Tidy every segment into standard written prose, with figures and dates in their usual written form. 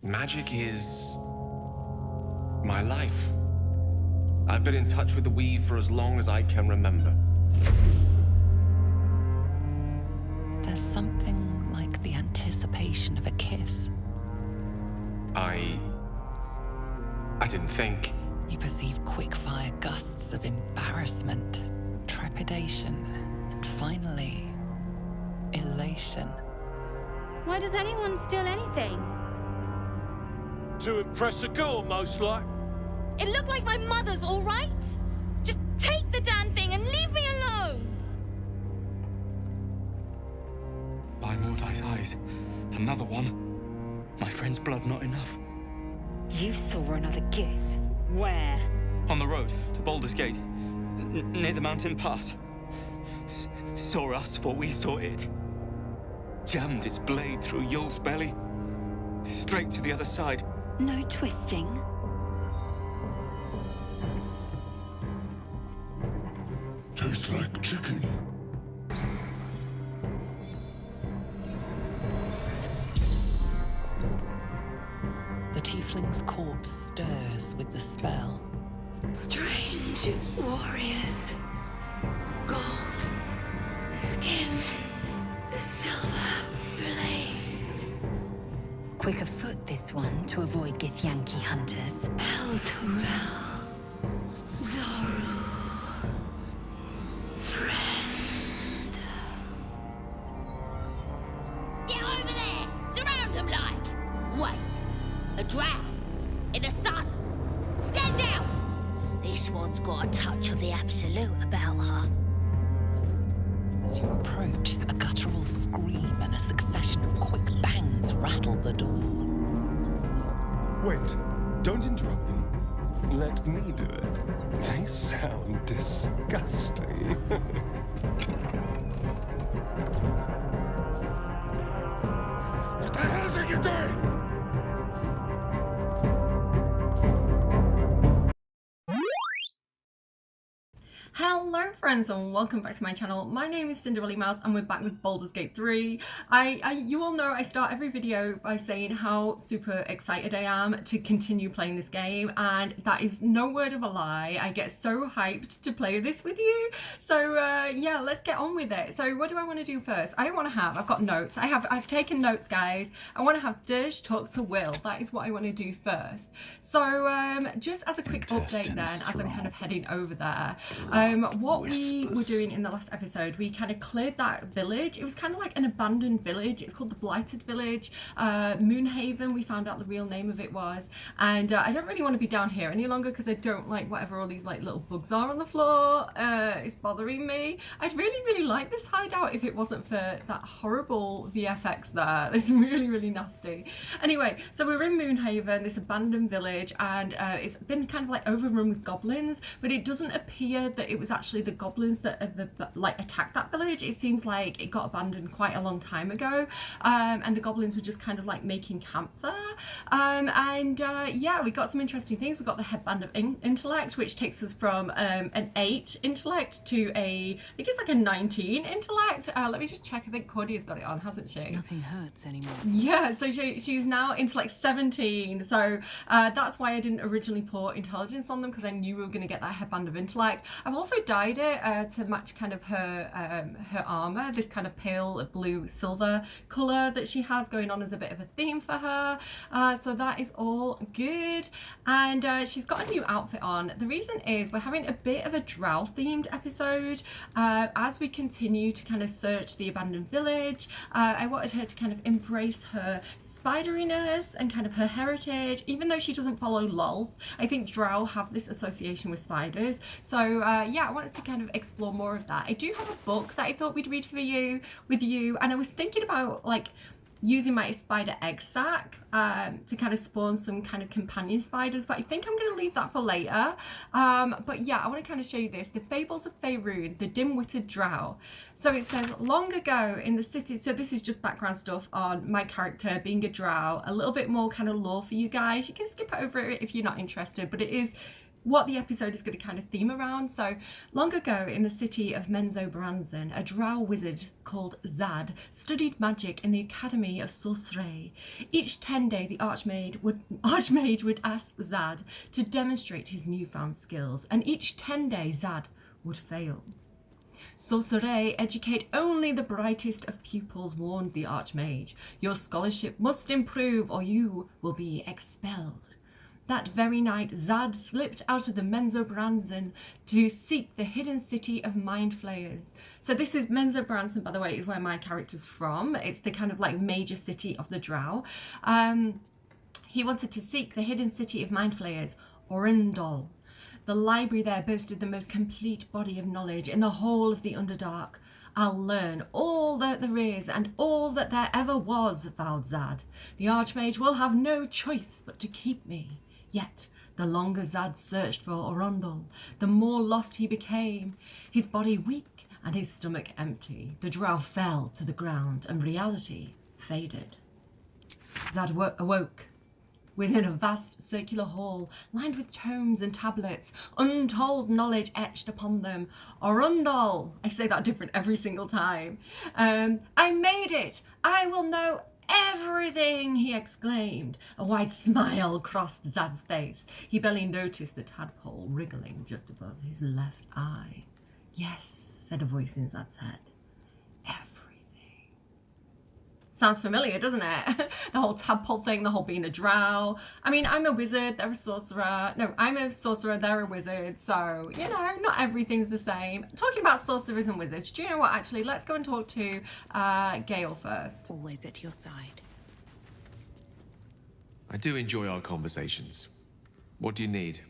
Magic is my life. I've been in touch with the weave for as long as I can remember. There's something like the anticipation of a kiss. I didn't think. You perceive quick-fire gusts of embarrassment, trepidation, and finally, elation. Why does anyone steal anything? To impress a girl, most like. It looked like my mother's, all right? Just take the damn thing and leave me alone! By Mordai's eyes, another one. My friend's blood not enough. You saw another gith. Where? On the road to Baldur's Gate, near the mountain pass. Saw us, for we saw it. Jammed its blade through Yul's belly, straight to the other side. No twisting? Tastes like chicken. The tiefling's corpse stirs with the spell. Strange warriors. Gold skin. Silver blades. Quick of foot, this one, to avoid Githyanki hunters. El Turel. Zoru. Friend. Get over there! Surround him like! Wait. A drow. In the sun. Stand down! This one's got a touch of the absolute about her. As you approach, a guttural scream and a succession of quick bangs rattle the door. Wait, don't interrupt them. Let me do it. They sound disgusting. What the hell are you doing? Hello friends and welcome back to my channel. My name is Cinderellimouse and we're back with Baldur's Gate 3. You all know I start every video by saying how super excited I am to continue playing this game, and that is no word of a lie. I get so hyped to play this with you. So yeah, let's get on with it. So what do I want to do first? I've got notes. I've taken notes, guys. I want to have Dirge talk to Will. That is what I want to do first. So just as a quick update then, as I'm kind of heading over there. What we were doing in the last episode, we kind of cleared that village. It was kind of like an abandoned village. It's called the Blighted Village. Moonhaven, we found out the real name of it was. And I don't really want to be down here any longer because I don't like whatever all these like little bugs are on the floor. It's bothering me. I'd really like this hideout if it wasn't for that horrible VFX there. It's really nasty. Anyway, so we're in Moonhaven, this abandoned village, and it's been kind of like overrun with goblins, but it doesn't appear that it was actually the goblins that like attacked that village. It seems like it got abandoned quite a long time ago, and the goblins were just kind of like making camp there. Yeah, we got some interesting things. We got the headband of intellect, which takes us from an 8 intellect to I think it's like a 19 intellect. Let me just check. I think Cordy has got it on, hasn't she? Nothing hurts anymore. Yeah, so she's now intellect 17. So that's why I didn't originally put intelligence on them, because I knew we were going to get that headband of intellect. I've also dyed it to match kind of her armor, this kind of pale blue silver color that she has going on as a bit of a theme for her. So that is all good. And she's got a new outfit on. The reason is we're having a bit of a drow themed episode as we continue to kind of search the abandoned village. I wanted her to kind of embrace her spideriness and kind of her heritage, even though she doesn't follow Lolth. I think drow have this association with spiders. So yeah, I wanted to kind of explore more of that. I do have a book that I thought we'd read with you, and I was thinking about like using my spider egg sac to kind of spawn some kind of companion spiders, but I think I'm going to leave that for later. But yeah, I want to kind of show you this. The Fables of Faerun, the dim-witted drow. So it says, long ago in the city, so this is just background stuff on my character being a drow, a little bit more kind of lore for you guys. You can skip over it if you're not interested, but it is what the episode is going to kind of theme around. So, long ago in the city of Menzoberranzan, a drow wizard called Zad studied magic in the Academy of Sorcery. Each 10-day, the Archmage would ask Zad to demonstrate his newfound skills, and each 10-day Zad would fail. Sorcery educate only the brightest of pupils, warned the Archmage. Your scholarship must improve or you will be expelled. That very night, Zad slipped out of the Menzoberranzan to seek the hidden city of Mind Flayers. So this is Menzoberranzan, by the way, is where my character's from. It's the kind of like major city of the drow. He wanted to seek the hidden city of Mind Flayers, Orindol. The library there boasted the most complete body of knowledge in the whole of the Underdark. I'll learn all that there is and all that there ever was, vowed Zad. The Archmage will have no choice but to keep me. Yet, the longer Zad searched for Orindol, the more lost he became, his body weak and his stomach empty. The drow fell to the ground and reality faded. Zad awoke within a vast circular hall lined with tomes and tablets, untold knowledge etched upon them. Orindol! I say that different every single time. I made it! I will know everything, he exclaimed. A wide smile crossed Zad's face. He barely noticed the tadpole wriggling just above his left eye. Yes, said a voice in Zad's head. Everything. Sounds familiar, doesn't it? The whole tadpole thing, the whole being a drow. I mean, I'm a wizard, they're a sorcerer. No, I'm a sorcerer, they're a wizard. So, you know, not everything's the same. Talking about sorcerers and wizards, do you know what, actually? Let's go and talk to Gale first. Always at your side. I do enjoy our conversations. What do you need?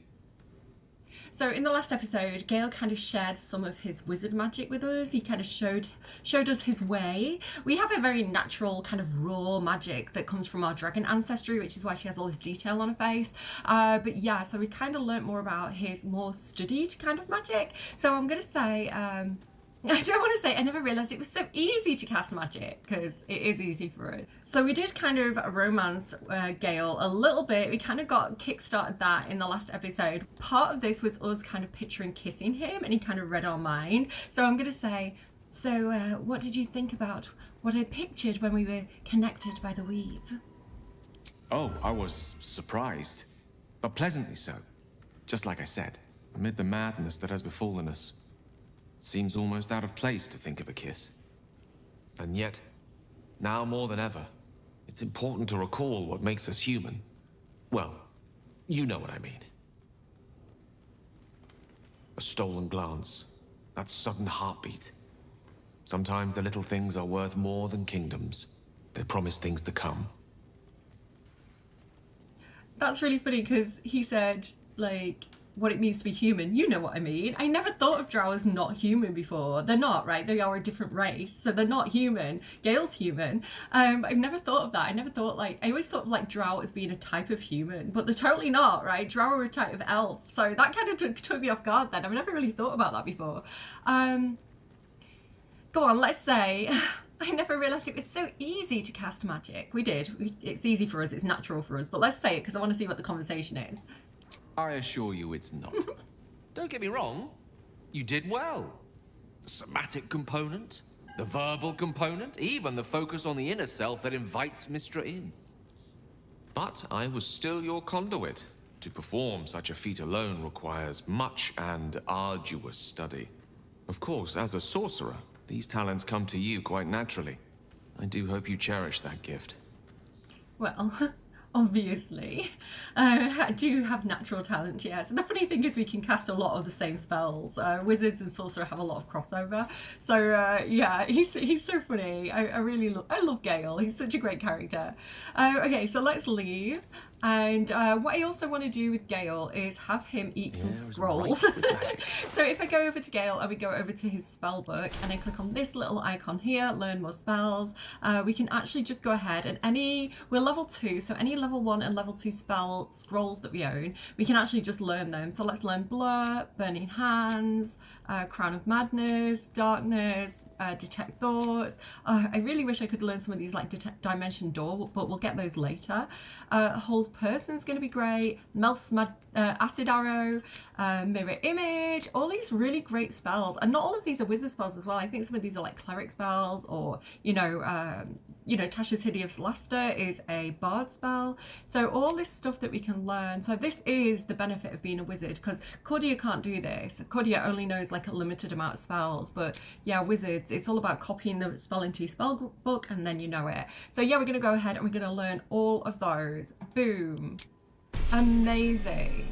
So in the last episode, Gale kind of shared some of his wizard magic with us. He kind of showed us his way. We have a very natural kind of raw magic that comes from our dragon ancestry, which is why she has all this detail on her face. But yeah, so we kind of learnt more about his more studied kind of magic. So I'm going to say, I don't want to say I never realised it was so easy to cast magic, because it is easy for us. So we did kind of romance Gale a little bit. We kind of got kickstarted that in the last episode. Part of this was us kind of picturing kissing him, and he kind of read our mind. So I'm going to say, so what did you think about what I pictured when we were connected by the weave? Oh, I was surprised, but pleasantly so. Just like I said, amid the madness that has befallen us. It seems almost out of place to think of a kiss. And yet, now more than ever, it's important to recall what makes us human. Well, you know what I mean. A stolen glance, that sudden heartbeat. Sometimes the little things are worth more than kingdoms. They promise things to come. That's really funny, because he said, like, what it means to be human. You know what I mean. I never thought of drow as not human before. They're not, right? They are a different race, so they're not human. Gale's human. I've never thought of that. I never thought, like, I always thought of, like, drow as being a type of human, but they're totally not, right? Drow are a type of elf, so that kind of took me off guard then. I've never really thought about that before. Go on, let's say, I never realised it was so easy to cast magic. We did. It's easy for us, it's natural for us, but let's say it, because I want to see what the conversation is. I assure you it's not. Don't get me wrong, you did well. The somatic component, the verbal component, even the focus on the inner self that invites Mistra in. But I was still your conduit. To perform such a feat alone requires much and arduous study. Of course, as a sorcerer, these talents come to you quite naturally. I do hope you cherish that gift. Well, obviously. I do have natural talent, yes. And the funny thing is we can cast a lot of the same spells. Wizards and sorcerer have a lot of crossover. So, yeah, he's so funny. I love Gale. He's such a great character. Okay, so let's leave. And what I also want to do with Gale is have him eat some scrolls. Right. So if I go over to Gale and we go over to his spell book and I click on this little icon here, learn more spells, we can actually just go ahead and we're level 2, so any level 1 and level 2 spell scrolls that we own, we can actually just learn them. So let's learn Blur, Burning Hands, Crown of Madness, Darkness, Detect Thoughts. I really wish I could learn some of these like Dimension Door, but we'll get those later. Hold Person's going to be great. Acid Arrow, Mirror Image, all these really great spells. And not all of these are wizard spells as well. I think some of these are like cleric spells, or, you know, Tasha's Hideous Laughter is a bard spell. So all this stuff that we can learn. So this is the benefit of being a wizard, because Cordia can't do this. Cordia only knows like a limited amount of spells, but yeah, wizards, it's all about copying the spell into your spell book and then you know it. So yeah, we're going to go ahead and we're going to learn all of those. Boom. Amazing.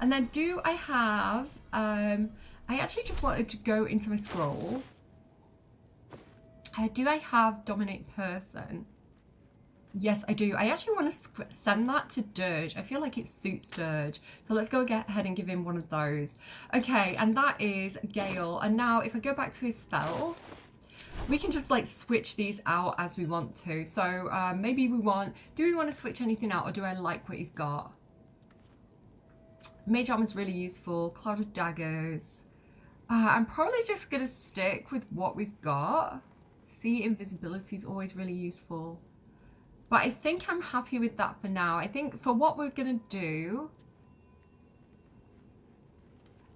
And then do I have, I actually just wanted to go into my scrolls. Do I have Dominate Person? Yes, I do. I actually want to send that to Dirge. I feel like it suits Dirge. So let's go ahead and give him one of those. Okay, and that is Gale. And now if I go back to his spells, we can just like switch these out as we want to. So maybe do we want to switch anything out, or do I like what he's got? Mage Armor is really useful. Cloud of Daggers. I'm probably just going to stick with what we've got. See, Invisibility is always really useful. But I think I'm happy with that for now. I think for what we're going to do,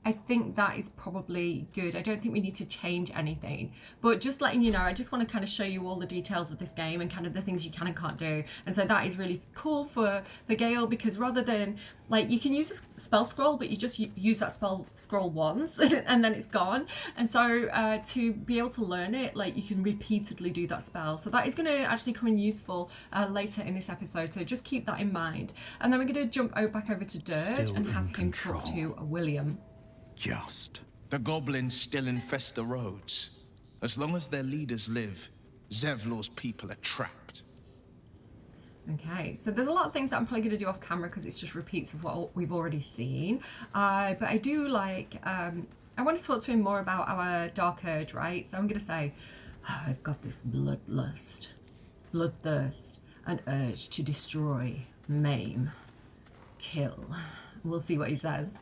I think that is probably good. I don't think we need to change anything. But just letting you know, I just want to kind of show you all the details of this game and kind of the things you can and can't do. And so that is really cool for Gale, because rather than, like, you can use a spell scroll, but you just use that spell scroll once and then it's gone. And so to be able to learn it, like, you can repeatedly do that spell. So that is going to actually come in useful later in this episode. So just keep that in mind. And then we're going to jump back over to Dirge and have him talk to William. Just. The goblins still infest the roads. As long as their leaders live, Zevlor's people are trapped. Okay, so there's a lot of things that I'm probably going to do off camera because it's just repeats of what we've already seen. But I do like, I want to talk to him more about our Dark Urge, right? So I'm going to say, oh, I've got this bloodlust, bloodthirst, an urge to destroy, maim, kill. We'll see what he says.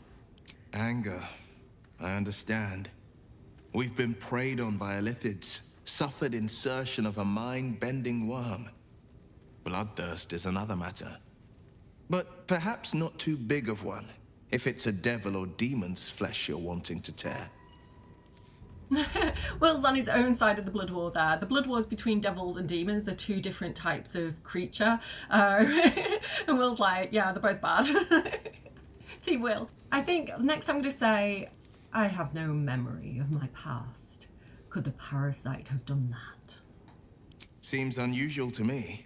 Anger. I understand. We've been preyed on by Illithids, suffered insertion of a mind-bending worm. Bloodthirst is another matter. But perhaps not too big of one, if it's a devil or demon's flesh you're wanting to tear. Will's on his own side of the blood war there. The blood war is between devils and demons. They're two different types of creature. And Will's like, yeah, they're both bad. See, Will. I think next I'm going to say, I have no memory of my past. Could the parasite have done that? Seems unusual to me.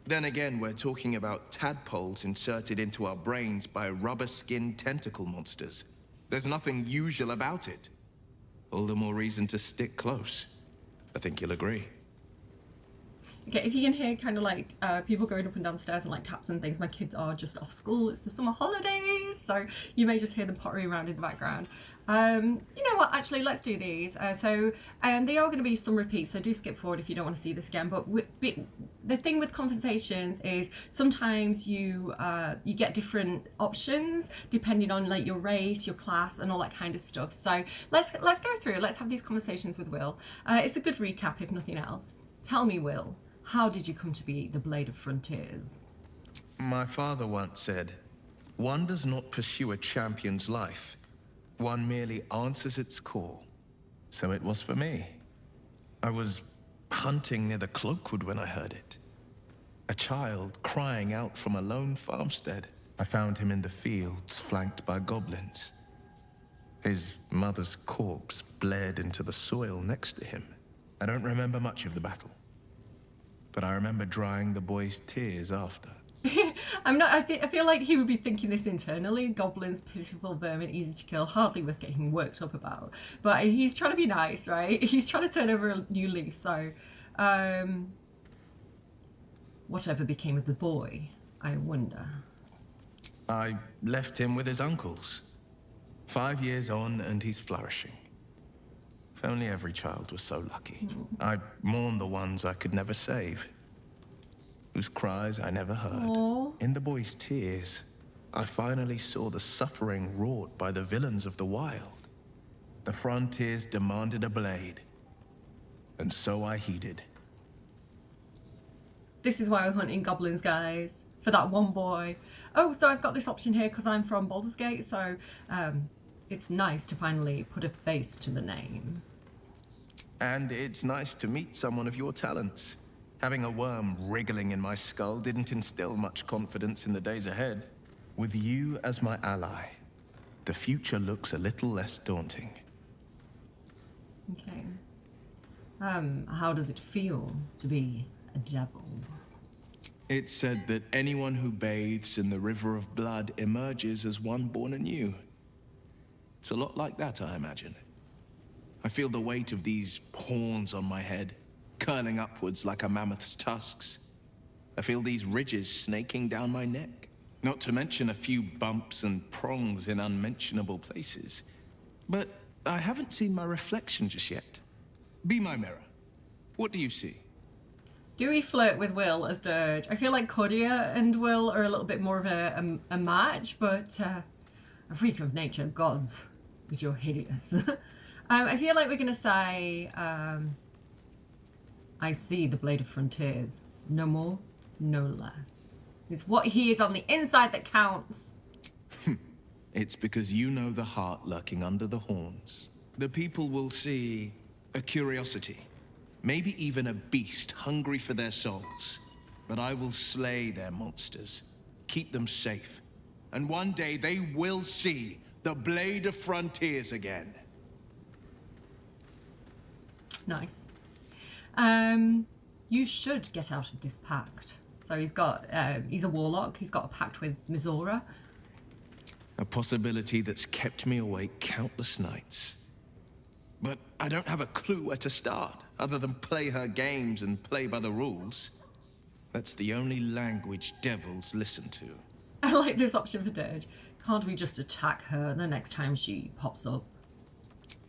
Then again, we're talking about tadpoles inserted into our brains by rubber-skinned tentacle monsters. There's nothing usual about it. All the more reason to stick close. I think you'll agree. Okay, if you can hear kind of like people going up and down stairs and like taps and things, my kids are just off school. It's the summer holidays, so you may just hear them pottering around in the background. You know what, actually, let's do these. They are going to be some repeats, so do skip forward if you don't want to see this again. But the thing with conversations is sometimes you get different options depending on like your race, your class, and all that kind of stuff. So let's go through. Let's have these conversations with Will. It's a good recap, if nothing else. Tell me, Will, how did you come to be the Blade of Frontiers? My father once said, one does not pursue a champion's life. One merely answers its call. So it was for me. I was hunting near the Cloakwood when I heard it. A child crying out from a lone farmstead. I found him in the fields, flanked by goblins. His mother's corpse bled into the soil next to him. I don't remember much of the battle, but I remember drying the boy's tears after. I feel like he would be thinking this internally. Goblins, pitiful vermin, easy to kill, hardly worth getting worked up about. But he's trying to be nice, right? He's trying to turn over a new leaf. So, whatever became of the boy, I wonder. I left him with his uncles. 5 years on, and he's flourishing. If only every child was so lucky. I mourn the ones I could never save, whose cries I never heard. Aww. In the boy's tears, I finally saw the suffering wrought by the villains of the wild. The frontiers demanded a blade. And so I heeded. This is why we're hunting goblins, guys. For that one boy. Oh, so I've got this option here because I'm from Baldur's Gate, so it's nice to finally put a face to the name. And it's nice to meet someone of your talents. Having a worm wriggling in my skull didn't instill much confidence in the days ahead. With you as my ally, the future looks a little less daunting. Okay. How does it feel to be a devil? It's said that anyone who bathes in the river of blood emerges as one born anew. It's a lot like that, I imagine. I feel the weight of these horns on my head, curling upwards like a mammoth's tusks. I feel these ridges snaking down my neck, not to mention a few bumps and prongs in unmentionable places. But I haven't seen my reflection just yet. Be my mirror. What do you see? Do we flirt with Will as Dirge? I feel like Cordia and Will are a little bit more of a match, but a freak of nature, gods, because you're hideous. I feel like we're going to say, I see the Blade of Frontiers. No more, no less. It's what he is on the inside that counts. It's because you know the heart lurking under the horns. The people will see a curiosity. Maybe even a beast hungry for their souls. But I will slay their monsters, keep them safe. And one day they will see the Blade of Frontiers again. Nice. You should get out of this pact. So he's a warlock, he's got a pact with Mizora. A possibility that's kept me awake countless nights. But I don't have a clue where to start, other than play her games and play by the rules. That's the only language devils listen to. I like this option for Dirge. Can't we just attack her the next time she pops up?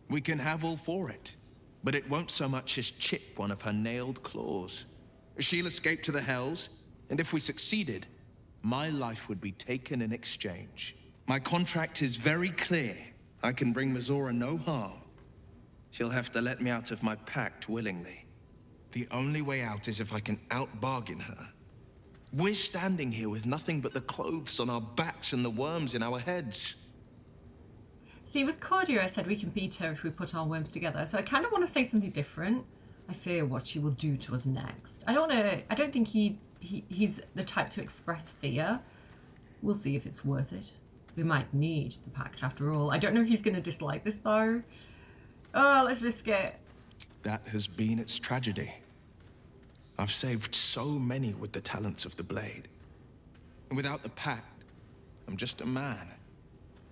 We can have all for it, but it won't so much as chip one of her nailed claws. She'll escape to the Hells, and if we succeeded, my life would be taken in exchange. My contract is very clear. I can bring Mizora no harm. She'll have to let me out of my pact willingly. The only way out is if I can out-bargain her. We're standing here with nothing but the clothes on our backs and the worms in our heads. See, with Cordia, I said we can beat her if we put our worms together. So I kind of want to say something different. I fear what she will do to us next. I don't think he's the type to express fear. We'll see if it's worth it. We might need the pact after all. I don't know if he's going to dislike this though. Oh, let's risk it. That has been its tragedy. I've saved so many with the talents of the blade. And without the pact, I'm just a man.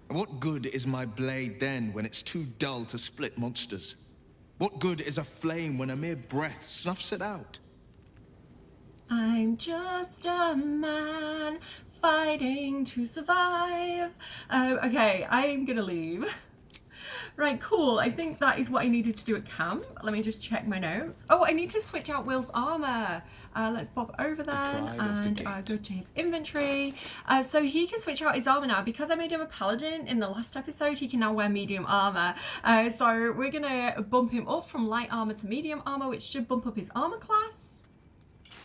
And what good is my blade then when it's too dull to split monsters? What good is a flame when a mere breath snuffs it out? I'm just a man fighting to survive. Okay, I'm gonna leave. Right, cool. I think that is what I needed to do at camp. Let me just check my notes. Oh, I need to switch out Will's armor. Let's pop over there and go to his inventory. So he can switch out his armor now. Because I made him a paladin in the last episode, he can now wear medium armor. So we're gonna bump him up from light armor to medium armor, which should bump up his armor class.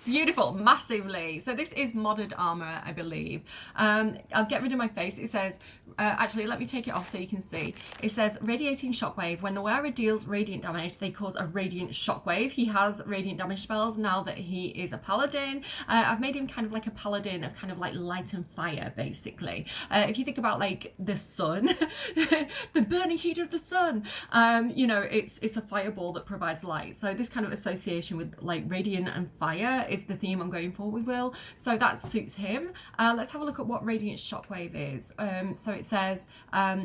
Beautiful, massively. So this is modded armor, I believe. I'll get rid of my face. It says, actually, let me take it off so you can see. It says radiating shockwave. When the wearer deals radiant damage, they cause a radiant shockwave. He has radiant damage spells now that he is a paladin. I've made him kind of like a paladin of kind of like light and fire, basically. If you think about like the sun, the burning heat of the sun, you know, it's a fireball that provides light. So this kind of association with like radiant and fire is the theme I'm going for with Will, so that suits him. Let's have a look at what radiant shockwave is. So it says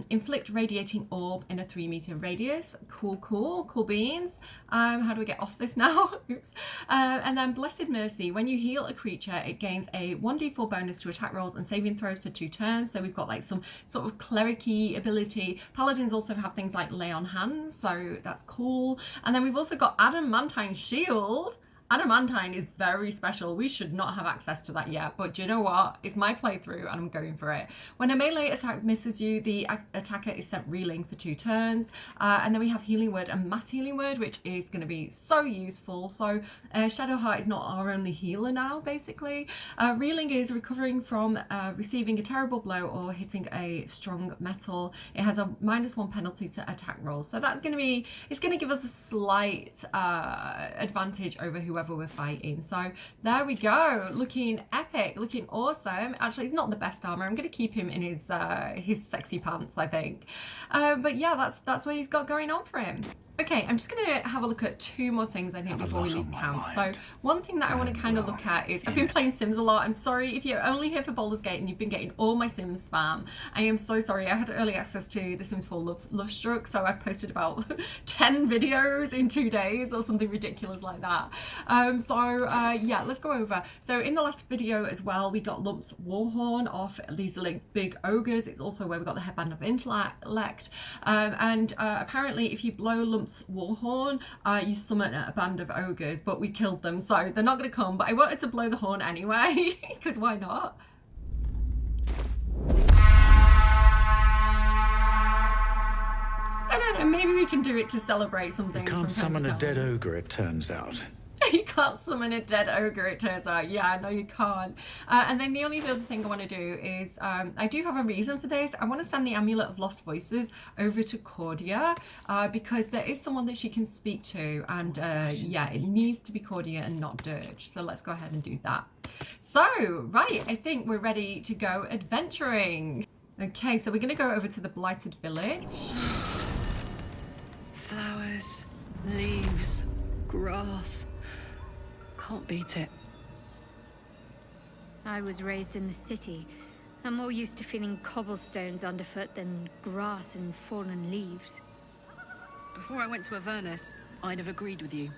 inflict radiating orb in a 3-meter radius. Cool beans. How do we get off this now? Oops. And then blessed mercy. When you heal a creature, it gains a 1d4 bonus to attack rolls and saving throws for 2 turns. So we've got like some sort of cleric-y ability. Paladins also have things like lay on hands, so that's cool. And then we've also got adamantine shield. Adamantine is very special. We should not have access to that yet, but do you know what? It's my playthrough and I'm going for it. When a melee attack misses you, the attacker is sent reeling for 2 turns. And then we have Healing Word and Mass Healing Word, which is going to be so useful. So Shadowheart is not our only healer now, basically. Reeling is recovering from receiving a terrible blow or hitting a strong metal. It has a -1 penalty to attack rolls. So that's going to be, it's going to give us a slight advantage over whoever we're fighting. So there we go, looking epic, looking awesome. Actually, it's not the best armor. I'm going to keep him in his sexy pants, I think. But yeah, that's what he's got going on for him. Okay, I'm just going to have a look at 2 more things, I think, before we leave camp. So one thing that I want to kind of look at is, I've been playing Sims a lot. I'm sorry if you're only here for Baldur's Gate and you've been getting all my Sims spam. I am so sorry. I had early access to The Sims 4 Love Struck, so I've posted about 10 videos in 2 days or something ridiculous like that. Yeah, let's go over. So in the last video as well, we got Lump's Warhorn off. These are like big ogres. It's also where we got the Headband of Intellect. Apparently, if you blow Lump's Warhorn, you summon a band of ogres, but we killed them, so they're not going to come. But I wanted to blow the horn anyway, because why not? I don't know, maybe we can do it to celebrate something. You can't summon a dead ogre, it turns out. You can't summon a dead ogre, it turns out. Yeah, no, you can't. And then the only other thing I want to do is, I do have a reason for this. I want to send the Amulet of Lost Voices over to Cordia, because there is someone that she can speak to, and yeah, it needs to be Cordia and not Dirge. So let's go ahead and do that. So, right, I think we're ready to go adventuring. Okay, so we're going to go over to the Blighted Village. Flowers, leaves, grass. Can't beat it. I was raised in the city. I'm more used to feeling cobblestones underfoot than grass and fallen leaves. Before I went to Avernus, I'd have agreed with you.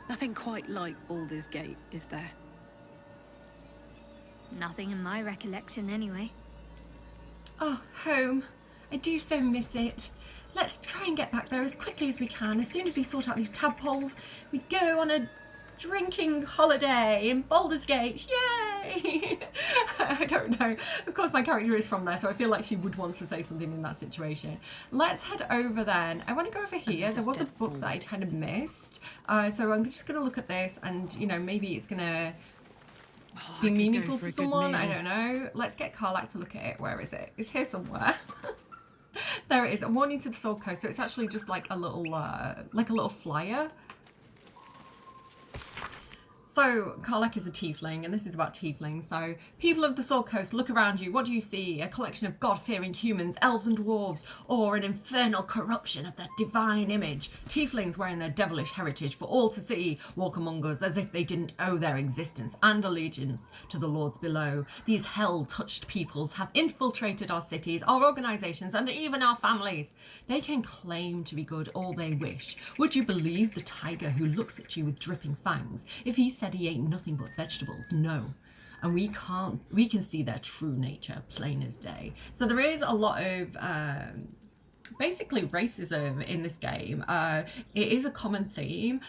Nothing quite like Baldur's Gate, is there? Nothing in my recollection, anyway. Oh, home. I do so miss it. Let's try and get back there as quickly as we can. As soon as we sort out these tadpoles, we go on a drinking holiday in Baldur's Gate. Yay! I don't know. Of course, my character is from there, so I feel like she would want to say something in that situation. Let's head over then. I want to go over here. There was a book that I kind of missed. So I'm just going to look at this and, you know, maybe it's going to be meaningful to someone. I don't know. Let's get Karlach to look at it. Where is it? It's here somewhere. There it is. A warning to the Soul Coast. So it's actually just like a little flyer. So, Karlach is a tiefling, and this is about tieflings. So, people of the Soul Coast, look around you. What do you see? A collection of God-fearing humans, elves and dwarves, or an infernal corruption of the divine image? Tieflings wearing their devilish heritage for all to see walk among us as if they didn't owe their existence and allegiance to the lords below. These hell-touched peoples have infiltrated our cities, our organisations, and even our families. They can claim to be good all they wish. Would you believe the tiger who looks at you with dripping fangs if he said he ate nothing but vegetables? No. And we can see their true nature plain as day. So there is a lot of basically racism in this game. It is a common theme,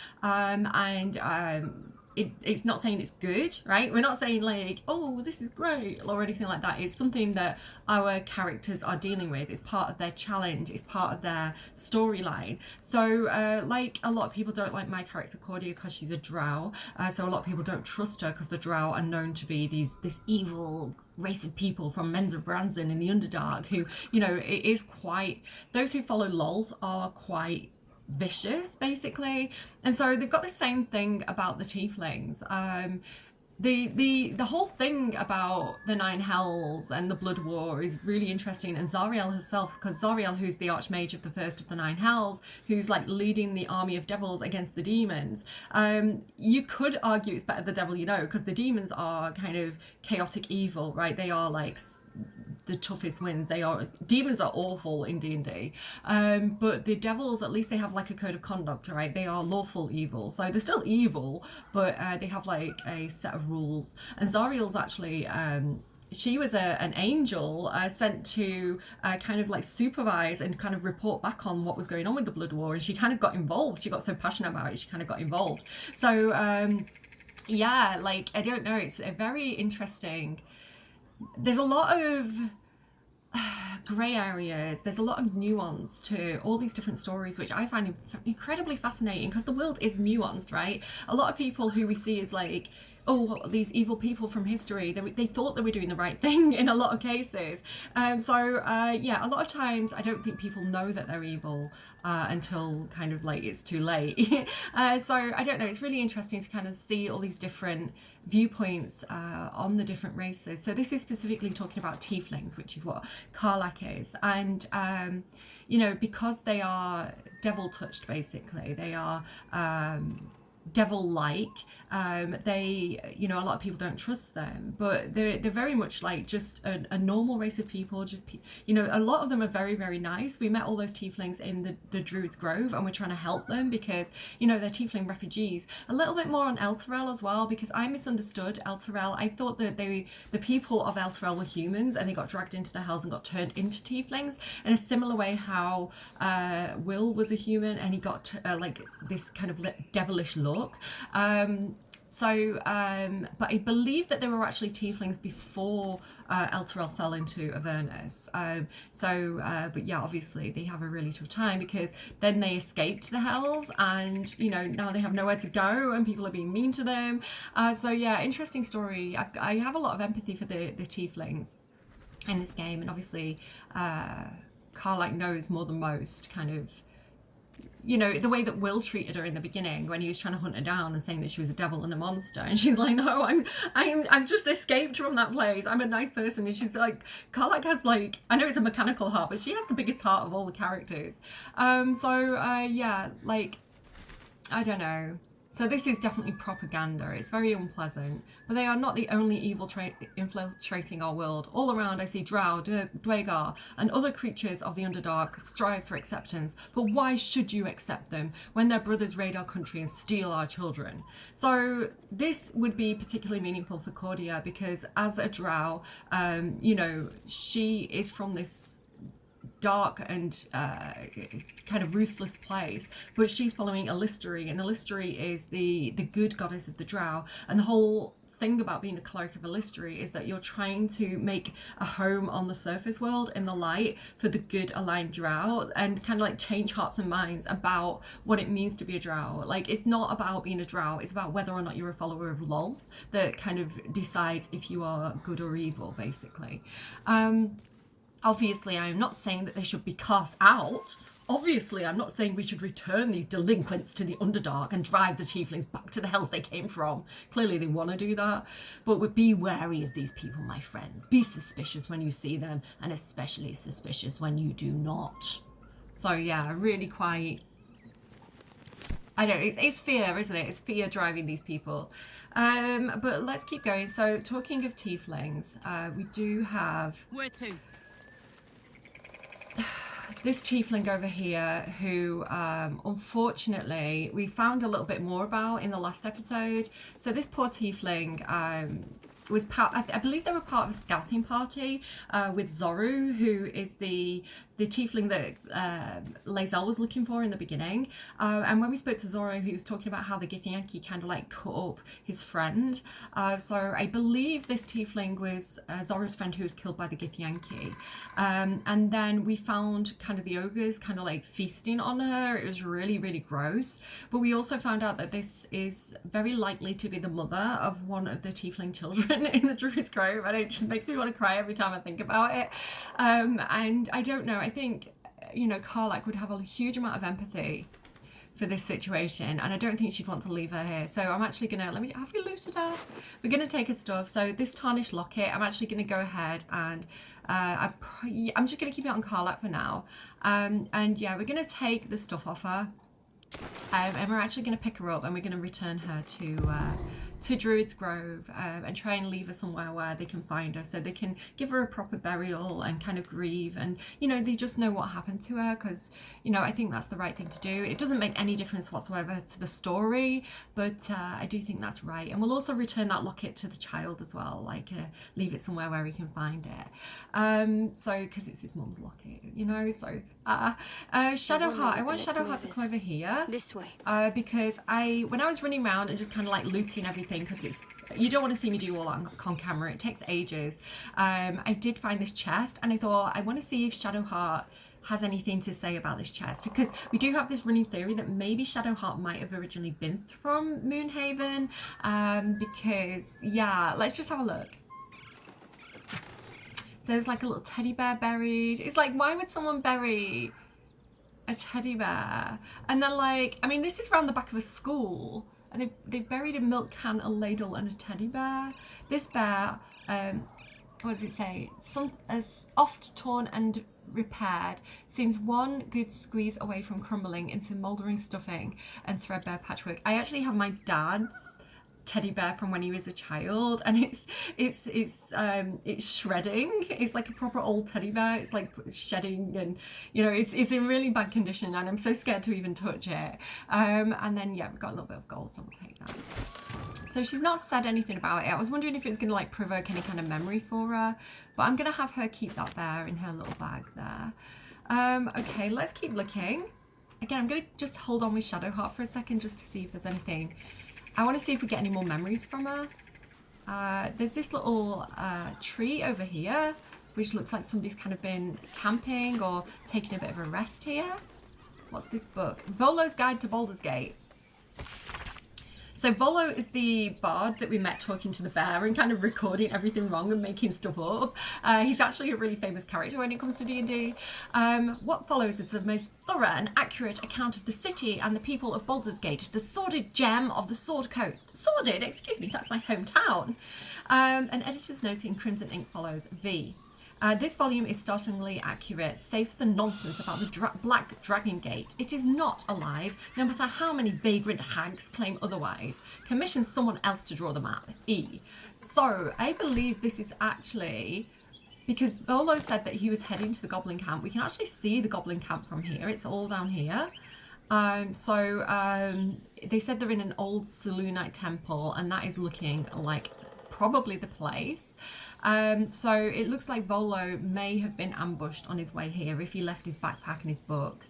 it's not saying it's good, right? We're not saying like, oh, this is great or anything like that. It's something that our characters are dealing with. It's part of their challenge. It's part of their storyline. So like a lot of people don't like my character Cordia because she's a drow. So a lot of people don't trust her because the drow are known to be this evil race of people from Menza Branson in the Underdark who, you know, it is quite, those who follow Lolth are quite vicious, basically. And so they've got the same thing about the tieflings. The whole thing about the Nine Hells and the Blood War is really interesting, and Zariel herself, because Zariel, who's the Archmage of the first of the Nine Hells, who's like leading the army of devils against the demons, you could argue it's better the devil you know, because the demons are kind of chaotic evil, right? They are like the toughest wins. Demons are awful in D&D, but the devils, at least they have like a code of conduct, right? They are lawful evil, so they're still evil, but they have like a set of rules. And Zariel's actually she was an angel sent to kind of like supervise and kind of report back on what was going on with the Blood War, and she kind of got involved. She got so passionate about it, she kind of got involved. So yeah, like, I don't know, it's a very interesting. There's a lot of grey areas, there's a lot of nuance to all these different stories, which I find incredibly fascinating, because the world is nuanced, right? A lot of people who we see as like, oh, these evil people from history, they thought they were doing the right thing in a lot of cases. Yeah, a lot of times I don't think people know that they're evil until kind of like it's too late. So I don't know, it's really interesting to kind of see all these different viewpoints on the different races. So this is specifically talking about tieflings, which is what Karlach is. And you know, because they are devil touched, basically, they are devil-like, they, you know, a lot of people don't trust them, but they're very much like just a normal race of people. Just you know, a lot of them are very, very nice. We met all those tieflings in the Druid's Grove, and we're trying to help them because, you know, they're tiefling refugees. A little bit more on Elturel as well, because I misunderstood Elturel. I thought that the people of Elturel were humans, and they got dragged into the hells and got turned into tieflings in a similar way how Will was a human and he got like this kind of devilish look. But I believe that there were actually tieflings before Elturel fell into Avernus. But yeah, obviously they have a really tough time because then they escaped the hells, and you know, now they have nowhere to go and people are being mean to them. So yeah, interesting story. I have a lot of empathy for the tieflings in this game, and obviously Karlach knows more than most, kind of, you know, the way that Will treated her in the beginning when he was trying to hunt her down and saying that she was a devil and a monster, and she's like, no, I'm just escaped from that place, I'm a nice person. And she's like, Karlach has, like, I know it's a mechanical heart, but she has the biggest heart of all the characters. Yeah, like, I don't know. So this is definitely propaganda. It's very unpleasant, but they are not the only evil infiltrating our world. All around I see Drow, Dwagar, and other creatures of the Underdark strive for acceptance, but why should you accept them when their brothers raid our country and steal our children? So this would be particularly meaningful for Cordia, because as a Drow, you know, she is from this dark and kind of ruthless place, but she's following Ilistery, and Ilistery is the good goddess of the Drow, and the whole thing about being a cleric of Ilistery is that you're trying to make a home on the surface world in the light for the good aligned Drow, and kind of like change hearts and minds about what it means to be a Drow. Like, it's not about being a Drow, it's about whether or not you're a follower of Lolth that kind of decides if you are good or evil, basically. Obviously, I'm not saying that they should be cast out. Obviously, I'm not saying we should return these delinquents to the Underdark and drive the tieflings back to the hells they came from. Clearly, they want to do that. But be wary of these people, my friends. Be suspicious when you see them, and especially suspicious when you do not. So yeah, really quite... I know, it's fear, isn't it? It's fear driving these people. But let's keep going. So, talking of tieflings, we do have... Where to? This tiefling over here who unfortunately we found a little bit more about in the last episode. So this poor tiefling was part, I believe they were part of a scouting party with Zoru, who is the tiefling that Lae'zel was looking for in the beginning. And when we spoke to Zoru, he was talking about how the Githyanki kind of like cut up his friend. So I believe this tiefling was Zoru's friend who was killed by the Githyanki. And then we found kind of the ogres kind of like feasting on her. It was really, really gross. But we also found out that this is very likely to be the mother of one of the tiefling children in the Druid's Grove. And it just makes me want to cry every time I think about it. And I don't know. I think, you know, Karlach would have a huge amount of empathy for this situation, and I don't think she'd want to leave her here. So I'm actually gonna, have we looted her? We're gonna take her stuff. So this tarnished locket, I'm actually gonna go ahead and I'm just gonna keep it on Karlach for now. And yeah, we're gonna take the stuff off her, and we're actually gonna pick her up and we're gonna return her to to Druid's Grove and try and leave her somewhere where they can find her, so they can give her a proper burial and kind of grieve, and you know, they just know what happened to her, because you know, I think that's the right thing to do. It doesn't make any difference whatsoever to the story, but I do think that's right. And we'll also return that locket to the child as well, like leave it somewhere where he can find it, so because it's his mum's locket, you know. So Shadowheart, I want Shadowheart to come over here this way, because when I was running around and just kind of like looting everything, because you don't want to see me do all that on camera, it takes ages. I did find this chest, and I thought I want to see if Shadowheart has anything to say about this chest, because we do have this running theory that maybe Shadowheart might have originally been from Moonhaven, because yeah, let's just have a look. So there's like a little teddy bear buried. It's like, why would someone bury a teddy bear? And then like, I mean, this is around the back of a school, and they've buried a milk can, a ladle, and a teddy bear. This bear, what does it say? As oft torn and repaired, seems one good squeeze away from crumbling into mouldering stuffing and threadbare patchwork. I actually have my dad's teddy bear from when he was a child, and it's shredding. It's like a proper old teddy bear. It's like shedding, and you know, it's in really bad condition, and I'm so scared to even touch it. And then yeah, we've got a little bit of gold, so we'll take that. So she's not said anything about it. I was wondering if it was going to like provoke any kind of memory for her, but I'm going to have her keep that there in her little bag there. Okay, let's keep looking. Again, I'm going to just hold on with Shadowheart for a second just to see if there's anything. I want to see if we get any more memories from her. There's this little tree over here, which looks like somebody's kind of been camping or taking a bit of a rest here. What's this book? Volo's Guide to Baldur's Gate. So Volo is the bard that we met talking to the bear and kind of recording everything wrong and making stuff up. He's actually a really famous character when it comes to D&D. What follows is the most thorough and accurate account of the city and the people of Baldur's Gate, the sordid gem of the Sword Coast. Sordid? Excuse me, that's my hometown. An editor's note in crimson ink follows. V. This volume is startlingly accurate, save for the nonsense about the Black Dragon Gate. It is not alive, no matter how many vagrant hags claim otherwise. Commission someone else to draw the map. E. So, I believe this is actually, because Volo said that he was heading to the Goblin Camp. We can actually see the Goblin Camp from here. It's all down here. They said they're in an old Selûnite temple, and that is looking like probably the place. So it looks like Volo may have been ambushed on his way here if he left his backpack and his book.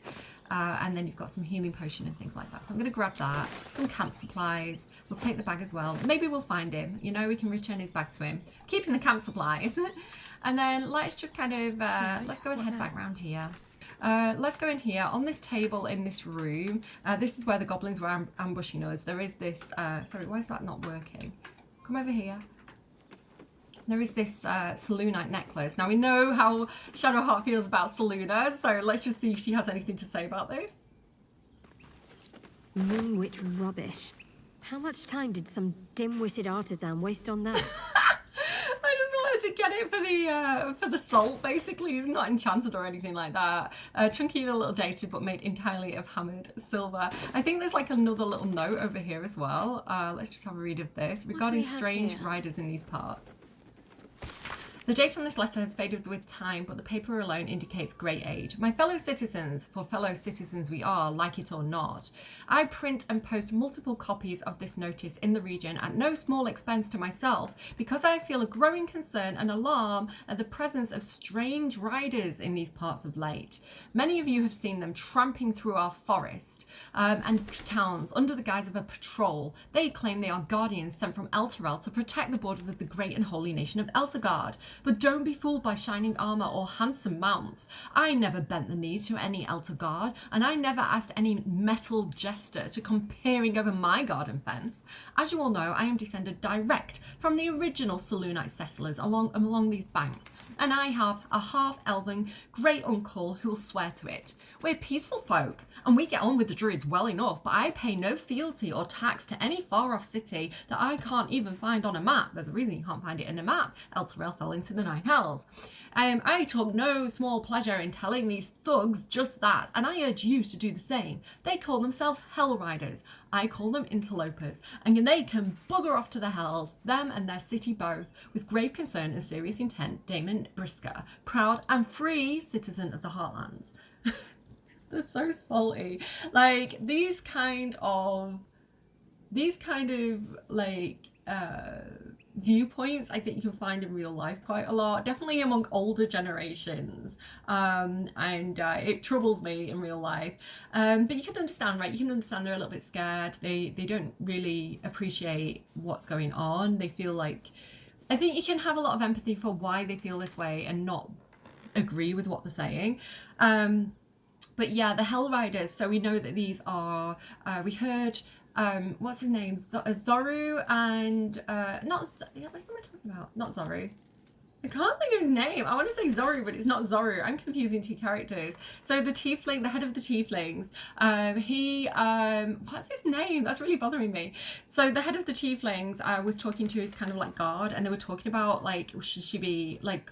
And then he's got some healing potion and things like that. So I'm going to grab that. Some camp supplies. We'll take the bag as well. Maybe we'll find him. You know, we can return his bag to him. Keeping the camp supplies. And then let's just kind of, let's go and head back round here. Let's go in here. On this table in this room, this is where the goblins were ambushing us. There is this, sorry, why is that not working? Come over here. There is this Selûnite necklace. Now we know how Shadowheart feels about Selûna, so let's just see if she has anything to say about this. Moonwitch rubbish. How much time did some dim-witted artisan waste on that? I just wanted to get it for the salt, basically. It's not enchanted or anything like that. Chunky and a little dated, but made entirely of hammered silver. I think there's like another little note over here as well. Let's just have a read of this. Regarding strange riders in these parts. The date on this letter has faded with time, but the paper alone indicates great age. My fellow citizens, for fellow citizens we are, like it or not, I print and post multiple copies of this notice in the region at no small expense to myself, because I feel a growing concern and alarm at the presence of strange riders in these parts of late. Many of you have seen them tramping through our forest and towns under the guise of a patrol. They claim they are guardians sent from Elturel to protect the borders of the great and holy nation of Elturgard. But don't be fooled by shining armour or handsome mounts. I never bent the knee to any Elturgard, and I never asked any metal jester to come peering over my garden fence. As you all know, I am descended direct from the original Selûnite settlers along these banks, and I have a half-elven great uncle who'll swear to it. We're peaceful folk, and we get on with the druids well enough, but I pay no fealty or tax to any far-off city that I can't even find on a map. There's a reason you can't find it in a map. Elturel fell into to the Nine Hells. I took no small pleasure in telling these thugs just that, and I urge you to do the same. They call themselves Hell Riders. I call them interlopers, and they can bugger off to the hells, them and their city both, with grave concern and serious intent, Damon Brisker, proud and free citizen of the Heartlands. They're so salty. Like, these kind of like viewpoints I think you can find in real life quite a lot, definitely among older generations, and it troubles me in real life, but you can understand, right? You can understand they're a little bit scared. They don't really appreciate what's going on. They feel like, I think you can have a lot of empathy for why they feel this way and not agree with what they're saying. But yeah, the Hell Riders, so we know that these are, we heard, what's his name? Zoru and, what am I talking about? Not Zoru. I can't think of his name. I want to say Zoru, but it's not Zoru. I'm confusing two characters. So the tiefling, the head of the tieflings, what's his name? That's really bothering me. So the head of the tieflings was talking to his kind of like guard, and they were talking about like, should she be like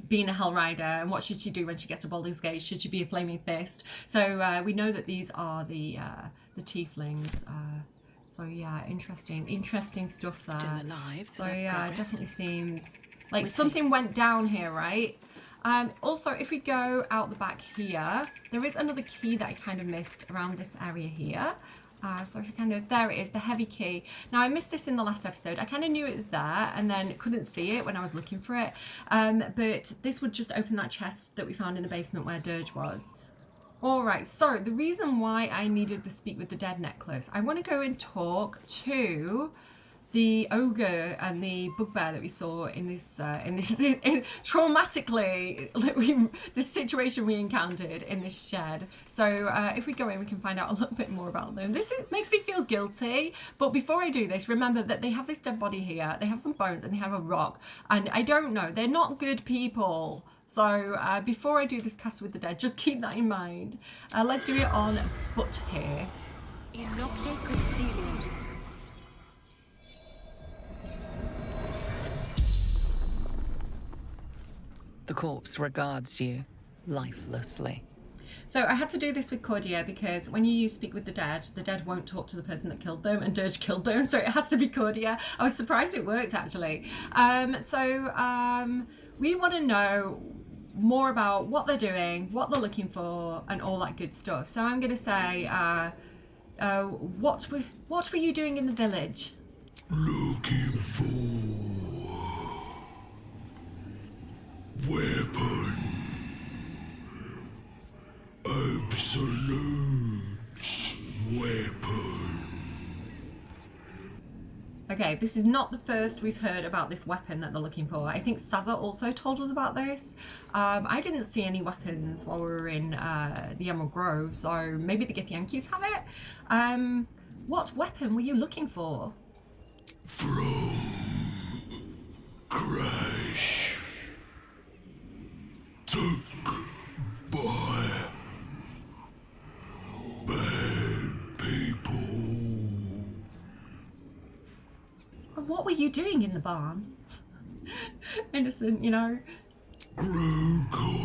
being a Hell Rider, and what should she do when she gets to Baldur's Gate? Should she be a flaming fist? So we know that these are the tieflings. So yeah, interesting stuff there. Still alive, so yeah, progress. it definitely seems like With something haste. went down here, right? Also, if we go out the back here, there is another key that I kind of missed around this area here. So if you kind of, there it is, the heavy key. Now I missed this in the last episode. I kind of knew it was there and then couldn't see it when I was looking for it. But this would just open that chest that we found in the basement where Dirge was. Alright, so the reason why I needed the Speak with the Dead necklace, I want to go and talk to the ogre and the bugbear that we saw in this traumatically, this situation we encountered in this shed. So if we go in, we can find out a little bit more about them. This makes me feel guilty, but before I do this, remember that they have this dead body here, they have some bones, and they have a rock, and I don't know, they're not good people. So before I do this Cast with the Dead, just keep that in mind. Let's do it on foot here. The corpse regards you lifelessly. So I had to do this with Cordia because when you use Speak with the dead won't talk to the person that killed them, and Dirge killed them, so it has to be Cordia. I was surprised it worked, actually. We want to know more about what they're doing, what they're looking for, and all that good stuff. So I'm going to say, what were you doing in the village? Looking for weapon. Absolute weapon. Okay, this is not the first we've heard about this weapon that they're looking for. I think Saza also told us about this. I didn't see any weapons while we were in the Emerald Grove, so maybe the Githyanki's have it. What weapon were you looking for? From Crash. Took by bad people. What were you doing in the barn? Innocent, you know. Gruko.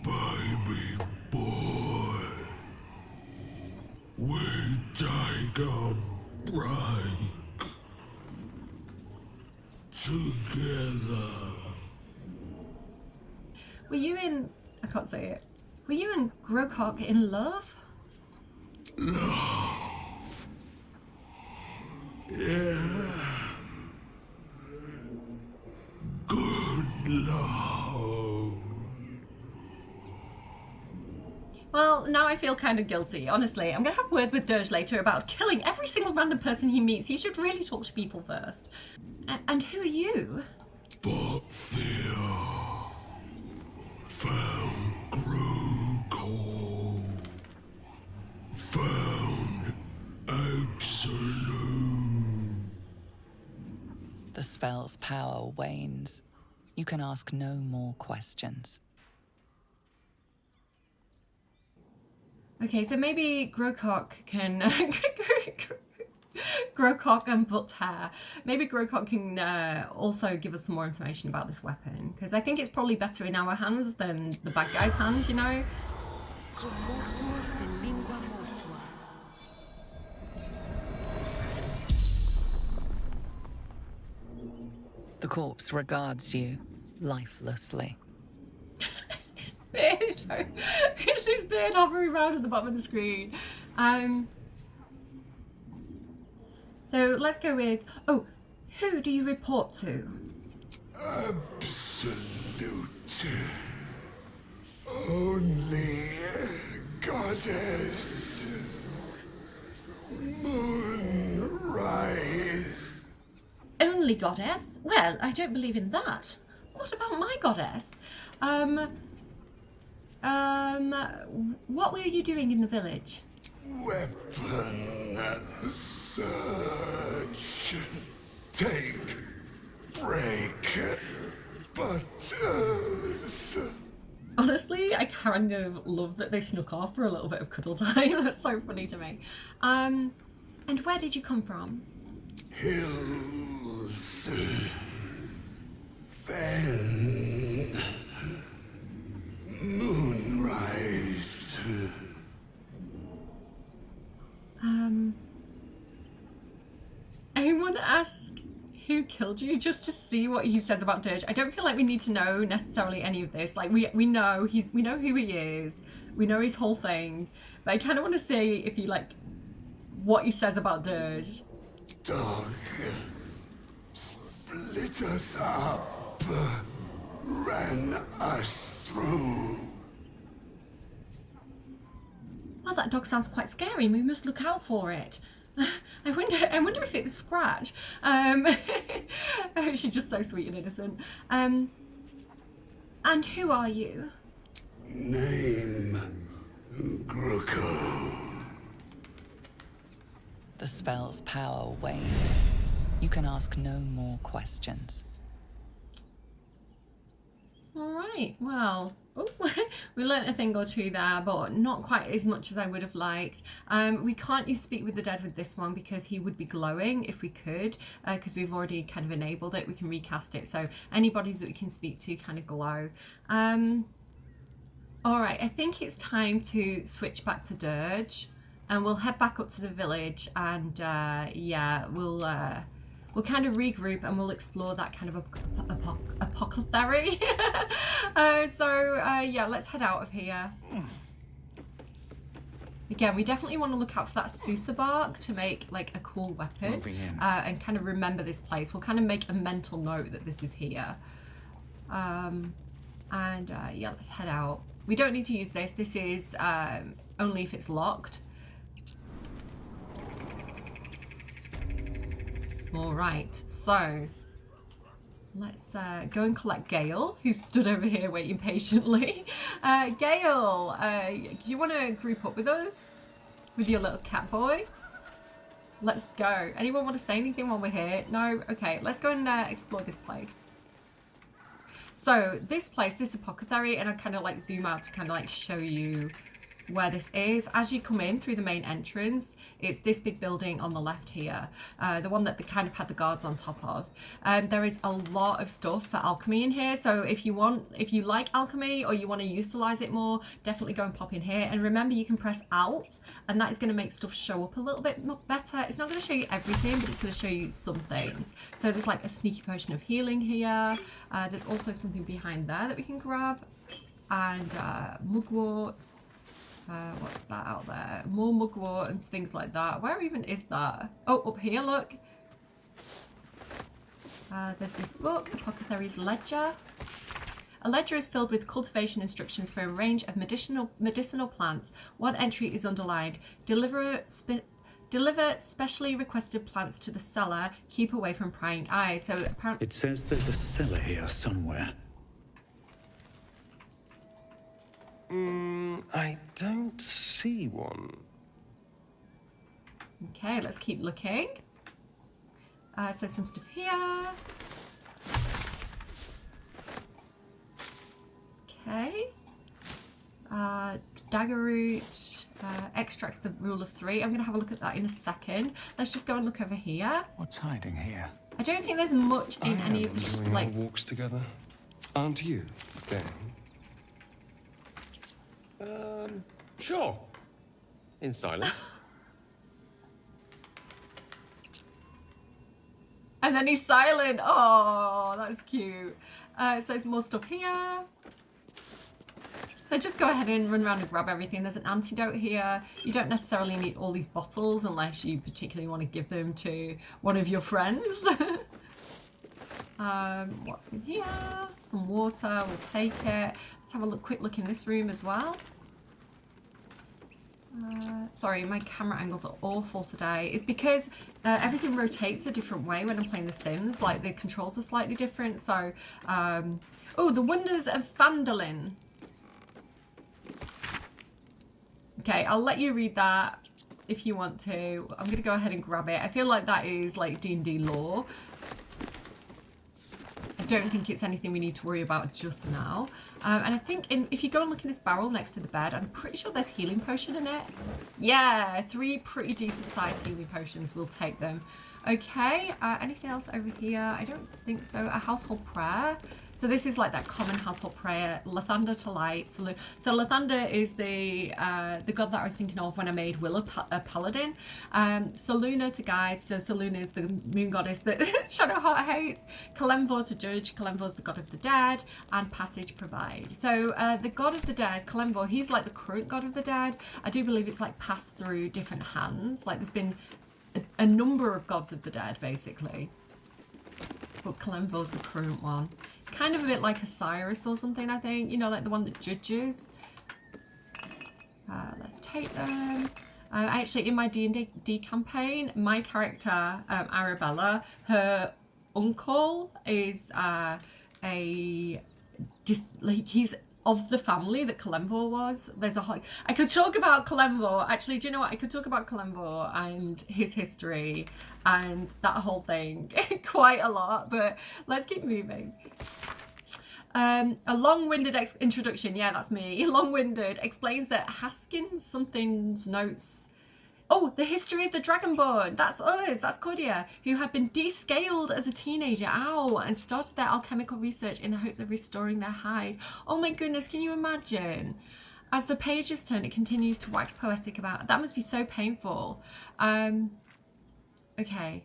Baby boy. We take a break. Together. Were you in... I can't say it. Were you and Grokok in love? Love. Yeah. Good love. Well, now I feel kind of guilty, honestly. I'm going to have words with Dirge later about killing every single random person he meets. He should really talk to people first. And who are you? But fear found Gruko. Found absolute. The spell's power wanes. You can ask no more questions. Okay, so maybe Grokok can... Growcock and butt hair. Maybe Growcock can also give us some more information about this weapon, because I think it's probably better in our hands than the bad guy's hands, you know? The corpse regards you lifelessly. His beard. It's his beard hovering around at the bottom of the screen. So let's go with, oh, who do you report to? Absolute. Only goddess. Moonrise. Only goddess? Well, I don't believe in that. What about my goddess? What were you doing in the village? Weapon search. Take, break, butters. Honestly, I kind of love that they snuck off for a little bit of cuddle time. That's so funny to me. And where did you come from? Hills. Then moonrise. I want to ask who killed you just to see what he says about Dirge. I don't feel like we need to know necessarily any of this. Like we know we know who he is. We know his whole thing. But I kind of want to see if he like what he says about Dirge. Dog. Split us up. Ran us through. Well, that dog sounds quite scary. We must look out for it. I wonder if it was Scratch. She's just so sweet and innocent. And who are you? Name Gruko. The spell's power wanes. You can ask no more questions. All right, well, we learnt a thing or two there, but not quite as much as I would have liked. We can't use Speak with the Dead with this one because he would be glowing if we could, because we've already kind of enabled it. We can recast it, so anybody's that we can speak to kind of glow. All right, I think it's time to switch back to Dirge, and we'll head back up to the village, and yeah, we'll kind of regroup and we'll explore that kind of apothecary. Yeah, let's head out of here. Again, we definitely want to look out for that Sousa bark to make like a cool weapon and kind of remember this place. We'll kind of make a mental note that this is here. Yeah, let's head out. We don't need to use this. This is only if it's locked. All right, so let's go and collect Gale, who's stood over here waiting patiently. Gale, do you want to group up with us? With your little cat boy? Let's go. Anyone want to say anything while we're here? No? Okay, let's go and explore this place. So this place, this apothecary, and I kind of like zoom out to kind of like show you where this is. As you come in through the main entrance, it's this big building on the left here, the one that they kind of had the guards on top of. There is a lot of stuff for alchemy in here, so if you like alchemy or you want to utilize it more, definitely go and pop in here. And remember, you can press Alt and that is going to make stuff show up a little bit better. It's not going to show you everything, but it's going to show you some things. So there's like a sneaky potion of healing here. There's also something behind there that we can grab, and mugwort. What's that out there? More mugwort and things like that. Where even is that? Oh, up here, look. There's this book, Apothecary's Ledger. A ledger is filled with cultivation instructions for a range of medicinal plants. One entry is underlined. Deliver specially requested plants to the cellar. Keep away from prying eyes. So apparently... It says there's a cellar here somewhere. I don't see one. Okay, let's keep looking. So some stuff here. Okay. Dagger root. Extracts the rule of 3. I'm going to have a look at that in a second. Let's just go and look over here. What's hiding here? I don't think there's much in any of the enjoying our walks together. Aren't you, Dan? Sure. In silence. And then he's silent. Oh, that's cute. So there's more stuff here. So just go ahead and run around and grab everything. There's an antidote here. You don't necessarily need all these bottles unless you particularly want to give them to one of your friends. What's in here? Some water. We'll take it. Let's have a quick look in this room as well. Sorry, my camera angles are awful today. It's because everything rotates a different way when I'm playing The Sims. Like, the controls are slightly different. So, oh, the Wonders of Phandalin. Okay, I'll let you read that if you want to. I'm going to go ahead and grab it. I feel like that is like D&D lore. I don't think it's anything we need to worry about just now. And I think if you go and look in this barrel next to the bed, I'm pretty sure there's healing potion in it. Yeah, 3 pretty decent sized healing potions. We'll take them. Okay, anything else over here? I don't think so. A household prayer. So this is like that common household prayer. Lathander to light. So Lathander is the god that I was thinking of when I made Will a paladin. Selûne to guide. So Selûne is the moon goddess that Shadowheart hates. Kelemvor to judge. Kelemvor is the god of the dead. And passage provide. So the god of the dead, Kelemvor, he's like the current god of the dead. I do believe it's like passed through different hands. Like there's been a number of gods of the dead, basically. But Kelemvor's the current one. Kind of a bit like Osiris or something, I think. You know, like the one that judges. Let's take them. Actually, in my D&D campaign, my character, Arabella, her uncle is he's of the family that Kelemvor was. There's a whole... I could talk about Kelemvor. Actually, do you know what? I could talk about Kelemvor and his history and that whole thing quite a lot, but let's keep moving. A long-winded introduction. Yeah, that's me. Long-winded explains that Haskins something's notes. Oh, the history of the Dragonborn. That's us. That's Cordia, who had been descaled as a teenager. Ow. And started their alchemical research in the hopes of restoring their hide. Oh my goodness, can you imagine? As the pages turn, it continues to wax poetic about... That must be so painful. Okay.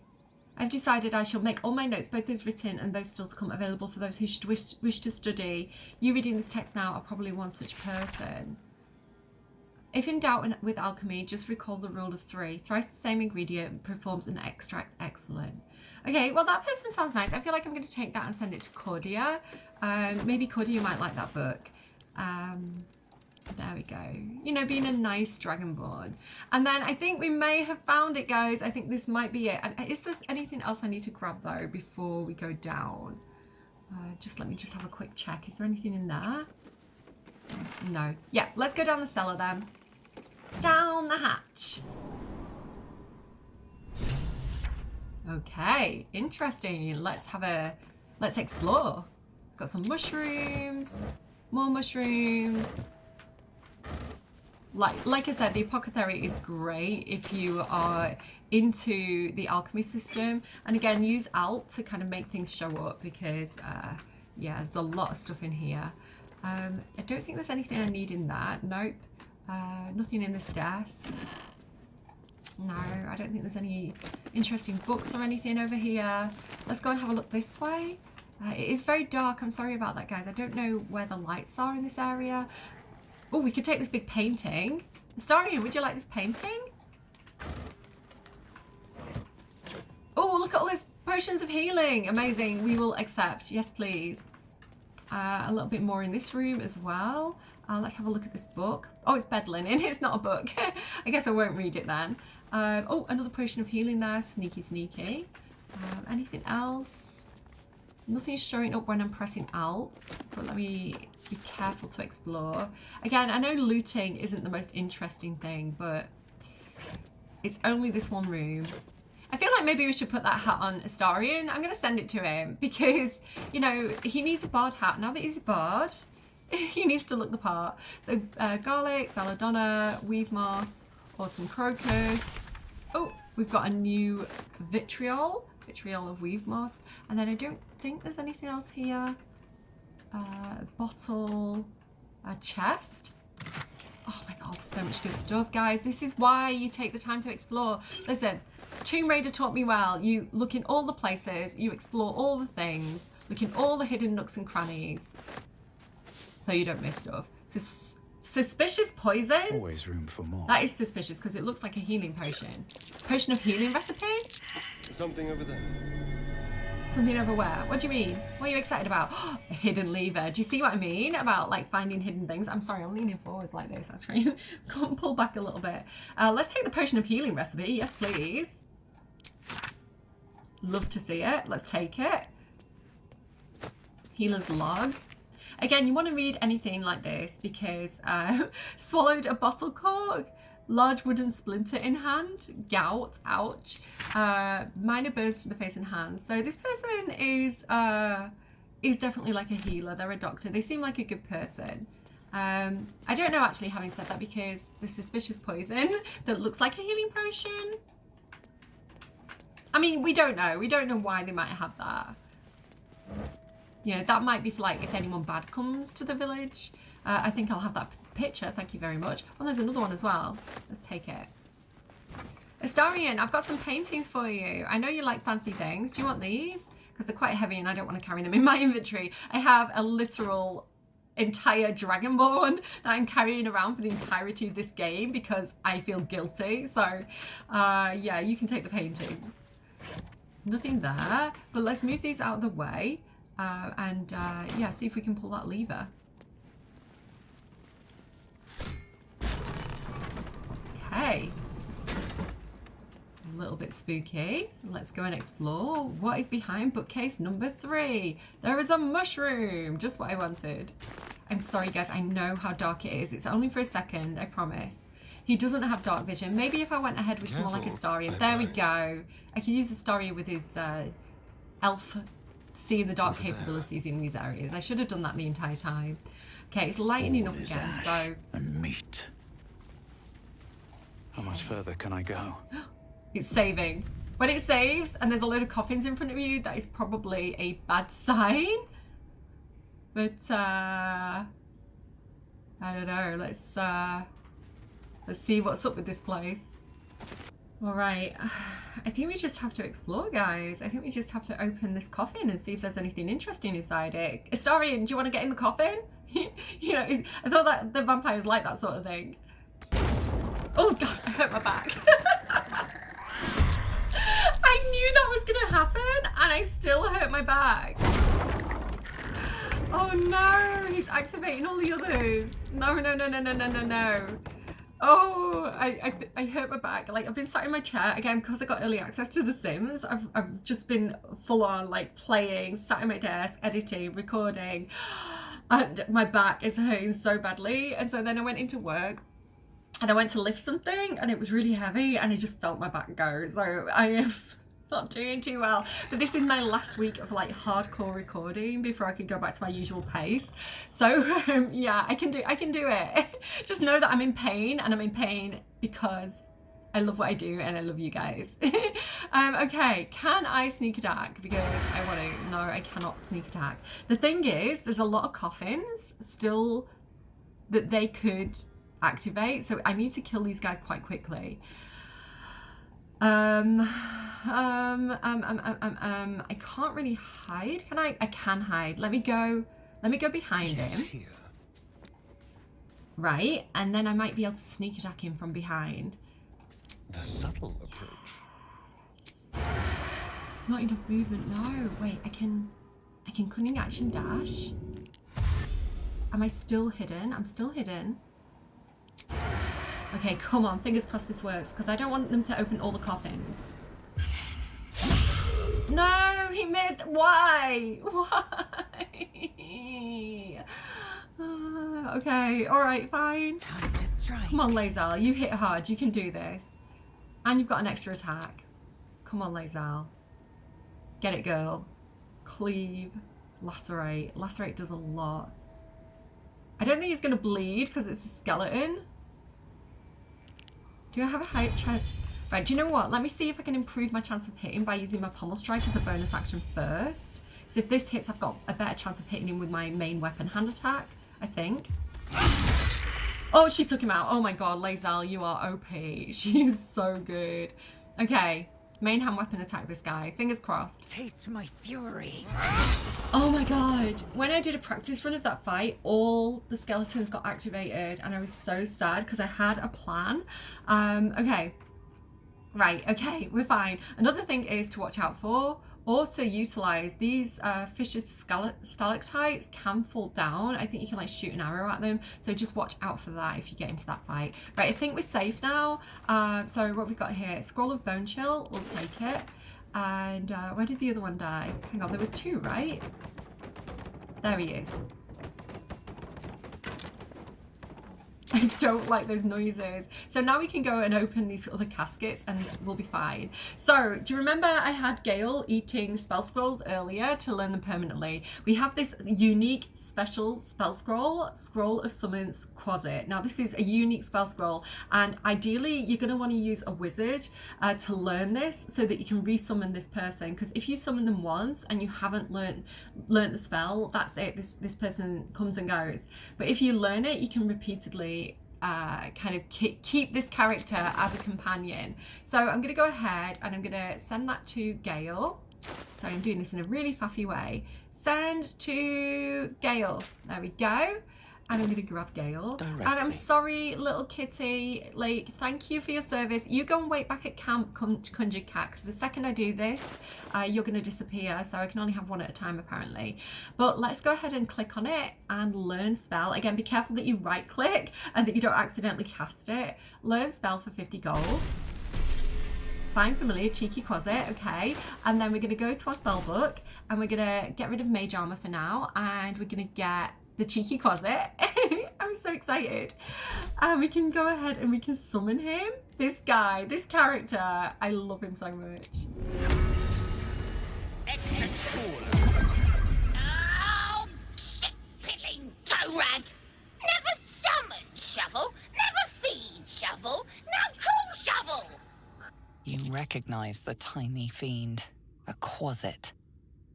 I've decided I shall make all my notes, both those written and those still to come, available for those who should wish to study. You reading this text now are probably one such person. If in doubt with alchemy, just recall the rule of 3. Thrice the same ingredient performs an extract excellent. Okay, well that person sounds nice. I feel like I'm going to take that and send it to Cordia. Maybe Cordia might like that book. There we go. You know, being a nice Dragonborn. And then I think we may have found it, guys. I think this might be it. Is there anything else I need to grab though before we go down? Let me just have a quick check. Is there anything in there? No. Yeah, let's go down the cellar then. Down the hatch. Okay, interesting. Let's explore. Got some mushrooms, more mushrooms. Like I said, the apothecary is great if you are into the alchemy system. And again, use Alt to kind of make things show up because, yeah, there's a lot of stuff in here. I don't think there's anything I need in that. Nope. Nothing in this desk. No, I don't think there's any interesting books or anything over here. Let's go and have a look this way. It is very dark. I'm sorry about that, guys. I don't know where the lights are in this area. Oh, we could take this big painting. Astarion, would you like this painting? Oh, look at all these potions of healing. Amazing. We will accept. Yes, please. A little bit more in this room as well. Let's have a look at this book. Oh, it's bed linen. It's not a book. I guess I won't read it then. Oh, another potion of healing there. Sneaky, sneaky. Anything else? Nothing's showing up when I'm pressing Alt, but let me be careful to explore. Again, I know looting isn't the most interesting thing, but it's only this one room. I feel like maybe we should put that hat on Astarion. I'm going to send it to him because, you know, he needs a bard hat. Now that he's a bard, He needs to look the part. So garlic, belladonna, weave moss, autumn crocus. Oh, we've got a new vitriol of weave moss. And then I don't think there's anything else here. Bottle, a chest. Oh my god, so much good stuff, guys. This is why you take the time to explore. Listen, Tomb Raider taught me well. You look in all the places, you explore all the things, look in all the hidden nooks and crannies, so you don't miss stuff. Suspicious poison? Always room for more. That is suspicious because it looks like a healing potion. Potion of healing recipe? Something over there. Something over where? What do you mean? What are you excited about? A hidden lever. Do you see what I mean about like finding hidden things? I'm sorry, I'm leaning forwards like this actually. Can't pull back a little bit. Let's take the potion of healing recipe. Yes, please. Love to see it. Let's take it. Healer's log. Again, you want to read anything like this because swallowed a bottle cork, large wooden splinter in hand, gout, ouch, minor burns to the face and hands. So this person is definitely like a healer. They're a doctor. They seem like a good person. I don't know actually, having said that, because the suspicious poison that looks like a healing potion. I mean, we don't know. We don't know why they might have that. You know, that might be for like if anyone bad comes to the village. I think I'll have that picture. Thank you very much. Oh, there's another one as well. Let's take it. Astarian, I've got some paintings for you. I know you like fancy things. Do you want these? Because they're quite heavy and I don't want to carry them in my inventory. I have a literal entire Dragonborn that I'm carrying around for the entirety of this game because I feel guilty. So, yeah, you can take the paintings. Nothing there. But let's move these out of the way. Yeah, see if we can pull that lever. Okay. A little bit spooky. Let's go and explore. What is behind bookcase number 3? There is a mushroom. Just what I wanted. I'm sorry, guys. I know how dark it is. It's only for a second, I promise. He doesn't have dark vision. Maybe if I went ahead with someone like Astarian. There we go. I can use Astarian with his elf seeing the dark capabilities in these areas. I should have done that the entire time. Okay, it's lightening up again, so... And meat. How much further can I go? It's saving. When it saves and there's a load of coffins in front of you, that is probably a bad sign. But, I don't know. Let's see what's up with this place. All right. I think we just have to explore, guys. I think we just have to open this coffin and see if there's anything interesting inside it. Astarian, do you want to get in the coffin? You know, I thought that the vampires like that sort of thing. Oh god, I hurt my back. I knew that was gonna happen and I still hurt my back. Oh no, he's activating all the others. No, no, no, no, no, no, no, no. Oh, I hurt my back. Like, I've been sat in my chair again because I got early access to The Sims. I've just been full on like playing, sat at my desk, editing, recording, and my back is hurting so badly. And so then I went into work and I went to lift something and it was really heavy and I just felt my back go. So I am not doing too well. But this is my last week of like hardcore recording before I can go back to my usual pace. So yeah, I can do it. Just know that I'm in pain, and I'm in pain because I love what I do and I love you guys. Okay, can I sneak attack? Because I want to. No, I cannot sneak attack. The thing is, there's a lot of coffins still that they could activate, so I need to kill these guys quite quickly. I can't really hide. Can I? I can hide. Let me go behind him. Here. Right, and then I might be able to sneak attack him from behind. The subtle approach. Yes. Not enough movement. No, wait. I can cunning action dash. Am I still hidden? I'm still hidden. Okay, come on. Fingers crossed this works, because I don't want them to open all the coffins. No, he missed. Why? Why? Okay, all right, fine. Time to strike. Come on, Lae'zel. You hit hard. You can do this. And you've got an extra attack. Come on, Lae'zel. Get it, girl. Cleave. Lacerate. Lacerate does a lot. I don't think he's going to bleed because it's a skeleton. Do I have a high chance? Right, do you know what? Let me see if I can improve my chance of hitting by using my pommel strike as a bonus action first. Because if this hits, I've got a better chance of hitting him with my main weapon hand attack, I think. Oh, she took him out. Oh my god, Lae'zel, you are OP. She is so good. Okay, main hand weapon attack this guy. Fingers crossed. Taste my fury. Oh my god. When I did a practice run of that fight, all the skeletons got activated and I was so sad because I had a plan. Okay. Right, okay, we're fine. Another thing is to watch out for. Also utilize these fishes stalactites can fall down. I think you can like shoot an arrow at them, so just watch out for that if you get into that fight. Right, I think we're safe now. So what we've got here, Scroll of Bone Chill, we'll take it. And where did the other one die? Hang on, there was two, right? There he is. I don't like those noises. So now we can go and open these other caskets and we'll be fine. So do you remember I had Gale eating spell scrolls earlier to learn them permanently? We have this unique special spell scroll, Scroll of Summons Quasit. Now this is a unique spell scroll and ideally you're going to want to use a wizard to learn this so that you can resummon this person, because if you summon them once and you haven't learnt the spell, that's it. This person comes and goes. But if you learn it, you can repeatedly kind of keep this character as a companion. So I'm going to go ahead and I'm going to send that to Gale. So I'm doing this in a really faffy way. Send to Gale. There we go. And I'm going to grab Gale. Directly. And I'm sorry, little kitty. Like, thank you for your service. You go and wait back at camp, Conjured Cat, because the second I do this, you're going to disappear. So I can only have one at a time, apparently. But let's go ahead and click on it and learn spell. Again, be careful that you right click and that you don't accidentally cast it. Learn spell for 50 gold. Find familiar, cheeky Quasit, okay. And then we're going to go to our spell book and we're going to get rid of mage armor for now. And we're going to get the cheeky Quasit. I'm so excited. And we can go ahead and we can summon him. This guy, this character, I love him so much. Oh, shit-pilling toe rag! Never summon Shovel, never feed Shovel, now call Shovel! You recognize the tiny fiend, a Quasit.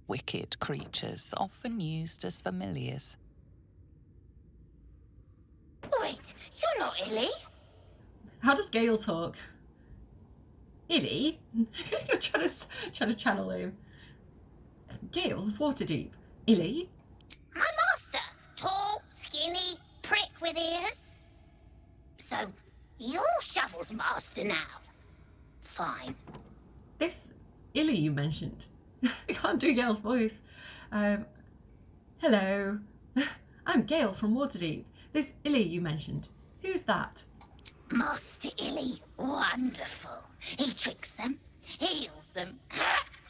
Wicked creatures, often used as familiars. Wait, you're not Illy? How does Gale talk? Illy? You're trying to channel him. Gale, Waterdeep. Illy? My master. Tall, skinny, prick with ears. So, you're Shovel's master now. Fine. This Illy you mentioned. I can't do Gale's voice. Hello. I'm Gale from Waterdeep. This Illy you mentioned. Who's that? Master Illy. Wonderful. He tricks them, heals them,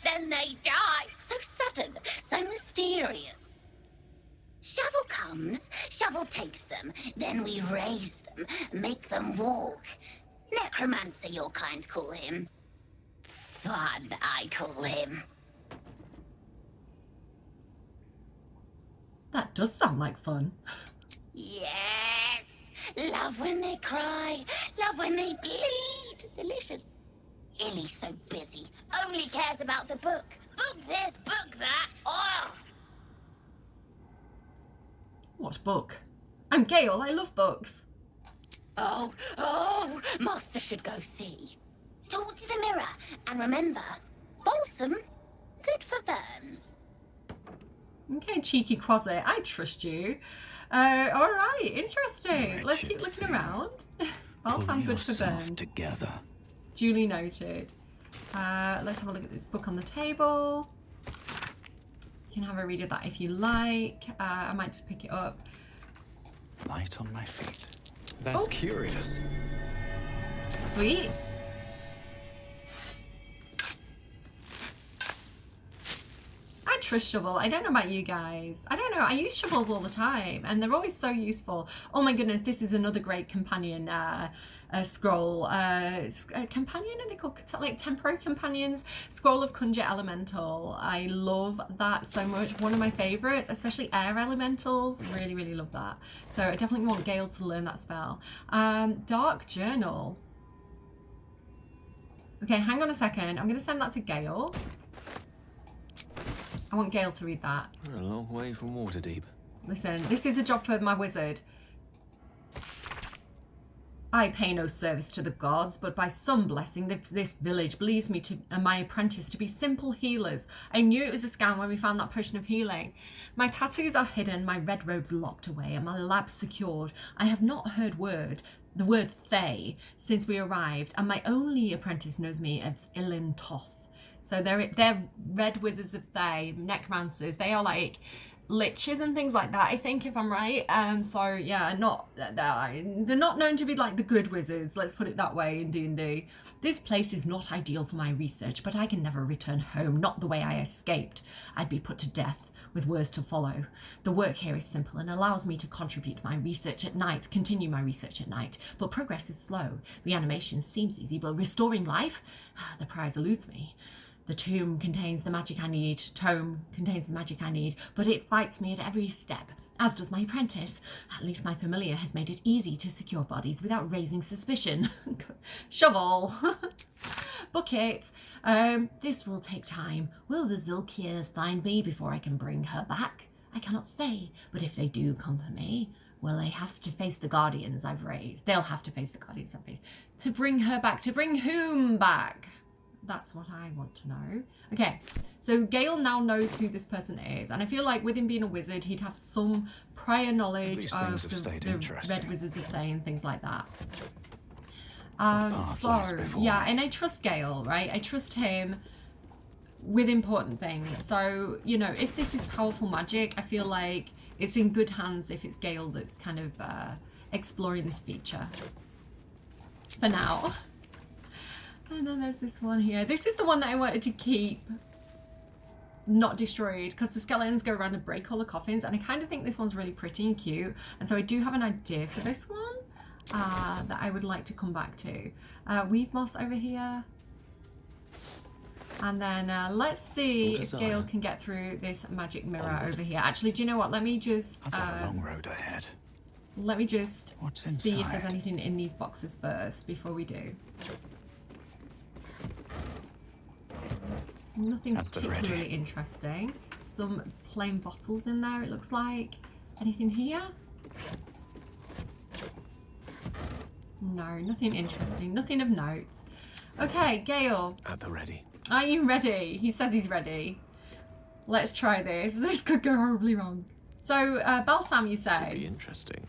then they die. So sudden, so mysterious. Shovel comes, Shovel takes them, then we raise them, make them walk. Necromancer, your kind call him. Fun, I call him. That does sound like fun. Yes! Love when they cry, love when they bleed. Delicious. Illy's so busy, only cares about the book. Book this, book that. Oh! What book? I'm Gale, I love books. Oh, Master should go see. Talk to the mirror, and remember, balsam, good for burns. Okay, cheeky Quasit, I trust you. Alright, interesting. Let's keep looking around. Balsam good for burns. Together. Duly noted. Let's have a look at this book on the table. You can have a read of that if you like. I might just pick it up. Light on my feet. That's curious. Sweet. trust shovel. I don't know about you guys. I don't know. I use shovels all the time and they're always so useful. Oh my goodness, this is another great companion scroll. Companion, are they called like temporary companions? Scroll of Conjure Elemental. I love that so much. One of my favorites, especially air elementals. Really, really love that. So I definitely want Gale to learn that spell. Dark Journal. Okay, hang on a second. I'm going to send that to Gale. I want Gale to read that. We're a long way from Waterdeep. Listen, this is a job for my wizard. I pay no service to the gods, but by some blessing this village believes me and my apprentice to be simple healers. I knew it was a scam when we found that potion of healing. My tattoos are hidden, my red robes locked away, and my lab secured. I have not heard the word Thay since we arrived, and my only apprentice knows me as Ilin Toth. So they're red wizards of Thay, necromancers. They are like liches and things like that, I think, if I'm right. So yeah, they're not known to be like the good wizards, let's put it that way, in D&D. This place is not ideal for my research, but I can never return home, not the way I escaped. I'd be put to death with worse to follow. The work here is simple and allows me to continue my research at night, but progress is slow. Reanimation seems easy, but restoring life, the prize eludes me. The tome contains the magic I need, but it fights me at every step, as does my apprentice. At least my familiar has made it easy to secure bodies without raising suspicion. Shovel. Bucket. This will take time. Will the Zilkiers find me before I can bring her back? I cannot say, but if they do come for me, will they have to face the guardians I've raised? They'll have to face the guardians I've raised. To bring her back. To bring whom back? That's what I want to know. Okay, so Gale now knows who this person is, and I feel like with him being a wizard, he'd have some prior knowledge of the red wizards of Thay and things like that. Yeah, and I trust Gale, right? I trust him with important things. So, you know, if this is powerful magic, I feel like it's in good hands if it's Gale that's kind of exploring this feature. For now. And then there's this one here. This is the one that I wanted to keep not destroyed, because the skeletons go around and break all the coffins, and I kind of think this one's really pretty and cute, and so I do have an idea for this one that I would like to come back to. Weave moss over here. And then let's see if Gale can get through this magic mirror over here. Actually, do you know what? Let me just... I've got a long road ahead. Let me just see if there's anything in these boxes first before we do. Nothing particularly interesting. Some plain bottles in there, it looks like. Anything here? No, nothing interesting. Nothing of note. Okay, Gale. At the ready. Are you ready? He says he's ready. Let's try this. This could go horribly wrong. So, Balsam, you say? Could be interesting.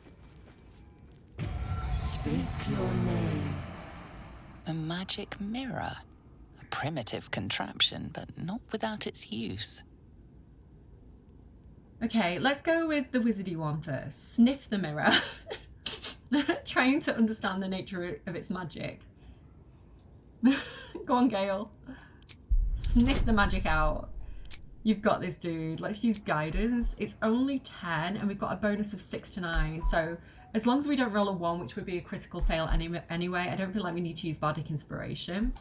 Speak your name. A magic mirror. A primitive contraption, but not without its use. Okay, let's go with the wizardy one first. Sniff the mirror. Trying to understand the nature of its magic. Go on, Gale. Sniff the magic out. You've got this, dude. Let's use guidance. It's only 10 and we've got a bonus of 6 to 9. So as long as we don't roll a 1, which would be a critical fail anyway, I don't feel like we need to use bardic inspiration.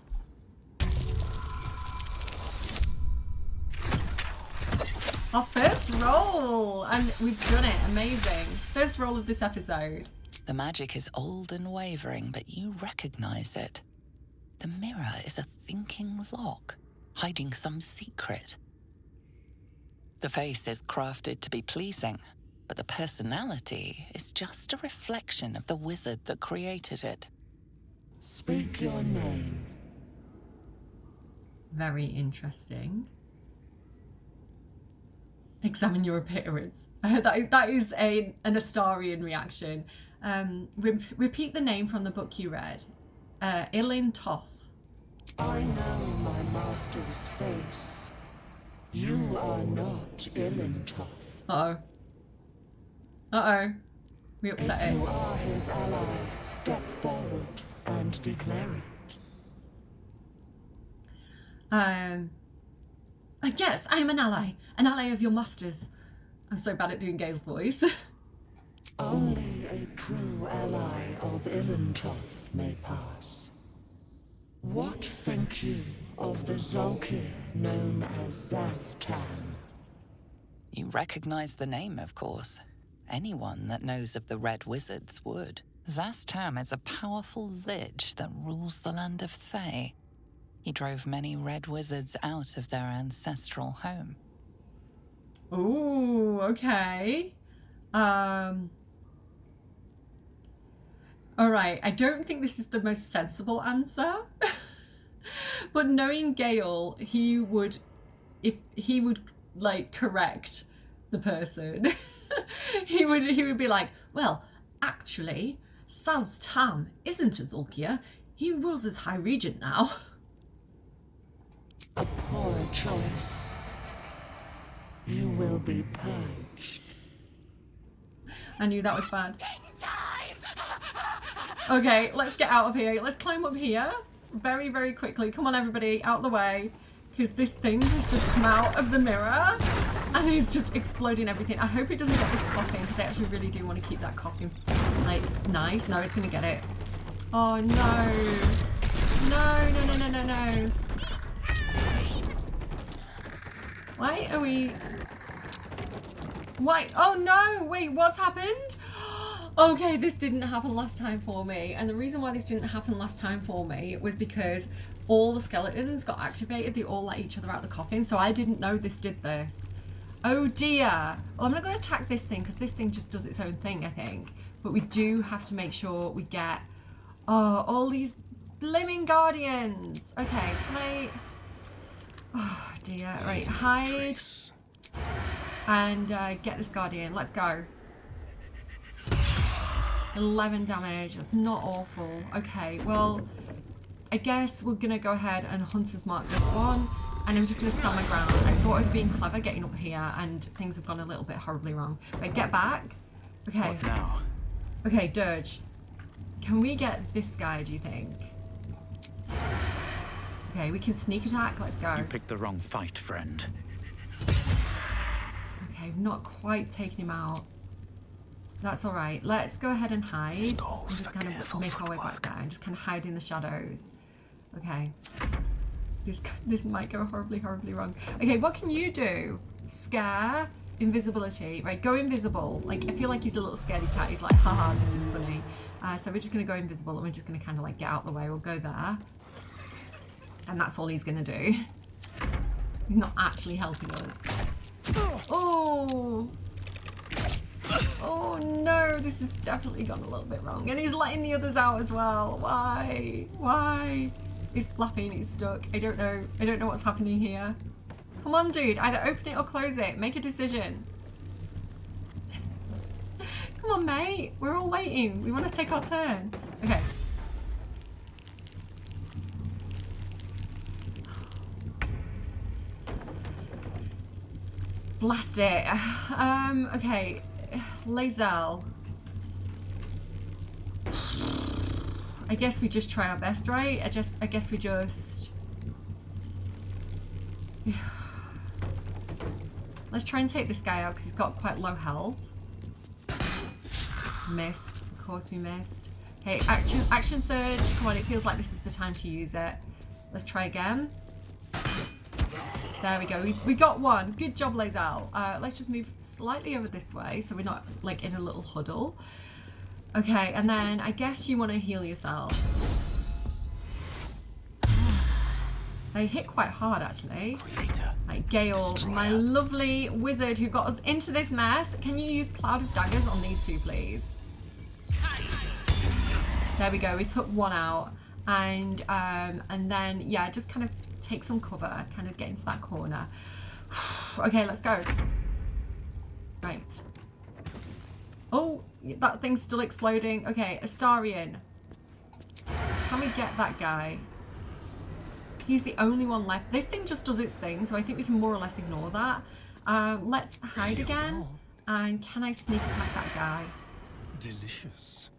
Our first roll! And we've done it. Amazing. First roll of this episode. The magic is old and wavering, but you recognize it. The mirror is a thinking lock, hiding some secret. The face is crafted to be pleasing, but the personality is just a reflection of the wizard that created it. Speak your name. Very interesting. Examine your appearance. That is an Astarian reaction. Repeat the name from the book you read. Ilin Toth. I know my master's face. You are not Ilin Toth. Uh-oh. Uh-oh. We upset him. If you are his ally, step forward and declare it. Yes, I am an ally of your master's. I'm so bad at doing Gale's voice. Only a true ally of Ilintoth may pass. What think you of the Zolkir known as Zastan? You recognize the name, of course. Anyone that knows of the Red Wizards would. Zastam is a powerful lich that rules the land of Thay. He drove many Red Wizards out of their ancestral home. Ooh, okay. Alright, I don't think this is the most sensible answer. But knowing Gale, he would, if he would like correct the person, he would be like, well, actually, Zastam isn't a Zolkir. He rules as High Regent now. A poor choice. You will be purged. I knew that was bad. Okay, let's get out of here. Let's climb up here very, very quickly. Come on, everybody, out the way. Because this thing has just come out of the mirror and he's just exploding everything. I hope it doesn't get this coffin because I actually really do want to keep that coffin, like, nice. No, it's going to get it. Oh, no. No, no, no, no, no, no. Why are we... Why? Oh, no. Wait, what's happened? Okay, this didn't happen last time for me. And the reason why this didn't happen last time for me was because all the skeletons got activated. They all let each other out the coffin. So I didn't know this did this. Oh dear. Well, I'm not going to attack this thing because this thing just does its own thing, I think. But we do have to make sure we get... Oh, all these blimmin' guardians. Okay, can I... Oh dear. Right, hide. And get this guardian. Let's go. 11 damage. That's not awful. Okay, well, I guess we're going to go ahead and Hunter's Mark this one. And I'm just going to stand my ground. I thought I was being clever getting up here and things have gone a little bit horribly wrong. Right, get back. Okay. What now? Okay, Dirge. Can we get this guy, do you think? Okay, we can sneak attack. Let's go. You picked the wrong fight, friend. Okay, we've not quite taken him out. That's all right. Let's go ahead and hide. And just kind of make our way back down. Just kind of hide in the shadows. Okay. This might go horribly, horribly wrong. Okay, what can you do? Scare, invisibility. Right, go invisible. Like, I feel like he's a little scaredy cat. He's like, haha, this is funny. So we're just going to go invisible and we're just going to kind of like get out of the way. We'll go there. And that's all he's going to do. He's not actually helping us. Oh! Oh no, this has definitely gone a little bit wrong. And he's letting the others out as well. Why? Why? He's flapping, he's stuck. I don't know. I don't know what's happening here. Come on, dude. Either open it or close it. Make a decision. Come on, mate. We're all waiting. We want to take our turn. Okay. Blast it. Okay. Lae'zel. I guess we just try our best, right? I guess we just... Let's try and take this guy out because he's got quite low health. Missed. Of course we missed. Okay, action surge. Come on, it feels like this is the time to use it. Let's try again. There we go. We got one. Good job, Lae'zel. Let's just move slightly over this way so we're not like in a little huddle. Okay, and then I guess you want to heal yourself. They hit quite hard, actually. Like Gale, my lovely wizard who got us into this mess. Can you use Cloud of Daggers on these two, please? There we go. We took one out, and then yeah, just kind of take some cover, kind of get into that corner. Okay, let's go. Right. Oh, that thing's still exploding. Okay, Astarion. Can we get that guy? He's the only one left. This thing just does its thing, so I think we can more or less ignore that. Let's hide again. And can I sneak attack that guy? Delicious.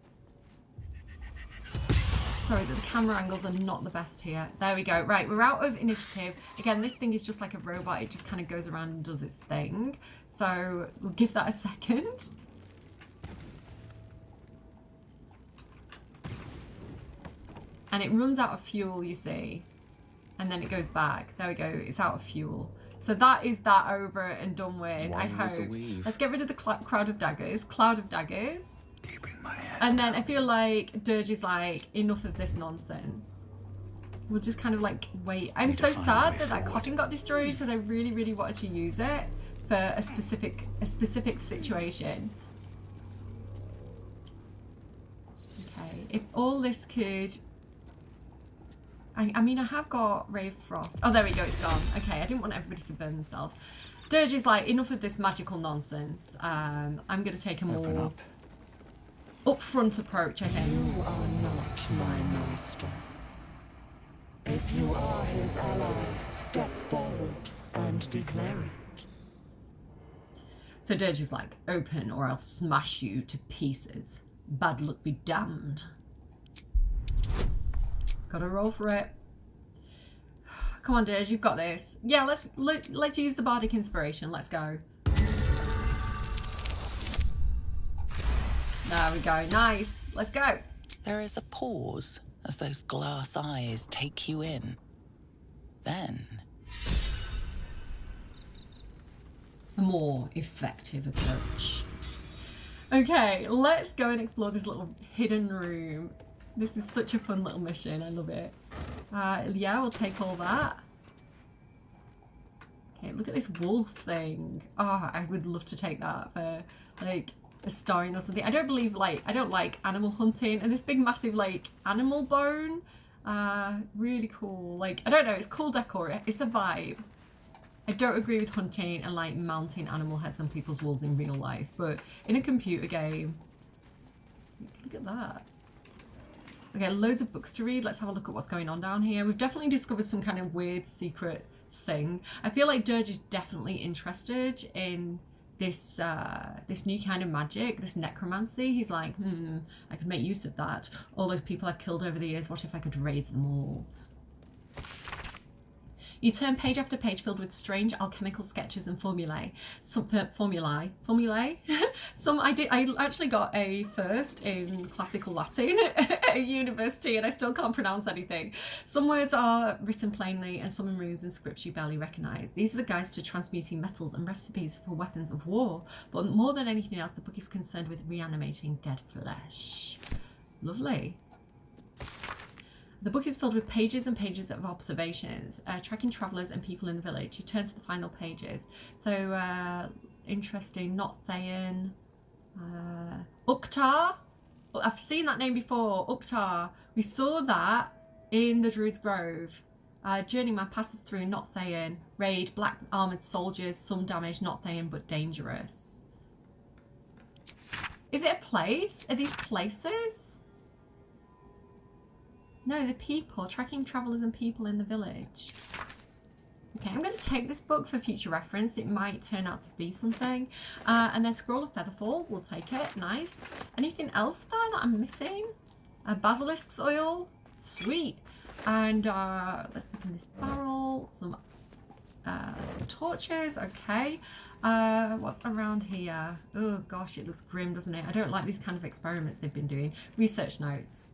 Sorry, the camera angles are not the best here. There we go. Right, we're out of initiative. Again, this thing is just like a robot. It just kind of goes around and does its thing. So we'll give that a second. And it runs out of fuel, you see. And then it goes back. There we go. It's out of fuel. So that is that over and done with, I hope. Let's get rid of the cloud of daggers. And then I feel like Dirge is like, enough of this nonsense. We'll just kind of like wait. I'm so sad that that coffin got destroyed because I really, really wanted to use it for a specific situation. Okay, if all this could... I mean, I have got Ray of Frost. Oh, there we go, it's gone. Okay, I didn't want everybody to burn themselves. Dirge is like, enough of this magical nonsense. I'm going to take a more upfront approach, I think. You are not my master. If you are his ally, step forward and declare it. So Dirge is like, open or I'll smash you to pieces. Bad luck be damned. Gotta roll for it. Come on, Dirge, you've got this. Yeah, let's use the bardic inspiration. Let's go. There we go. Nice. Let's go. There is a pause as those glass eyes take you in. Then a more effective approach. Okay, let's go and explore this little hidden room. This is such a fun little mission. I love it. Yeah, we'll take all that. Okay, look at this wolf thing. Oh, I would love to take that for like a stone or something. I don't like animal hunting, and this big massive like animal bone. Really cool. Like, I don't know, it's cool decor. It's a vibe. I don't agree with hunting and like mounting animal heads on people's walls in real life, but in a computer game, look at that. Okay, loads of books to read. Let's have a look at what's going on down here. We've definitely discovered some kind of weird secret thing. I feel like Dirge is definitely interested in this this new kind of magic, this necromancy. He's like, I could make use of that. All those people I've killed over the years, what if I could raise them all? You turn page after page filled with strange alchemical sketches and formulae. Formulae? I actually got a first in classical Latin at university, and I still can't pronounce anything. Some words are written plainly, and some in runes and scripts you barely recognise. These are the guides to transmuting metals and recipes for weapons of war. But more than anything else, the book is concerned with reanimating dead flesh. Lovely. The book is filled with pages and pages of observations, tracking travellers and people in the village. You turn to the final pages. So, interesting, not Thayan. Uktar. I've seen that name before, Uktar. We saw that in the Druid's Grove. Journeyman passes through, not Thayan. Raid, black armoured soldiers, some damage, not Thayan, but dangerous. Is it a place? Are these places? No, the people, tracking travellers and people in the village. Okay, I'm going to take this book for future reference. It might turn out to be something. And then Scroll of Featherfall, we'll take it. Nice. Anything else there that I'm missing? Basilisk's oil, sweet. And let's look in this barrel. Some torches, okay. What's around here? Oh gosh, it looks grim, doesn't it? I don't like these kind of experiments they've been doing. Research notes.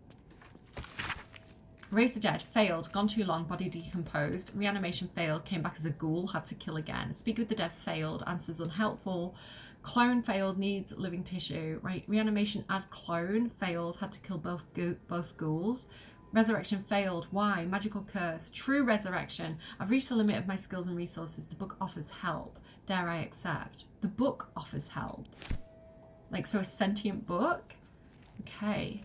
Raise the dead, failed, gone too long, body decomposed. Reanimation failed, came back as a ghoul, had to kill again. Speak with the dead failed, answers unhelpful. Clone failed, needs living tissue. Right, reanimation add clone, failed, had to kill both ghouls. Resurrection failed, why? Magical curse. True resurrection. I've reached the limit of my skills and resources. The book offers help. Dare I accept? The book offers help. Like, so a sentient book? Okay.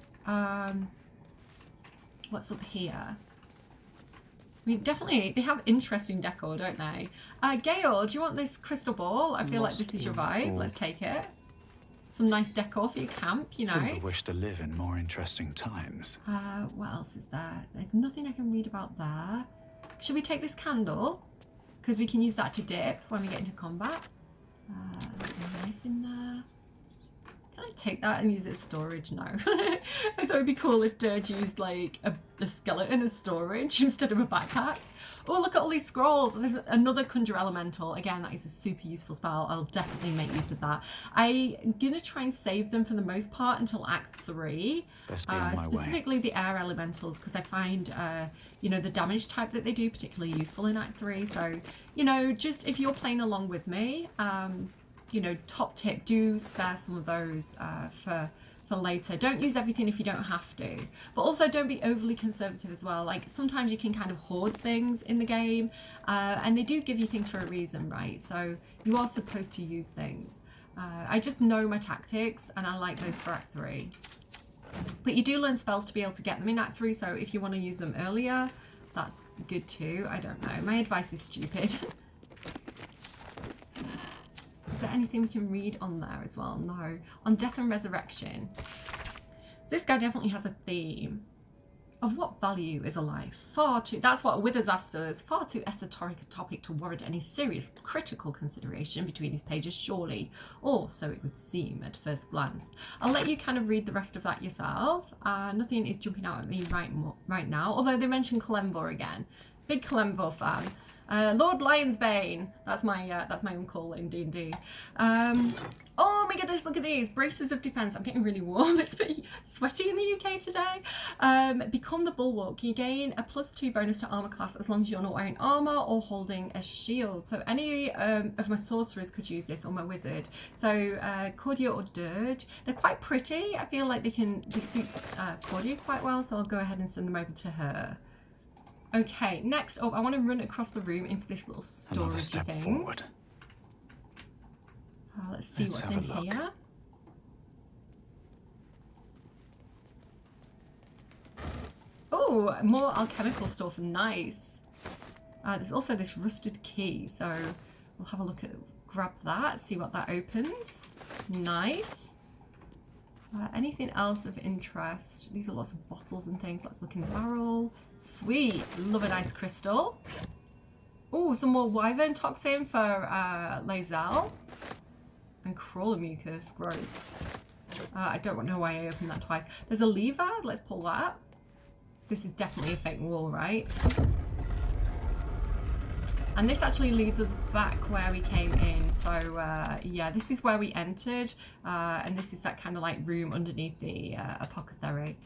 What's up here? I mean, definitely, they have interesting decor, don't they? Gale, do you want this crystal ball? I feel like this is your vibe. Let's take it. Some nice decor for your camp, you know. Shouldn't have wished to live in more interesting times. What else is there? There's nothing I can read about there. Should we take this candle? Because we can use that to dip when we get into combat. There's a knife in there. Can I take that and use it as storage? No. I thought it'd be cool if Dirge used like a skeleton as storage instead of a backpack. Oh, look at all these scrolls. There's another Conjure Elemental. Again, that is a super useful spell. I'll definitely make use of that. I'm going to try and save them for the most part until Act 3. Specifically the Air Elementals, because I find, you know, the damage type that they do particularly useful in Act 3. So, you know, just if you're playing along with me, you know, top tip, do spare some of those for later. Don't use everything if you don't have to, but also don't be overly conservative as well. Like sometimes you can kind of hoard things in the game, and they do give you things for a reason, right? So you are supposed to use things. I just know my tactics, and I like those for Act 3. But you do learn spells to be able to get them in Act 3, so if you want to use them earlier, that's good too. I don't know. My advice is stupid. Is there anything we can read on there as well? No. On Death and Resurrection. This guy definitely has a theme. Of what value is a life? Far too, that's what Withers asked us, far too esoteric a topic to warrant any serious critical consideration between these pages, surely. Or so it would seem at first glance. I'll let you kind of read the rest of that yourself. Nothing is jumping out at me right now, although they mentioned Clemvor again. Big Clemvor fan. Lord Lionsbane, that's my uncle in D&D. Oh my goodness, look at these braces of defense. I'm getting really warm. It's a bit sweaty in the UK today. Become the Bulwark. You gain a +2 bonus to armor class as long as you're not wearing armor or holding a shield. So any of my sorcerers could use this, or my wizard. So Cordia or Dirge, they're quite pretty. I feel like they suit Cordia quite well, so I'll go ahead and send them over to her. Okay, next up, I want to run across the room into this little storage thing. Forward. Let's see what's in here. Oh, more alchemical stuff. Nice. There's also this rusted key, so we'll have a look at, grab that, see what that opens. Nice. Anything else of interest? These are lots of bottles and things. Let's look in the barrel. Sweet. Love a nice crystal. Oh, some more wyvern toxin for Lae'zel. And crawler mucus. Gross. I don't know why I opened that twice. There's a lever. Let's pull that. This is definitely a fake wall, right? And this actually leads us back where we came in. So yeah, this is where we entered. And this is that kind of like room underneath the apothecary.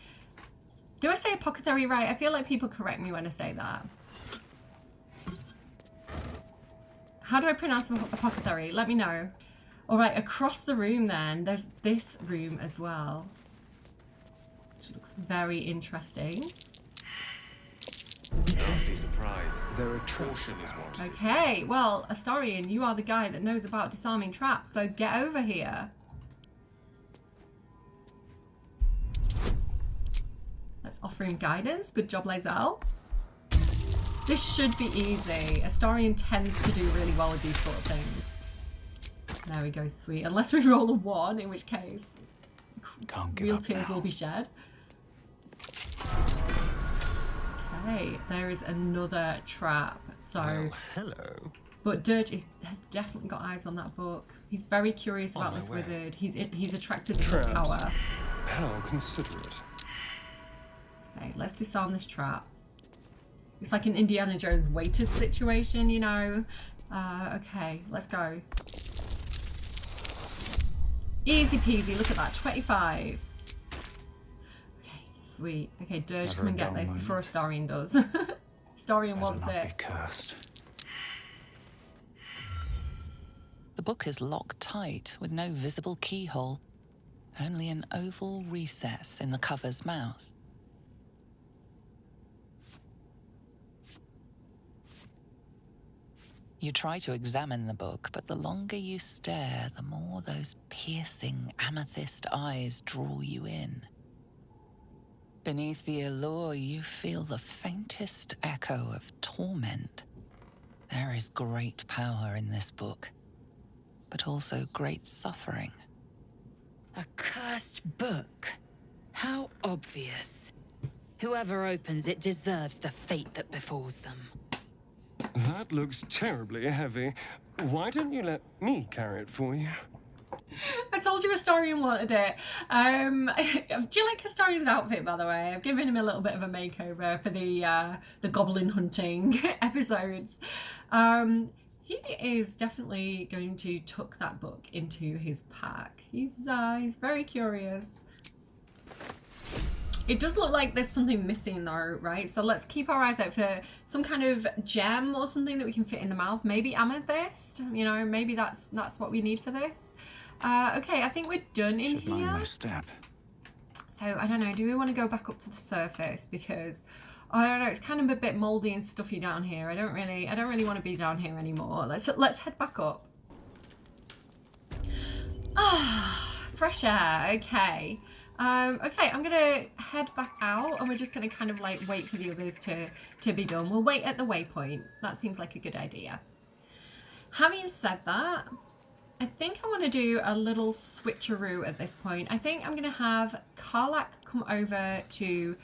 Do I say apothecary right? I feel like people correct me when I say that. How do I pronounce apothecary? Let me know. All right, across the room then, there's this room as well. Which looks very interesting. Nasty surprise. There are caution is wanted. Okay, well, Astarion, you are the guy that knows about disarming traps, so get over here. Let's offer him guidance. Good job, Lae'zel. This should be easy. Astarion tends to do really well with these sort of things. There we go, sweet. Unless we roll a 1, in which case real tears will be shed. Okay, there is another trap. So, well, hello. But Dirge has definitely got eyes on that book. He's very curious about this wizard. He's attracted to his power. How considerate. Okay, let's disarm this trap. It's like an Indiana Jones weighted situation, you know. Okay, let's go. Easy peasy. Look at that, 25. Sweet. Okay, Dirge, come and get this before Astarion does. Astarion wants it. Cursed. The book is locked tight with no visible keyhole, only an oval recess in the cover's mouth. You try to examine the book, but the longer you stare, the more those piercing amethyst eyes draw you in. Beneath the allure, you feel the faintest echo of torment. There is great power in this book, but also great suffering. A cursed book? How obvious. Whoever opens it deserves the fate that befalls them. That looks terribly heavy. Why don't you let me carry it for you? I told you Astarion wanted it. Do you like Astarion's outfit, by the way? I've given him a little bit of a makeover for the goblin hunting episodes. He is definitely going to tuck that book into his pack. He's very curious. It does look like there's something missing though, right? So let's keep our eyes out for some kind of gem or something that we can fit in the mouth. Maybe amethyst, you know, maybe that's what we need for this. Okay, I think we're done in Should mind here. my step. So I don't know, do we want to go back up to the surface? Because I don't know, it's kind of a bit moldy and stuffy down here. I don't really want to be down here anymore. Let's head back up. Ah, fresh air. Okay. Okay, I'm gonna head back out and we're just gonna kind of like wait for the others to be done. We'll wait at the waypoint. That seems like a good idea. Having said that, I think I want to do a little switcheroo at this point. I think I'm gonna have Karlach come over to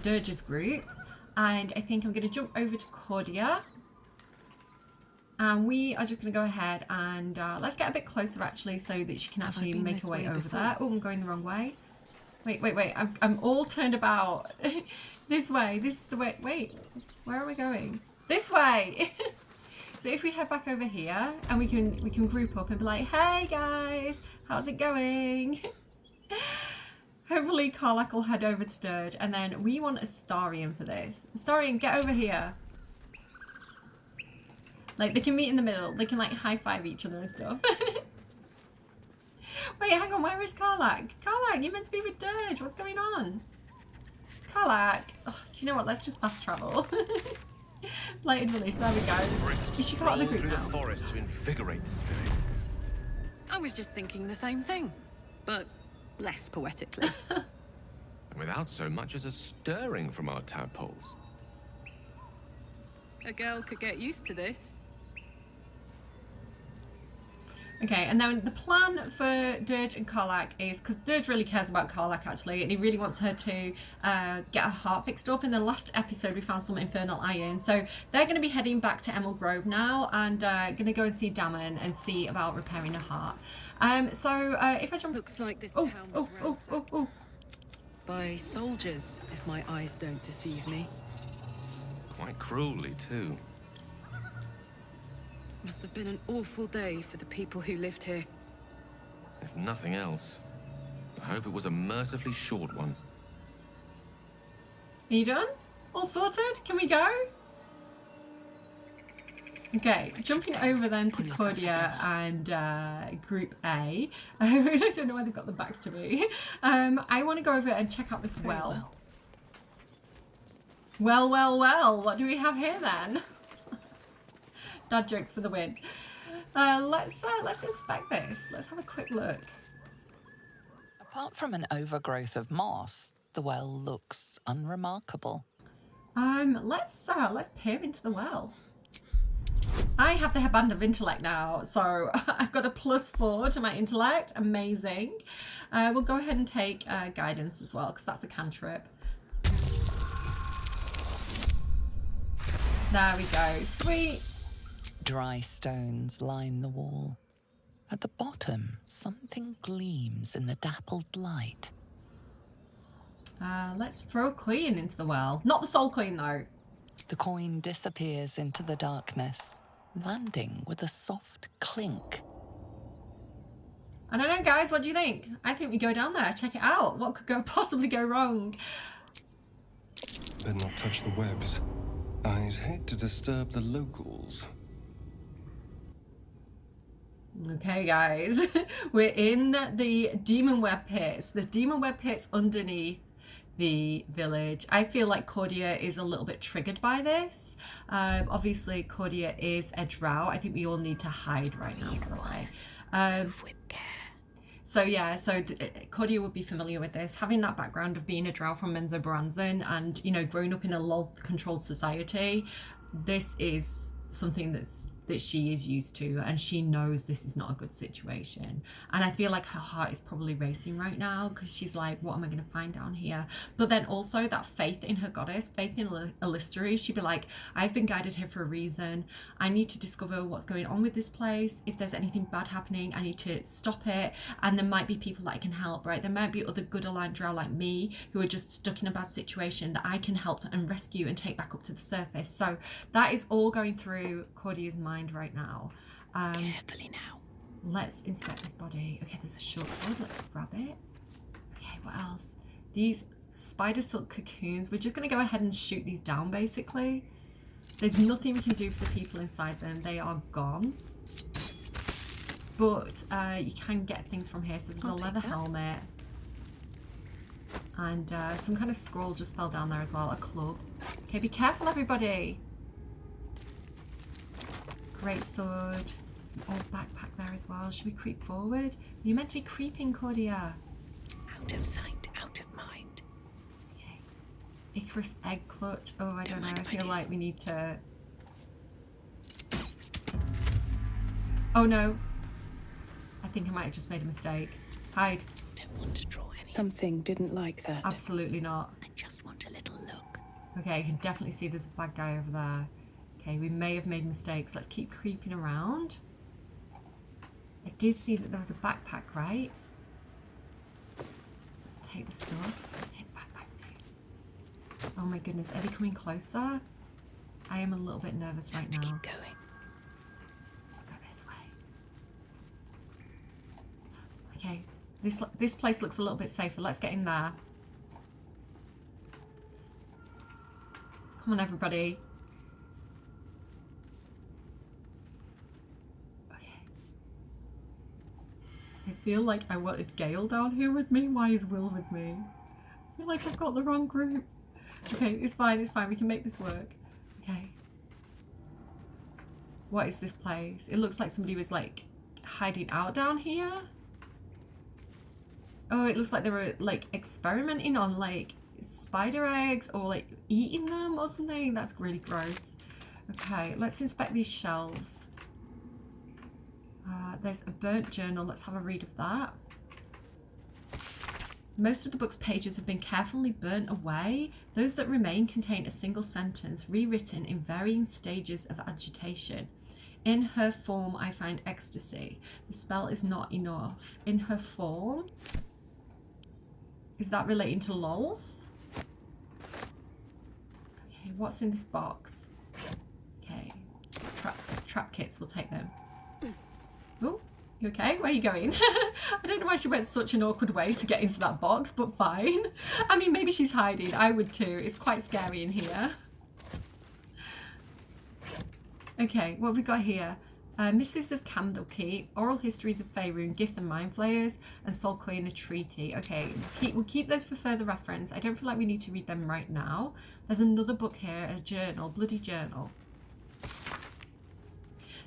Dirge's group, and I think I'm gonna jump over to Cordia. And we are just going to go ahead and let's get a bit closer actually so that she can actually make her way over there. Oh, I'm going the wrong way. Wait. I'm all turned about. This way. This is the way. Wait, where are we going? This way. So if we head back over here and we can group up and be like, hey guys, how's it going? Hopefully Karlach will head over to Dirge, and then we want Astarion for this. Astarion, get over here. Like, they can meet in the middle. They can, like, high-five each other and stuff. Wait, hang on. Where is Karlach? Karlach, you're meant to be with Dirge. What's going on? Karlach. Oh, do you know what? Let's just fast travel. Blighted Village. There we go. Is she part of the group through now? the forest to invigorate the spirit. I was just thinking the same thing, but less poetically. Without so much as a stirring from our tadpoles. A girl could get used to this. Okay, and then the plan for Dirge and Karlach is, because Dirge really cares about Karlach actually, and he really wants her to get her heart fixed up. In the last episode we found some infernal iron, so they're going to be heading back to Emerald Grove now and going to go and see Damon and see about repairing her heart. So if I jump... Looks like this town was ransacked by soldiers, if my eyes don't deceive me. Quite cruelly too. Must have been an awful day for the people who lived here. If nothing else, I hope it was a mercifully short one. Are you done? All sorted? Can we go? Okay, jumping over then to Cordia and Group A. I don't know why they've got the backs to me. I want to go over and check out this well. Well. What do we have here then? Dad jokes for the win. Let's inspect this. Let's have a quick look. Apart from an overgrowth of moss, the well looks unremarkable. Let's peer into the well. I have the Band of Intellect now, so I've got a +4 to my intellect. Amazing. We'll go ahead and take guidance as well, because that's a cantrip. There we go. Sweet. Dry stones line the wall. At the bottom, something gleams in the dappled light. Let's throw a coin into the well. Not the soul coin, though. The coin disappears into the darkness, landing with a soft clink. I don't know, guys. What do you think? I think we go down there, check it out. What could possibly go wrong? Better not touch the webs. I'd hate to disturb the locals. Okay, guys. We're in the demon web pits. There's demon web pits underneath the village. I feel like Cordia is a little bit triggered by this. Obviously, Cordia is a drow. I think we all need to hide right now, by the way. So yeah, Cordia would be familiar with this. Having that background of being a drow from Menzoberranzan and, you know, growing up in a Lolth-controlled society, this is something that's that she is used to, and she knows this is not a good situation. And I feel like her heart is probably racing right now because she's like, what am I going to find down here? But then also that faith in her goddess, faith in Elystery, she'd be like, I've been guided here for a reason. I need to discover what's going on with this place. If there's anything bad happening, I need to stop it. And there might be people that I can help, right? There might be other good aligned drow like me who are just stuck in a bad situation that I can help and rescue and take back up to the surface. So that is all going through Cordia's mind right now. Carefully now. Let's inspect this body. Okay, there's a short sword. Let's grab it. Okay, what else? These spider silk cocoons. We're just going to go ahead and shoot these down, basically. There's nothing we can do for the people inside them. They are gone. But you can get things from here. So there's a leather helmet. And some kind of scroll just fell down there as well. A club. Okay, be careful, everybody. Great sword. There's an old backpack there as well. Should we creep forward? You're meant to be creeping, Cordia. Out of sight, out of mind. Okay. Icarus egg clutch. Oh, I don't know. I feel like we need to... Oh no. I think I might have just made a mistake. Hide. Don't want to draw any. Something didn't like that. Absolutely not. I just want a little look. Okay, I can definitely see there's a bad guy over there. Okay, we may have made mistakes. Let's keep creeping around. I did see that there was a backpack, right? Let's take the stuff. Let's take the backpack too. Oh my goodness, are they coming closer? I am a little bit nervous right now. Keep going. Let's go this way. Okay, this place looks a little bit safer. Let's get in there. Come on, everybody. I feel like I wanted Gale down here with me. Why is Will with me? I feel like I've got the wrong group. Okay, it's fine, it's fine. We can make this work. Okay. What is this place? It looks like somebody was like hiding out down here. Oh, it looks like they were like experimenting on like spider eggs or like eating them or something. That's really gross. Okay, let's inspect these shelves. There's a burnt journal. Let's have a read of that. Most of the book's pages have been carefully burnt away. Those that remain contain a single sentence, rewritten in varying stages of agitation. In her form, I find ecstasy. The spell is not enough. In her form? Is that relating to Lolth? Okay, what's in this box? Okay, trap kits, we'll take them. Oh, you okay? Where are you going? I don't know why she went such an awkward way to get into that box, but fine. I mean, maybe she's hiding. I would too. It's quite scary in here. Okay, what have we got here? Missives of Candlekeep, Oral Histories of Faerun, Gift and Mind Flayers, and Soul Coin a Treaty. Okay, we'll keep those for further reference. I don't feel like we need to read them right now. There's another book here, a journal, bloody journal.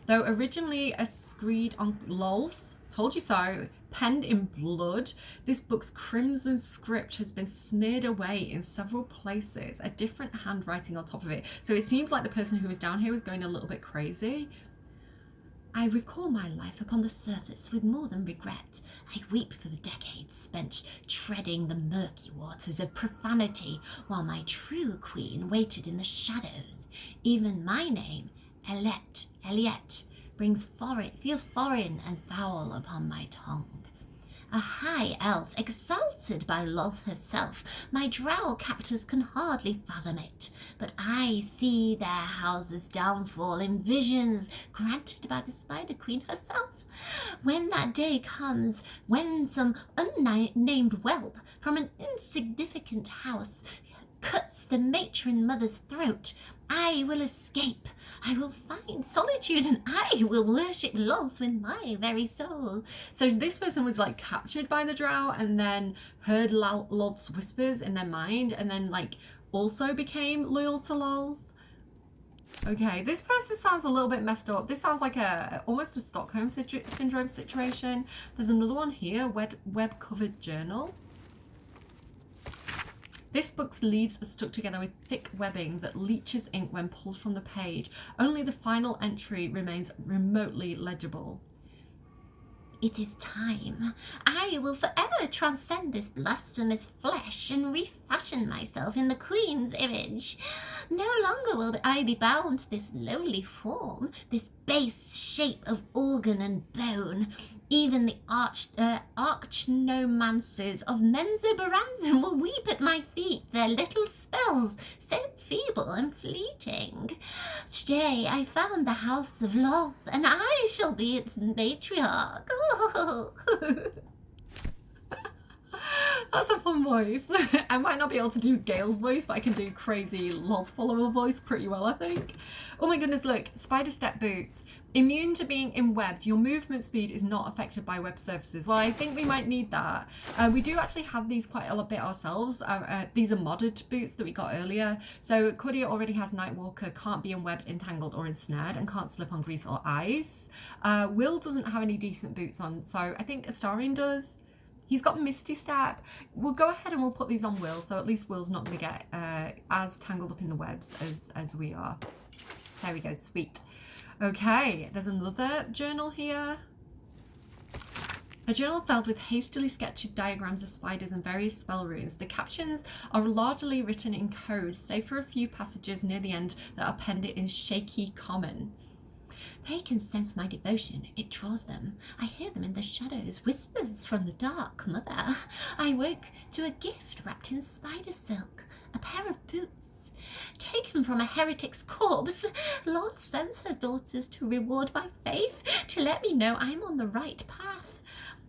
Though originally a screed on Lolth, told you so, penned in blood, this book's crimson script has been smeared away in several places, a different handwriting on top of it. So it seems like the person who was down here was going a little bit crazy. I recall my life upon the surface with more than regret. I weep for the decades spent treading the murky waters of profanity while my true queen waited in the shadows. Even my name, Eliette, feels foreign and foul upon my tongue. A high elf, exalted by Lolth herself, my drow captors can hardly fathom it, but I see their house's downfall in visions granted by the Spider Queen herself. When that day comes, when some unnamed whelp from an insignificant house cuts the matron mother's throat, I will escape. I will find solitude and I will worship Lolth with my very soul. So this person was like captured by the drow and then heard Lolth's whispers in their mind and then like also became loyal to Lolth. Okay, this person sounds a little bit messed up. This sounds like almost a Stockholm syndrome situation. There's another one here, web covered journal. This book's leaves are stuck together with thick webbing that leaches ink when pulled from the page. Only the final entry remains remotely legible. It is time. I will forever transcend this blasphemous flesh and refashion myself in the Queen's image. No longer will I be bound to this lowly form, this base shape of organ and bone. Even the archnomancers of Menzoberranzan will weep at my feet, their little spells, so feeble and fleeting. Today I found the House of Loth, and I shall be its matriarch. Oh. That's a fun voice. I might not be able to do Gale's voice, but I can do crazy Loth follower voice pretty well, I think. Oh my goodness, look, spider step boots. Immune to being enwebbed, your movement speed is not affected by web surfaces. Well, I think we might need that. We do actually have these quite a bit ourselves. These are modded boots that we got earlier. So Cordia already has Nightwalker, can't be enwebbed, entangled or ensnared, and can't slip on grease or ice. Will doesn't have any decent boots on, so I think Astarion does. He's got Misty Step. We'll go ahead and we'll put these on Will, so at least Will's not going to get as tangled up in the webs as we are. There we go, sweet. Okay, there's another journal here. A journal filled with hastily sketched diagrams of spiders and various spell runes. The captions are largely written in code, save for a few passages near the end that are penned in shaky common. They can sense my devotion. It draws them. I hear them in the shadows. Whispers from the dark, mother. I woke to a gift wrapped in spider silk. A pair of boots. Taken from a heretic's corpse. Lord sends her daughters to reward my faith, to let me know I'm on the right path.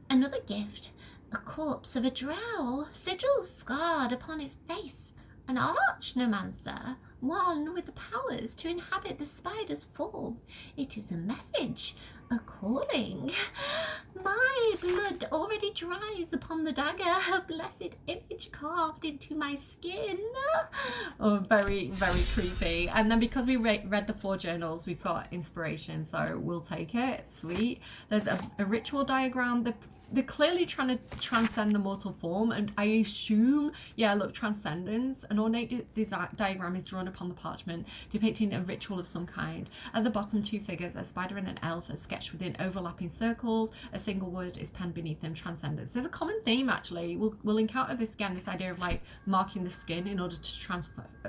Another gift. A corpse of a drow. Sigils scarred upon his face. An archnomancer. One with the powers to inhabit the spider's form. It is a message, a calling. My blood already dries upon the dagger, a blessed image carved into my skin. Oh, very, very creepy. And then because we read the 4 journals, we've got inspiration, so we'll take it. Sweet. There's a ritual diagram. They're clearly trying to transcend the mortal form, and I assume, yeah, look, transcendence. An ornate diagram is drawn upon the parchment, depicting a ritual of some kind. At the bottom, 2 figures, a spider and an elf, are sketched within overlapping circles. A single word is penned beneath them, transcendence. There's a common theme, actually. We'll encounter this again, this idea of, like, marking the skin in order to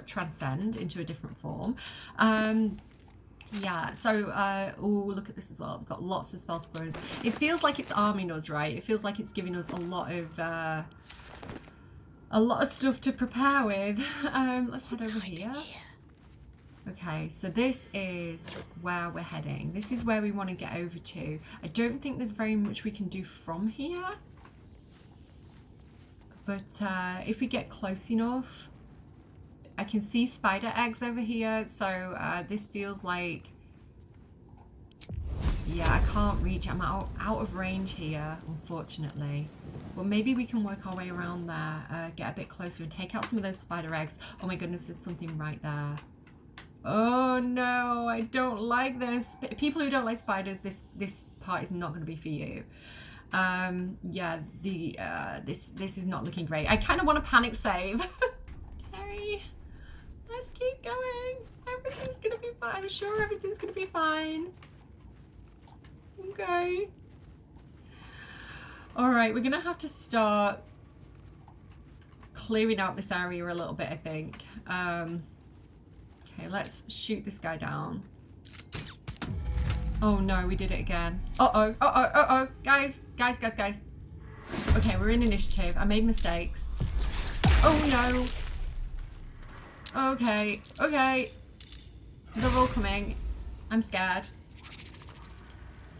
transcend into a different form. Yeah, so, oh, look at this as well. We've got lots of spell scrolls. It feels like it's arming us, right? It feels like it's giving us a lot of stuff to prepare with. Let's head over here. Okay, so this is where we're heading. This is where we want to get over to. I don't think there's very much we can do from here. But if we get close enough, I can see spider eggs over here, so this feels like, yeah, I can't reach. I'm out of range here, unfortunately. But maybe we can work our way around there, get a bit closer and take out some of those spider eggs. Oh my goodness, there's something right there. Oh no, I don't like this. People who don't like spiders, this part is not going to be for you. Yeah, this is not looking great. I kind of want to panic save. Okay. Let's keep going. Everything's gonna be fine. I'm sure everything's gonna be fine. Okay. Alright, we're gonna have to start clearing out this area a little bit, I think. Okay, let's shoot this guy down. Oh no, we did it again. Uh-oh, uh-oh, uh-oh. Guys. Okay, we're in initiative. I made mistakes. Oh no. Okay. They're all coming. I'm scared.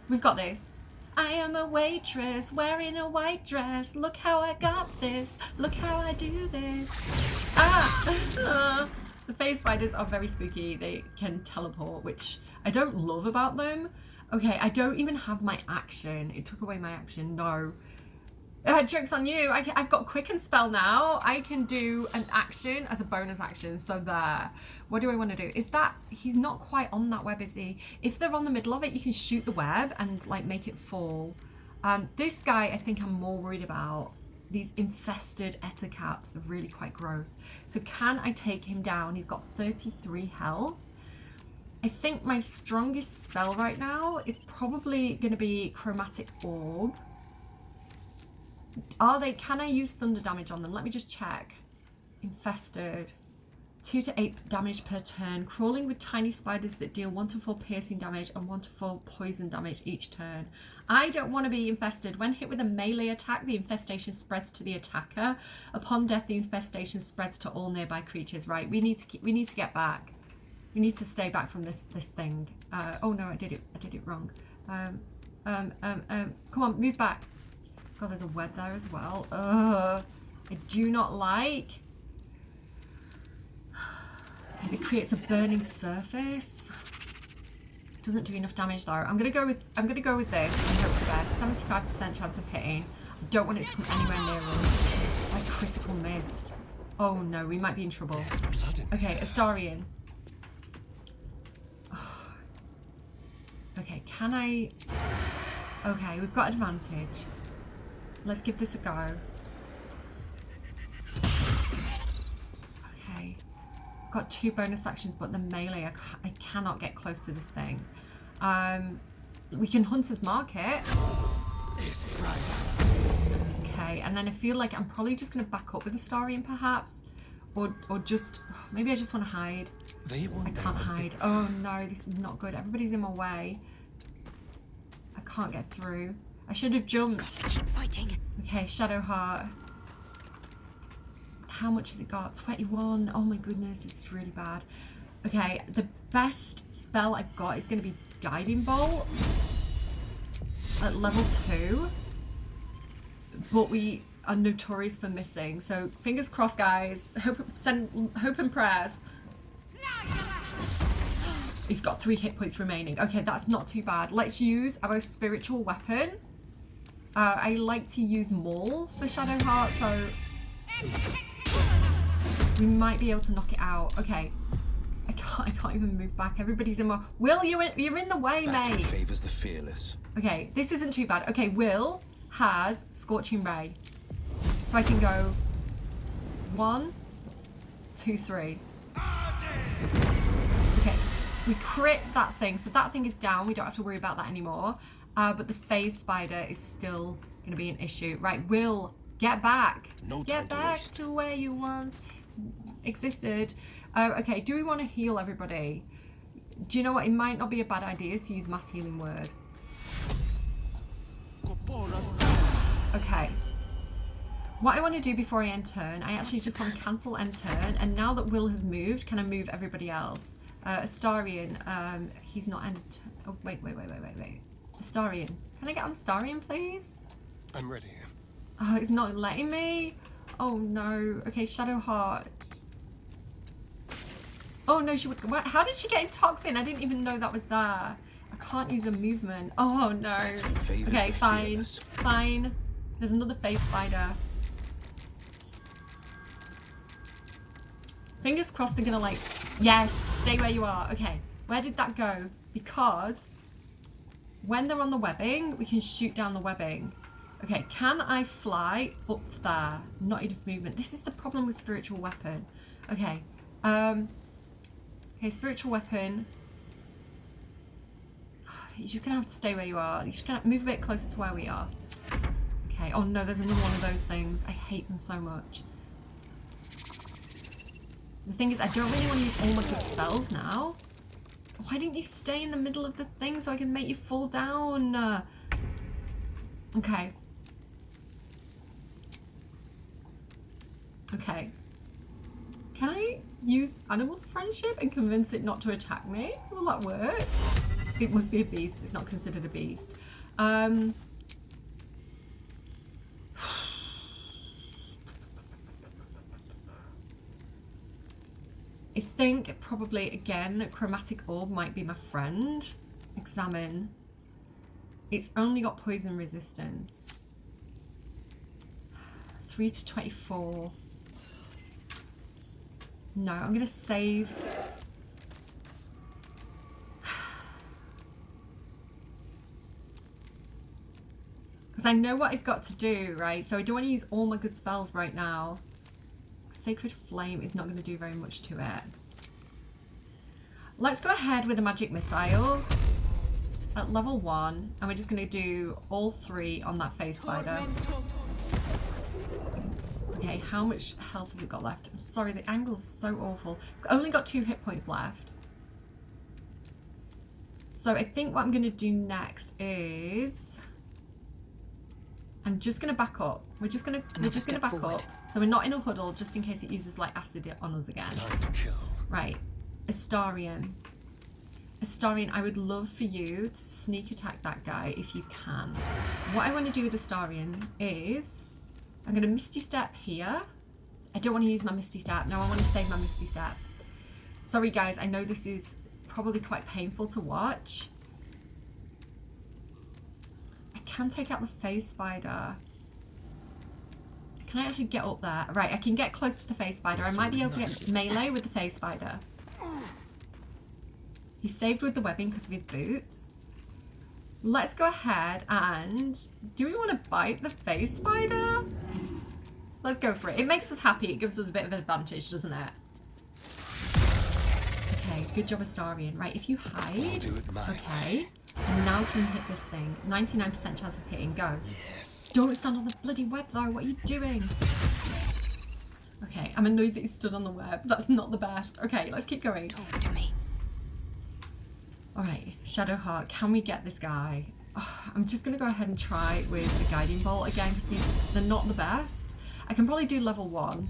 We've got this. I am a waitress wearing a white dress. Look how I got this. Look how I do this. Ah! The phase spiders are very spooky. They can teleport, which I don't love about them. Okay, I don't even have my action. It took away my action. No. Joke's on you. I've got quicken spell now. I can do an action as a bonus action. So there. What do I want to do? Is that... He's not quite on that web, is he? If they're on the middle of it, you can shoot the web and, like, make it fall. This guy, I think I'm more worried about these infested ettercaps. They're really quite gross. So can I take him down? He's got 33 health. I think my strongest spell right now is probably going to be Chromatic Orb. Can I use thunder damage on them? Let me just check. Infested. 2 to 8 damage per turn. Crawling with tiny spiders that deal 1 to 4 piercing damage and 1 to 4 poison damage each turn. I don't want to be infested. When hit with a melee attack, the infestation spreads to the attacker. Upon death, the infestation spreads to all nearby creatures. Right, we need to get back. We need to stay back from this thing. Oh no, I did it wrong. Come on, move back. God, there's a web there as well. I do not like. It creates a burning surface. Doesn't do enough damage though. I'm gonna go with this and hope for the best. 75% chance of hitting. I don't want it to come anywhere near us. Like critical missed. Oh no, we might be in trouble. Okay, Astarion. Okay, can I? Okay, we've got advantage. Let's give this a go. Okay. Got 2 bonus actions, but the melee, I cannot get close to this thing. We can Hunter's Mark it. Okay, and then I feel like I'm probably just going to back up with Astarion perhaps. Or just, maybe I just want to hide. I can't hide. Oh no, this is not good. Everybody's in my way. I can't get through. I should have jumped. Fighting. Okay, Shadowheart. How much has it got? 21. Oh my goodness, this is really bad. Okay, the best spell I've got is going to be Guiding Bolt at level 2. But we are notorious for missing. So fingers crossed, guys. Hope and prayers. He's got 3 hit points remaining. Okay, that's not too bad. Let's use our spiritual weapon. I like to use Maul for Shadowheart, so we might be able to knock it out. Okay, I can't even move back. Everybody's in my. Will, you're in the way, mate. Favors the fearless. Okay, this isn't too bad. Okay, Will has Scorching Ray, so I can go 1, 2, 3. Okay, we crit that thing, so that thing is down. We don't have to worry about that anymore. But the phase spider is still going to be an issue. Right, Will, get back. Get back to where you once existed. Okay, do we want to heal everybody? Do you know what? It might not be a bad idea to use Mass Healing Word. Okay. What I want to do before I end turn, I actually just want to cancel end turn. And now that Will has moved, can I move everybody else? Astarion, he's not ended. Oh, wait. Astarion. Can I get on Astarion, please? I'm ready. Oh, it's not letting me. Oh no. Okay, Shadowheart. Oh no, she would. How did she get in Toxin? I didn't even know that was there. I can't use a movement. Oh no. Okay, fine. Fine. There's another face spider. Fingers crossed they're gonna like. Yes, stay where you are. Okay, where did that go? Because when they're on the webbing, we can shoot down the webbing. Okay, can I fly up to there? Not enough movement. This is the problem with spiritual weapon. Okay. Okay, spiritual weapon. You're just gonna have to stay where you are. You're just gonna move a bit closer to where we are. Okay. Oh no, there's another one of those things. I hate them so much. The thing is, I don't really want to use all my good spells now. Why didn't you stay in the middle of the thing so I can make you fall down? Okay. Okay. Can I use animal friendship and convince it not to attack me? Will that work? It must be a beast. It's not considered a beast. I think probably, again, Chromatic Orb might be my friend. Examine. It's only got poison resistance. 3 to 24. No, I'm going to save. Because I know what I've got to do, right? So I don't want to use all my good spells right now. Sacred Flame is not going to do very much to it. Let's go ahead with a magic missile at level 1. And we're just going to do all 3 on that face spider. Okay, how much health has it got left? I'm sorry, the angle's so awful. It's only got 2 hit points left. So I think what I'm going to do next is... I'm just going to back up. We're just going to back up. So we're not in a huddle, just in case it uses like acid on us again. Time to kill. Right. Astarion. Astarion, I would love for you to sneak attack that guy if you can. What I want to do with Astarion is... I'm going to Misty Step here. I don't want to use my Misty Step. No, I want to save my Misty Step. Sorry guys, I know this is probably quite painful to watch. I can take out the face spider. Can I actually get up there? Right, I can get close to the face spider. I might be able to get melee with the face spider. He's saved with the webbing because of his boots. Let's go ahead and... Do we want to bite the face spider? Let's go for it. It makes us happy. It gives us a bit of an advantage, doesn't it? Okay, good job, Astarion. Right, if you hide... Okay. And now can you hit this thing? 99% chance of hitting. Go. Yes. Don't stand on the bloody web, though. What are you doing? Okay, I'm annoyed that he stood on the web. That's not the best. Okay, let's keep going. Talk to me. Alright, Shadowheart, can we get this guy? Oh, I'm just going to go ahead and try with the Guiding Bolt again, because they're not the best. I can probably do level 1.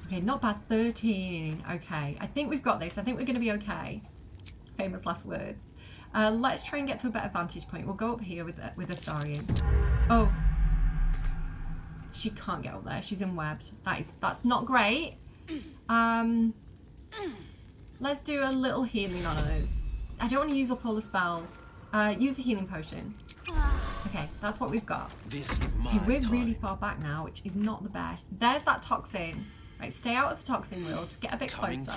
Okay, not bad. 13. Okay, I think we've got this. I think we're going to be okay. Famous last words. Let's try and get to a better vantage point. We'll go up here with Astarion. Oh. She can't get up there. She's in webbed. That's not great. Let's do a little healing on us. I don't want to use up all the spells. Use a healing potion. Okay, that's what we've got. This is my we're really far back now, which is not the best. There's that toxin. Right, stay out of the toxin wheel. Just get a bit closer.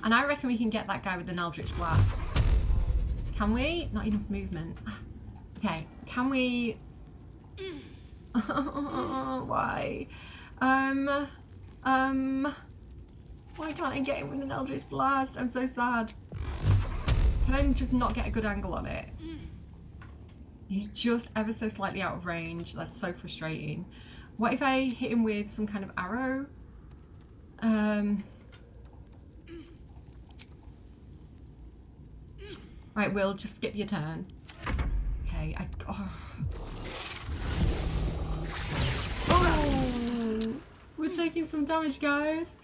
And I reckon we can get that guy with an Eldritch Blast. Can we? Not enough movement. Okay, can we... Why? Why can't I get him with an Eldritch Blast? I'm so sad. Can I just not get a good angle on it? He's just ever so slightly out of range. That's so frustrating. What if I hit him with some kind of arrow? Right, Will, just skip your turn. Okay, Oh! We're taking some damage, guys.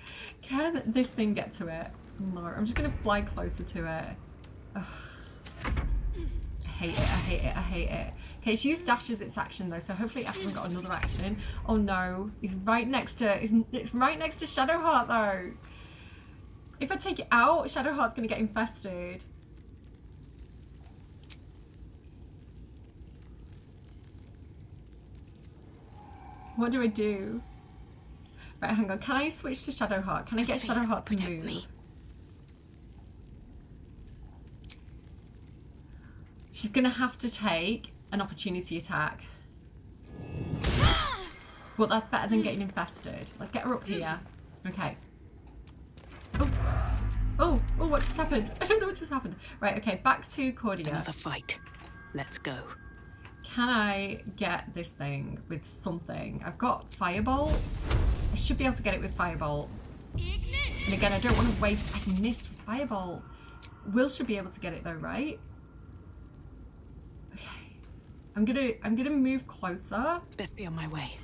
Can this thing get to it? No, I'm just gonna fly closer to it. Ugh. I hate it, I hate it, I hate it. Okay, she used dash as its action though, so hopefully it hasn't got another action. Oh no, he's right next to, it's right next to Shadowheart though. If I take it out, Shadowheart's gonna get infested. What do I do? Right, hang on. Can I switch to Shadowheart? Can I get Shadowheart to move? Me. She's gonna have to take an opportunity attack. But that's better than getting infested. Let's get her up here. Okay. Oh, what just happened? I don't know what just happened. Right, okay, back to Cordia. Another fight. Let's go. Can I get this thing with something? I've got Firebolt. I should be able to get it with Firebolt. And again, I don't want to waste... I missed with Firebolt. Will should be able to get it though, right? Okay. I'm gonna move closer. Best be on my way.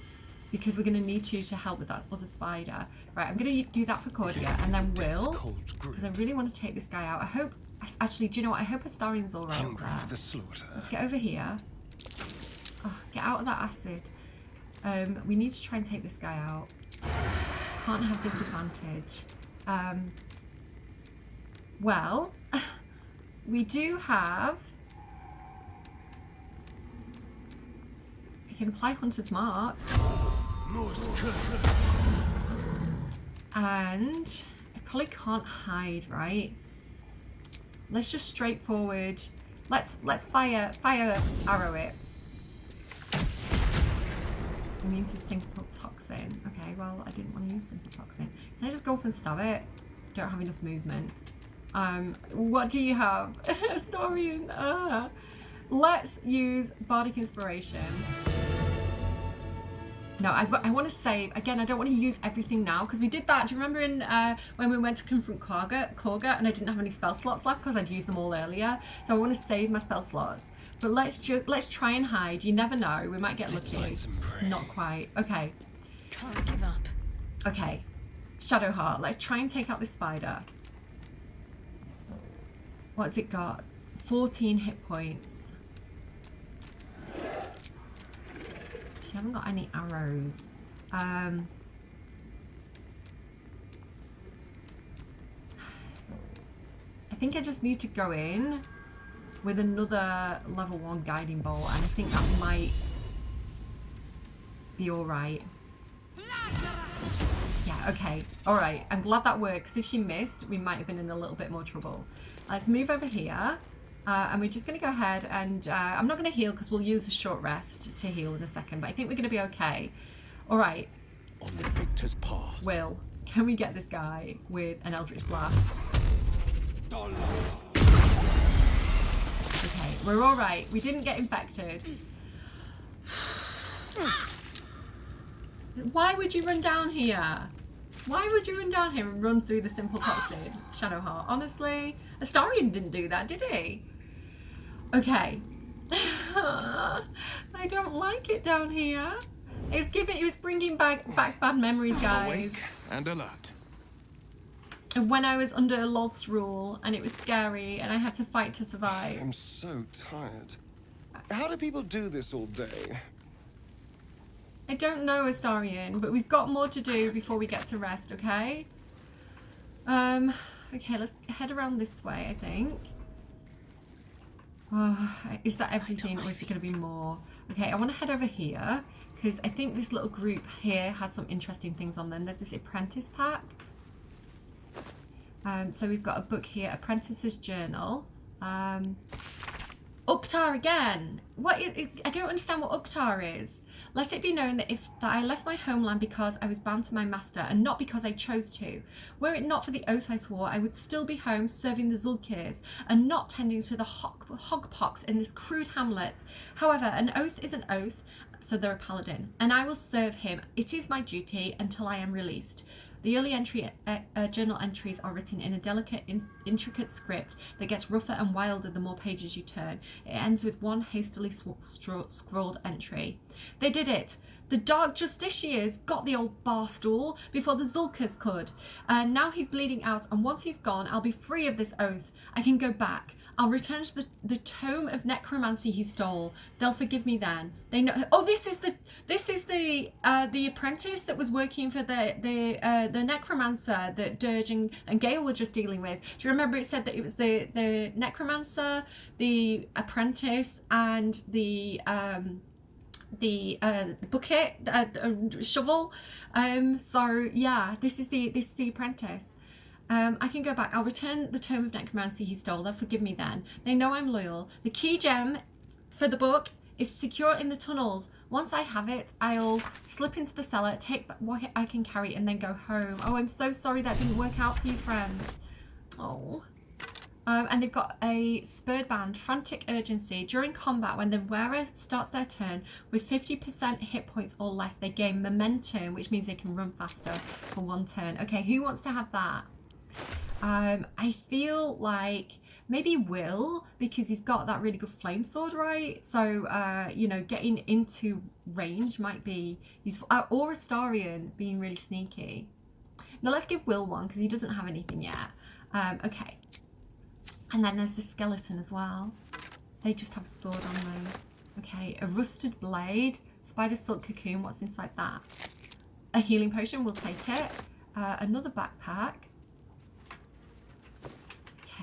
Because we're gonna need you to help with that other spider. Right, I'm gonna do that for Cordia, and then Will, because I really want to take this guy out. I hope... Actually, do you know what? I hope Astarion's all right up there. For the slaughter. Let's get over here. Oh, get out of that acid. We need to try and take this guy out. Can't have disadvantage. Well, we do have... I can apply Hunter's Mark. And I probably can't hide, right? Let's just straightforward. Let's fire arrow it. Immune to simple toxin. Okay, well, I didn't want to use simple toxin. Can I just go up and stab it? Don't have enough movement. What do you have? Historian. Let's use Bardic Inspiration. No, I want to save. Again, I don't want to use everything now because we did that. Do you remember in when we went to confront Korga and I didn't have any spell slots left because I'd used them all earlier. So I want to save my spell slots. But let's try and hide. You never know. We might get lucky. Not quite. Okay. Can't give up. Okay. Shadowheart. Let's try and take out this spider. What's it got? 14 hit points. She hasn't got any arrows. I think I just need to go in with another level 1 guiding bolt, and I think that might be alright. Yeah, okay. Alright, I'm glad that worked, because if she missed, we might have been in a little bit more trouble. Let's move over here. And we're just going to go ahead and I'm not going to heal because we'll use a short rest to heal in a second, but I think we're going to be okay. All right. On the victor's path. Will, can we get this guy with an Eldritch Blast? Okay, we're all right. We didn't get infected. Why would you run down here? Why would you run down here and run through the simple toxin, Shadowheart? Honestly, Astarion didn't do that, did he? Okay. I don't like it down here. It was bringing back bad memories, guys. Awake and alert. When I was under Loth's rule and it was scary and I had to fight to survive. I'm so tired. How do people do this all day? I don't know, Astarion, but we've got more to do before we get to rest, okay? Okay, let's head around this way, I think. Oh, is that everything, or is there going to be more? Okay, I want to head over here, because I think this little group here has some interesting things on them. There's this apprentice pack. So we've got a book here, Apprentice's Journal. Uktar again! I don't understand what Uktar is. Let it be known that I left my homeland because I was bound to my master, and not because I chose to. Were it not for the oath I swore, I would still be home serving the Zulkirs, and not tending to the hogpox in this crude hamlet. However, an oath is an oath, so they're a paladin, and I will serve him. It is my duty until I am released. The early journal entries are written in a delicate, intricate script that gets rougher and wilder the more pages you turn. It ends with one hastily scrawled entry. They did it! The Dark Justiciars got the old barstool before the Zulkirs could. Now he's bleeding out, and once he's gone, I'll be free of this oath. I can go back. I'll return to the tome of necromancy he stole. They'll forgive me then. They know. Oh, this is the apprentice that was working for the necromancer that Dirge and Gale were just dealing with. Do you remember it said that it was the necromancer, the apprentice, and the bucket, shovel. So yeah, this is the apprentice. I can go back. I'll return the tome of necromancy he stole. They'll forgive me then. They know I'm loyal. The key gem for the book is secure in the tunnels. Once I have it, I'll slip into the cellar, take what I can carry, and then go home. Oh, I'm so sorry that didn't work out for you, friend. Oh. And they've got a spurred band, frantic urgency. During combat, when the wearer starts their turn with 50% hit points or less, they gain momentum, which means they can run faster for one turn. Okay, who wants to have that? I feel like maybe Will, because he's got that really good flame sword, right? So, you know, getting into range might be useful. Or Astarion being really sneaky. Now let's give Will one, because he doesn't have anything yet. Okay. And then there's the skeleton as well. They just have a sword on them. Okay, a rusted blade, spider silk cocoon, what's inside that? A healing potion, we'll take it. Another backpack.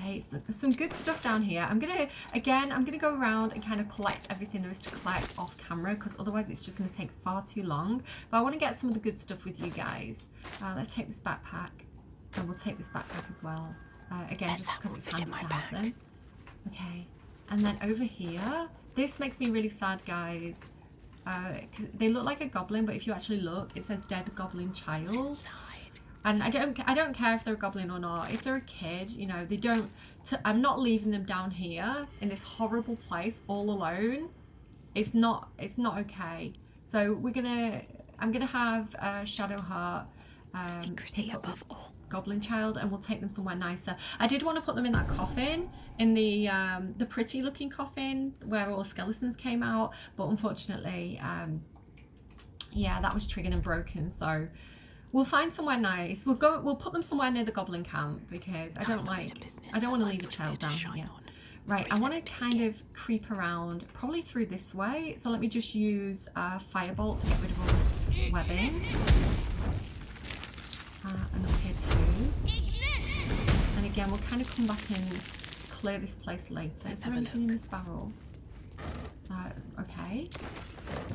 Okay, so some good stuff down here. I'm gonna go around and kind of collect everything there is to collect off camera, because otherwise it's just gonna take far too long. But I want to get some of the good stuff with you guys. Let's take this backpack, and we'll take this backpack as well. Again, just because it's handy to have them. Okay, and then over here, this makes me really sad, guys. 'Cause they look like a goblin, but if you actually look, it says dead goblin child. And I don't care if they're a goblin or not. If they're a kid, you know, they don't. I'm not leaving them down here in this horrible place all alone. It's not okay. So I'm gonna have Shadowheart pick up this goblin child, and we'll take them somewhere nicer. I did want to put them in that coffin, in the pretty looking coffin where all the skeletons came out, but unfortunately, yeah, that was triggered and broken. So we'll find somewhere nice. We'll put them somewhere near the goblin camp, because I don't want to leave a child down here. Right, I want to kind of creep around, probably through this way. So let me just use Firebolt to get rid of all this webbing. And up here too. And again, we'll kind of come back and clear this place later. Is there anything in this barrel? Okay.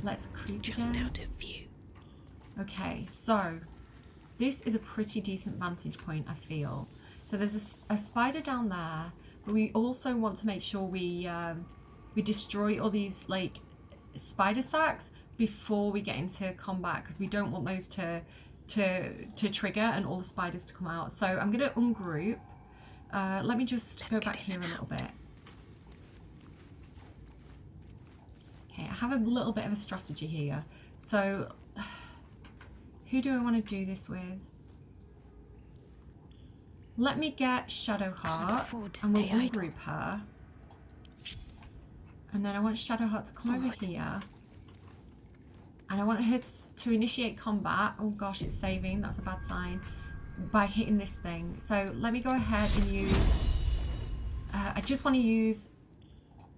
Let's creep just again. out of view. Okay, so this is a pretty decent vantage point, I feel. So there's a spider down there, but we also want to make sure we destroy all these like spider sacks before we get into combat, because we don't want those to trigger and all the spiders to come out. So I'm going to ungroup. Let me just go back here a little bit. Okay, I have a little bit of a strategy here. So who do I want to do this with? Let me get Shadowheart and we'll ungroup her. And then I want Shadowheart to come over here. And I want her to initiate combat. Oh gosh, it's saving. That's a bad sign. By hitting this thing. So let me go ahead and use... I just want to use...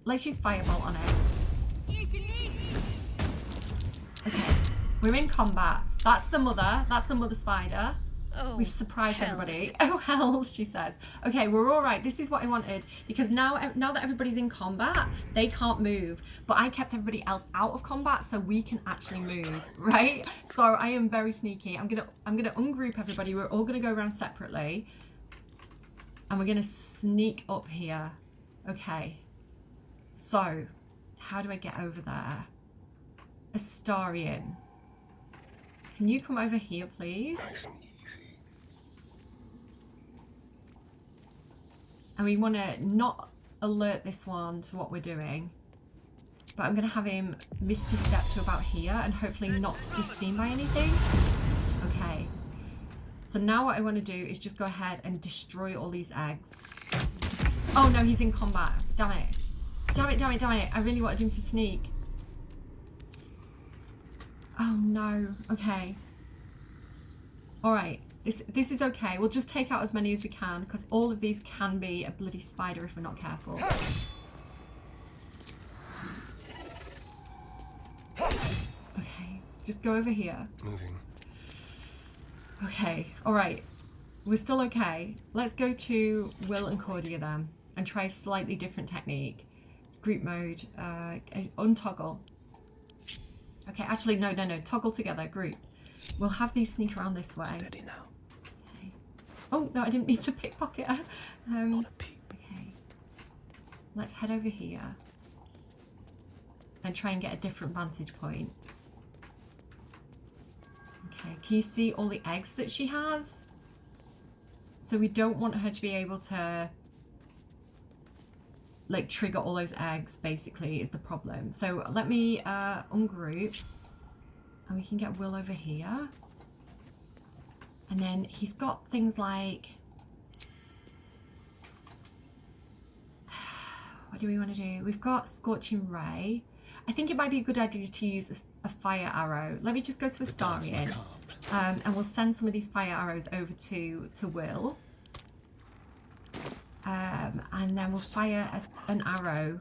Let's use Firebolt on it. Okay. We're in combat. That's the mother. That's the mother spider. Oh, we've surprised hells. everybody. Oh hells, she says. Okay, we're all right. This is what I wanted, because now that everybody's in combat, they can't move. But I kept everybody else out of combat so we can actually move, right? So I am very sneaky. I'm gonna ungroup everybody. We're all gonna go around separately, and we're gonna sneak up here. Okay. So, how do I get over there? Astarion. Can you come over here, please? Nice and easy. And we want to not alert this one to what we're doing. But I'm going to have him misty step to about here and hopefully not be seen by anything. Okay. So now what I want to do is just go ahead and destroy all these eggs. Oh no, he's in combat. Damn it. Damn it, damn it, damn it. I really wanted him to sneak. Oh no. Okay. Alright. This is okay. We'll just take out as many as we can, because all of these can be a bloody spider if we're not careful. Okay, just go over here. Moving. Okay, alright. We're still okay. Let's go to Will and Cordia then and try a slightly different technique. Group mode, untoggle. Okay, actually, no. Toggle together, group. We'll have these sneak around this way. Steady now. Okay. Oh, no, I didn't mean to pickpocket her. Not a peep. Okay. Let's head over here and try and get a different vantage point. Okay, can you see all the eggs that she has? So we don't want her to be able to like trigger all those eggs, basically, is the problem. So let me ungroup, and we can get Will over here. And then he's got things like, what do we want to do? We've got Scorching Ray. I think it might be a good idea to use a fire arrow. Let me just go to Astarion, and we'll send some of these fire arrows over to Will. And then we'll fire an arrow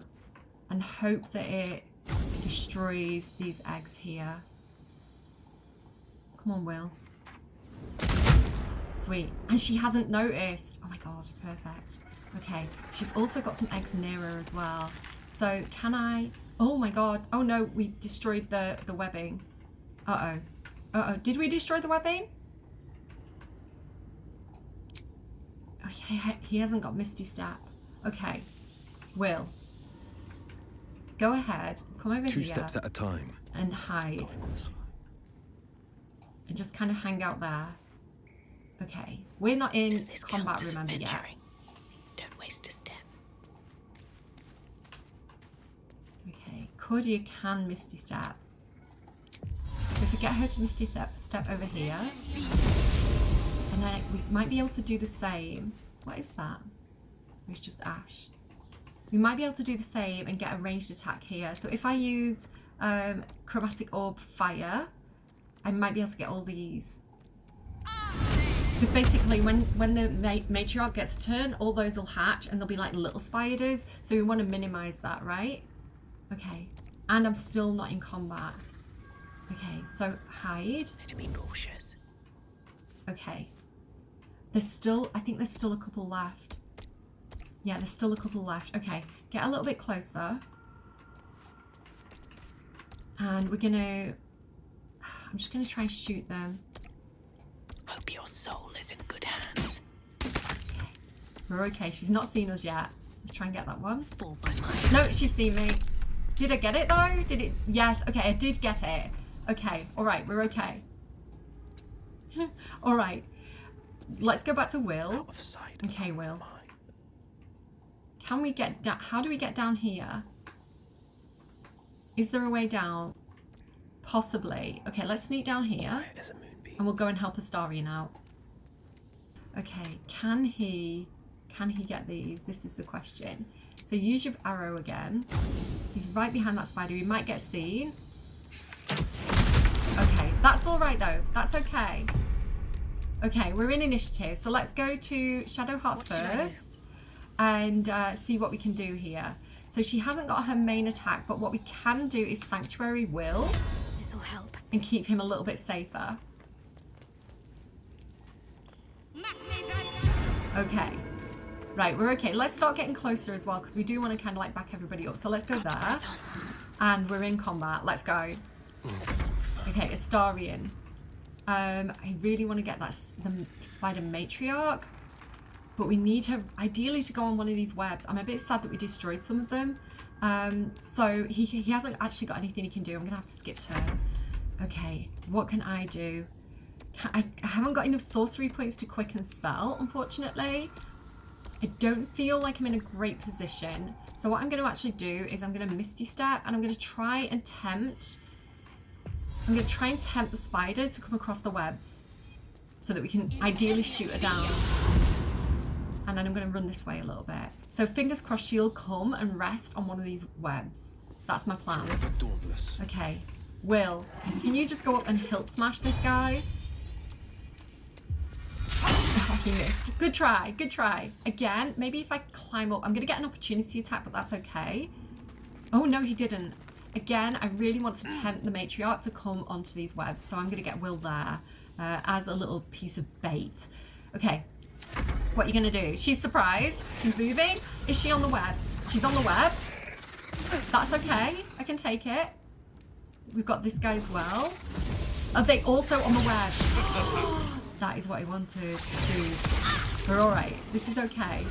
and hope that it destroys these eggs here. Come on, Will. Sweet. And she hasn't noticed. Oh my god, perfect. Okay, she's also got some eggs near her as well. So can I... Oh my god. Oh no, we destroyed the webbing. Uh-oh. Uh-oh. Did we destroy the webbing? Oh, he hasn't got Misty Step. Okay. Will. Go ahead. Come over here. 2 steps at a time. And hide. And just kind of hang out there. Okay. We're not in combat, remember, yet. Don't waste a step. Okay. Cordia can Misty Step. So if we get her to Misty Step over here. And then we might be able to do the same. What is that? It's just ash. We might be able to do the same and get a ranged attack here. So if I use Chromatic Orb Fire, I might be able to get all these. Because basically when the matriarch gets a turn, all those will hatch and they'll be like little spiders. So we want to minimize that, right? Okay. And I'm still not in combat. Okay, so hide. To be cautious. Okay. There's still, I think there's still a couple left. Yeah, there's still a couple left. Okay, get a little bit closer. And we're gonna, I'm just gonna try and shoot them. Hope your soul is in good hands. Okay. We're okay, she's not seen us yet. Let's try and get that one. Fall by mine. No, she's seen me. Did I get it though? Did it? Yes, okay, I did get it. Okay, all right, we're okay. All right, let's go back to Will. Okay, Will. Can we get down? How do we get down here? Is there a way down? Possibly. Okay, let's sneak down here. And we'll go and help Astarion out. Okay, can he get these? This is the question. So use your arrow again. He's right behind that spider. He might get seen. Okay, that's all right though. That's okay. Okay, we're in initiative. So let's go to Shadowheart first and see what we can do here. So she hasn't got her main attack, but what we can do is Sanctuary Will. This'll help. And keep him a little bit safer. Okay. Right, we're okay. Let's start getting closer as well, because we do want to kind of like back everybody up. So let's go there. And we're in combat. Let's go. Okay, Astarion. I really want to get the spider matriarch, but we need her ideally to go on one of these webs. I'm a bit sad that we destroyed some of them. So he hasn't actually got anything he can do. I'm gonna have to skip turn. Okay, what can I do? I haven't got enough sorcery points to quicken spell, unfortunately. I don't feel like I'm in a great position. So what I'm going to actually do is I'm going to Misty Step and I'm going to try and tempt. I'm going to try and tempt the spider to come across the webs so that we can ideally shoot her down. And then I'm going to run this way a little bit. So fingers crossed she'll come and rest on one of these webs. That's my plan. Okay. Will, can you just go up and hilt smash this guy? Oh, he missed. Good try, good try. Again, maybe if I climb up, I'm going to get an opportunity attack, but that's okay. Oh, no, he didn't. Again, I really want to tempt the matriarch to come onto these webs, so I'm going to get Will there as a little piece of bait. Okay, what are you going to do? She's surprised. She's moving. Is she on the web? She's on the web. That's okay. I can take it. We've got this guy as well. Are they also on the web? That is what I wanted to do. We're alright. This is okay.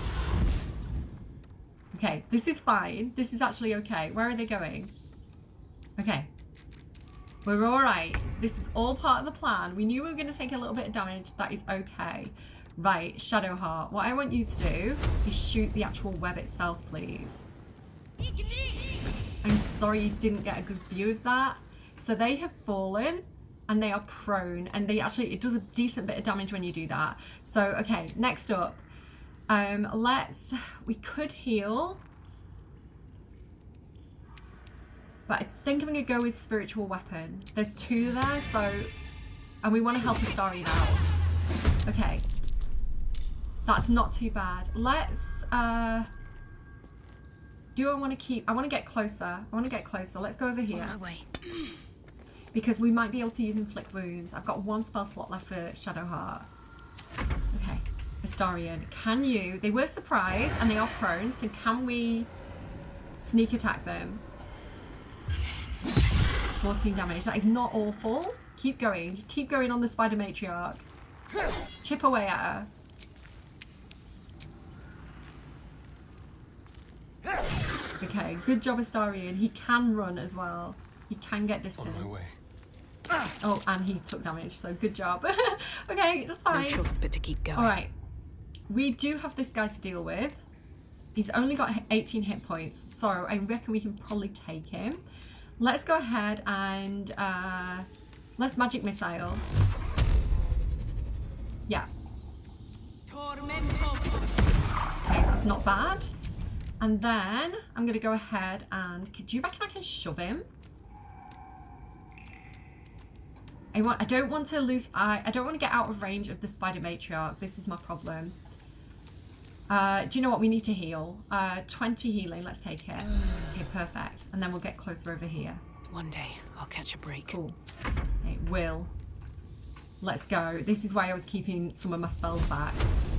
Okay, this is fine. This is actually okay. Where are they going? Okay. We're alright. This is all part of the plan. We knew we were going to take a little bit of damage. That is okay. Right, Shadowheart. What I want you to do is shoot the actual web itself, please. I'm sorry you didn't get a good view of that. So they have fallen. And they are prone, and they actually, it does a decent bit of damage when you do that. So, okay, next up, we could heal. But I think I'm gonna go with Spiritual Weapon. There's 2 there, so, and we wanna help Astarion out. Okay. That's not too bad. Let's, do I wanna keep, I wanna get closer. I wanna get closer. Let's go over here. On my way. Because we might be able to use Inflict Wounds. I've got 1 spell slot left for Shadowheart. Okay, Astarion, can you... They were surprised and they are prone, so can we sneak attack them? 14 damage, that is not awful. Keep going, just keep going on the Spider Matriarch. Chip away at her. Okay, good job, Astarion. He can run as well. He can get distance. On my way. Oh, and he took damage, so good job. Okay, that's fine. No choice but to keep going. Alright. We do have this guy to deal with. He's only got 18 hit points, so I reckon we can probably take him. Let's go ahead and let's magic missile. Yeah. Okay, that's not bad. And then I'm gonna go ahead and do you reckon I can shove him? I don't want to lose. I don't want to get out of range of the spider matriarch. This is my problem. Do you know what? We need to heal. 20 healing. Let's take it. Okay, perfect. And then we'll get closer over here. One day I'll catch a break. Cool. It will. Let's go. This is why I was keeping some of my spells back.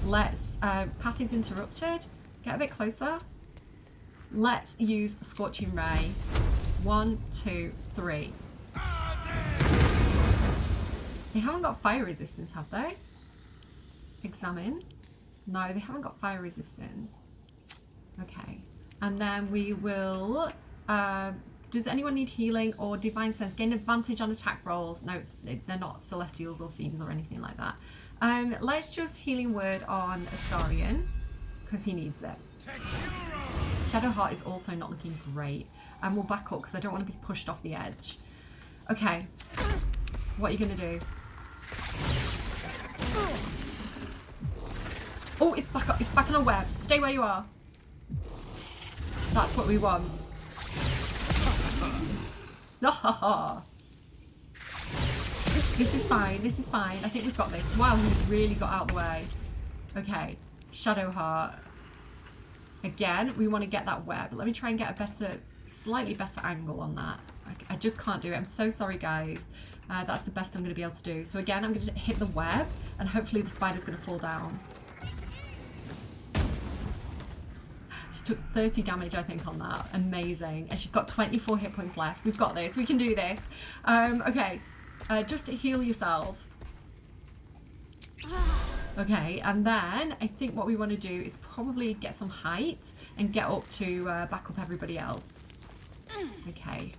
Let's. Path is interrupted. Get a bit closer. Let's use Scorching Ray. 1, 2, 3. They haven't got fire resistance, have they? Examine. No, they haven't got fire resistance. Okay. And then we will... does anyone need healing or divine sense? Gain advantage on attack rolls. No, they're not celestials or fiends or anything like that. Let's just healing word on Astarion, because he needs it. Shadowheart is also not looking great. And we'll back up because I don't want to be pushed off the edge. Okay. What are you going to do? Oh, it's back up. It's back on a web. Stay where you are. That's what we want. This is fine. This is fine. I think we've got this. Wow, he really got out of the way. Okay. Shadowheart. Again, we want to get that web. Let me try and get a better, slightly better angle on that. I just can't do it. I'm so sorry, guys. That's the best I'm going to be able to do. So again, I'm going to hit the web, and hopefully the spider's going to fall down. She took 30 damage, I think, on that. Amazing. And she's got 24 hit points left. We've got this. We can do this. Okay. Just heal yourself. Okay, and then I think what we want to do is probably get some height and get up to back up everybody else. Okay.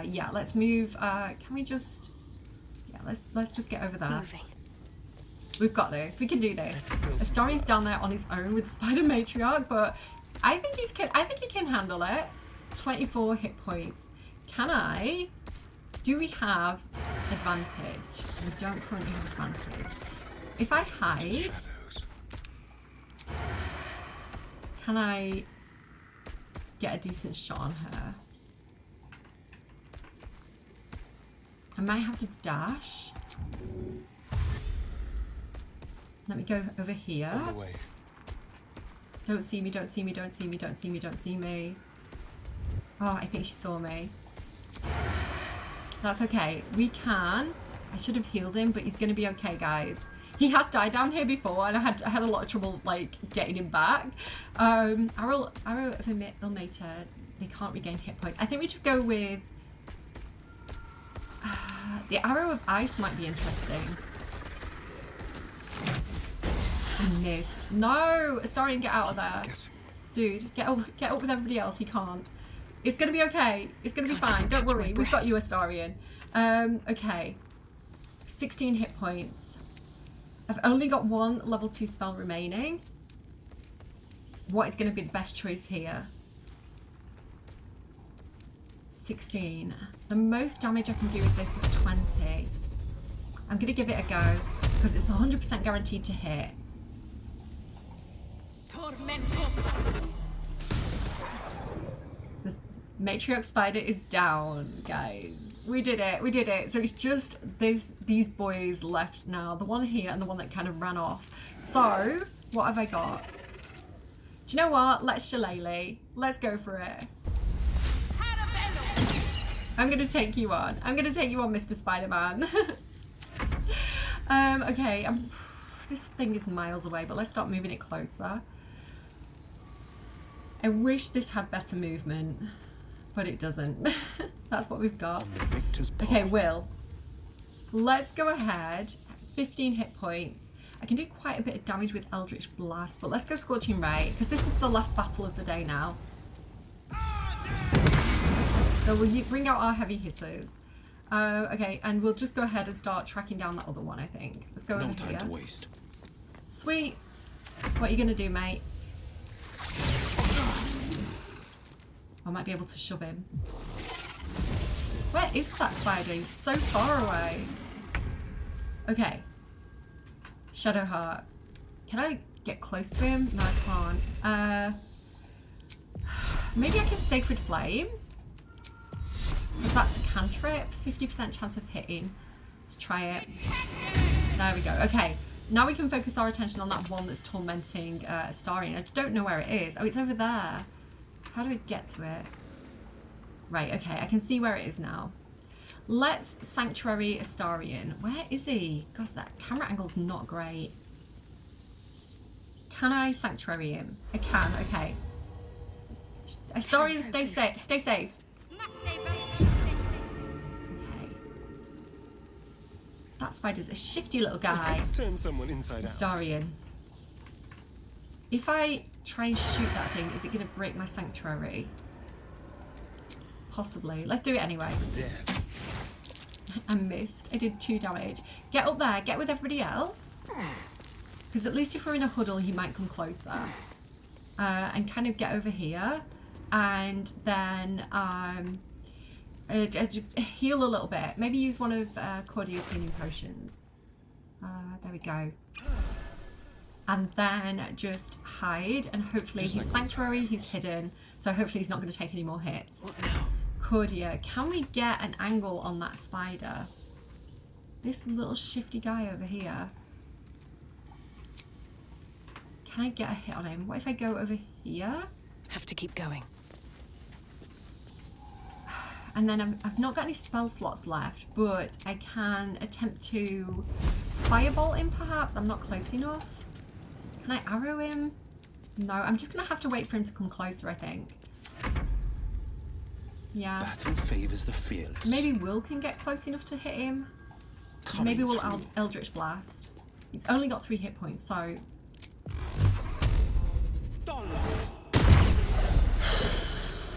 Yeah, let's move. Can we just... Yeah, let's just get over there. Moving. We've got this. We can do this. Astarion's down there on his own with the Spider Matriarch, but I think he can handle it. 24 hit points. Can I? Do we have advantage? We don't currently have advantage. If I hide, can I get a decent shot on her? I might have to dash. Let me go over here. On the way. Don't see me, don't see me, don't see me, don't see me, don't see me. Oh, I think she saw me. That's okay. We can. I should have healed him, but he's going to be okay, guys. He has died down here before, and I had a lot of trouble, like, getting him back. Arrow of Ilmater, they can't regain hit points. I think we just go with... the Arrow of Ice might be interesting. I missed. No! Astarion, get out of there. Dude, get up with everybody else. He can't. It's going to be okay. It's going to be fine. Don't worry. We've got you, Astarion. Okay. 16 hit points. I've only got one level 2 spell remaining. What is going to be the best choice here? 16. The most damage I can do with this is 20. I'm going to give it a go because it's 100% guaranteed to hit. This Matriarch Spider is down, guys. We did it. We did it. So it's just these boys left now. The one here and the one that kind of ran off. So, what have I got? Do you know what? Let's shillelagh. Let's go for it. I'm going to take you on. I'm going to take you on, Mr. Spider-Man. Okay. This thing is miles away, but let's start moving it closer. I wish this had better movement, but it doesn't. That's what we've got. Okay, Will. Let's go ahead. 15 hit points. I can do quite a bit of damage with Eldritch Blast, but let's go Scorching Ray, because this is the last battle of the day now. So we'll bring out our heavy hitters. Okay, and we'll just go ahead and start tracking down that other one, I think. Let's go over here. No time to waste. Sweet. What are you gonna do, mate? I might be able to shove him. Where is that spider? He's so far away. Okay. Shadowheart. Can I get close to him? No, I can't. Maybe I can Sacred Flame. If that's a cantrip, 50% chance of hitting. Let's try it. There we go. Okay, now we can focus our attention on that one that's tormenting Astarion. I don't know where it is. Oh, it's over there. How do we get to it? Right, okay, I can see where it is now. Let's Sanctuary Astarion. Where is he? God, that camera angle's not great. Can I Sanctuary him? I can, okay. Astarion, stay safe. Stay safe. That spider's a shifty little guy. Let's turn someone inside out. Astarion. If I try and shoot that thing, is it going to break my sanctuary? Possibly. Let's do it anyway. Death. I missed. I did 2 damage. Get up there. Get with everybody else. Because at least if we're in a huddle, he might come closer. And kind of get over here. And then heal a little bit. Maybe use one of Cordia's healing potions. There we go. And then just hide, and hopefully he's sanctuary, he's hidden, so hopefully he's not going to take any more hits. Cordia, can we get an angle on that spider? This little shifty guy over here. Can I get a hit on him? What if I go over here? Have to keep going. And then I've not got any spell slots left, but I can attempt to firebolt him perhaps. I'm not close enough. Can I arrow him? No, I'm just going to have to wait for him to come closer, I think. Yeah. Battle favors the fearless. Maybe Will can get close enough to hit him. Maybe we'll Eldritch Blast. He's only got 3 hit points, so...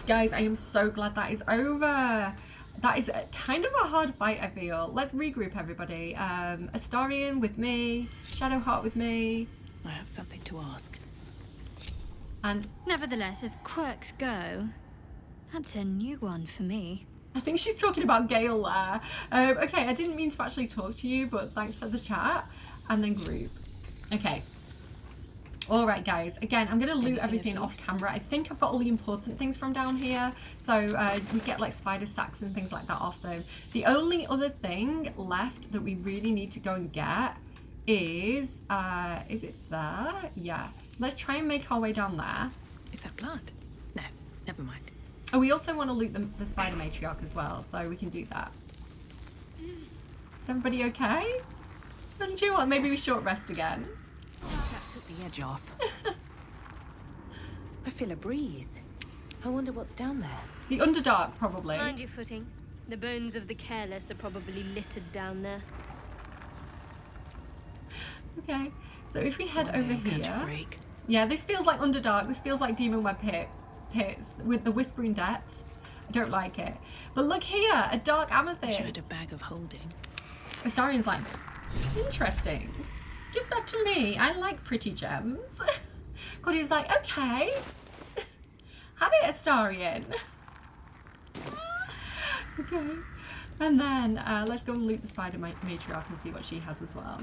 Guys, I am so glad that is over. That is kind of a hard fight, I feel. Let's regroup, everybody. Astarion with me. Shadowheart with me. I have something to ask. And nevertheless, as quirks go, that's a new one for me. I think she's talking about Gale there. Okay, I didn't mean to actually talk to you, but thanks for the chat. And then group. Okay. All right, guys. Again, I'm going to loot everything off camera. I think I've got all the important things from down here. So we get like spider sacks and things like that off them. The only other thing left that we really need to go and get is it there? Yeah. Let's try and make our way down there. Is that blood? No, never mind. Oh, we also want to loot the spider matriarch as well, so we can do that. Is everybody okay? What do you want? Maybe we short rest again. That took the edge off. I feel a breeze. I wonder what's down there. The Underdark, probably. Mind your footing. The bones of the careless are probably littered down there. Okay, so if we head over here... Yeah, this feels like Underdark. This feels like Demon Web pits with the Whispering Depths. I don't like it. But look here, a dark amethyst. Showed a bag of holding. Astarion's like, interesting. Give that to me. I like pretty gems. Cordia's like, okay. Have it, Astarion. Okay. And then let's go and loot the spider matriarch and see what she has as well.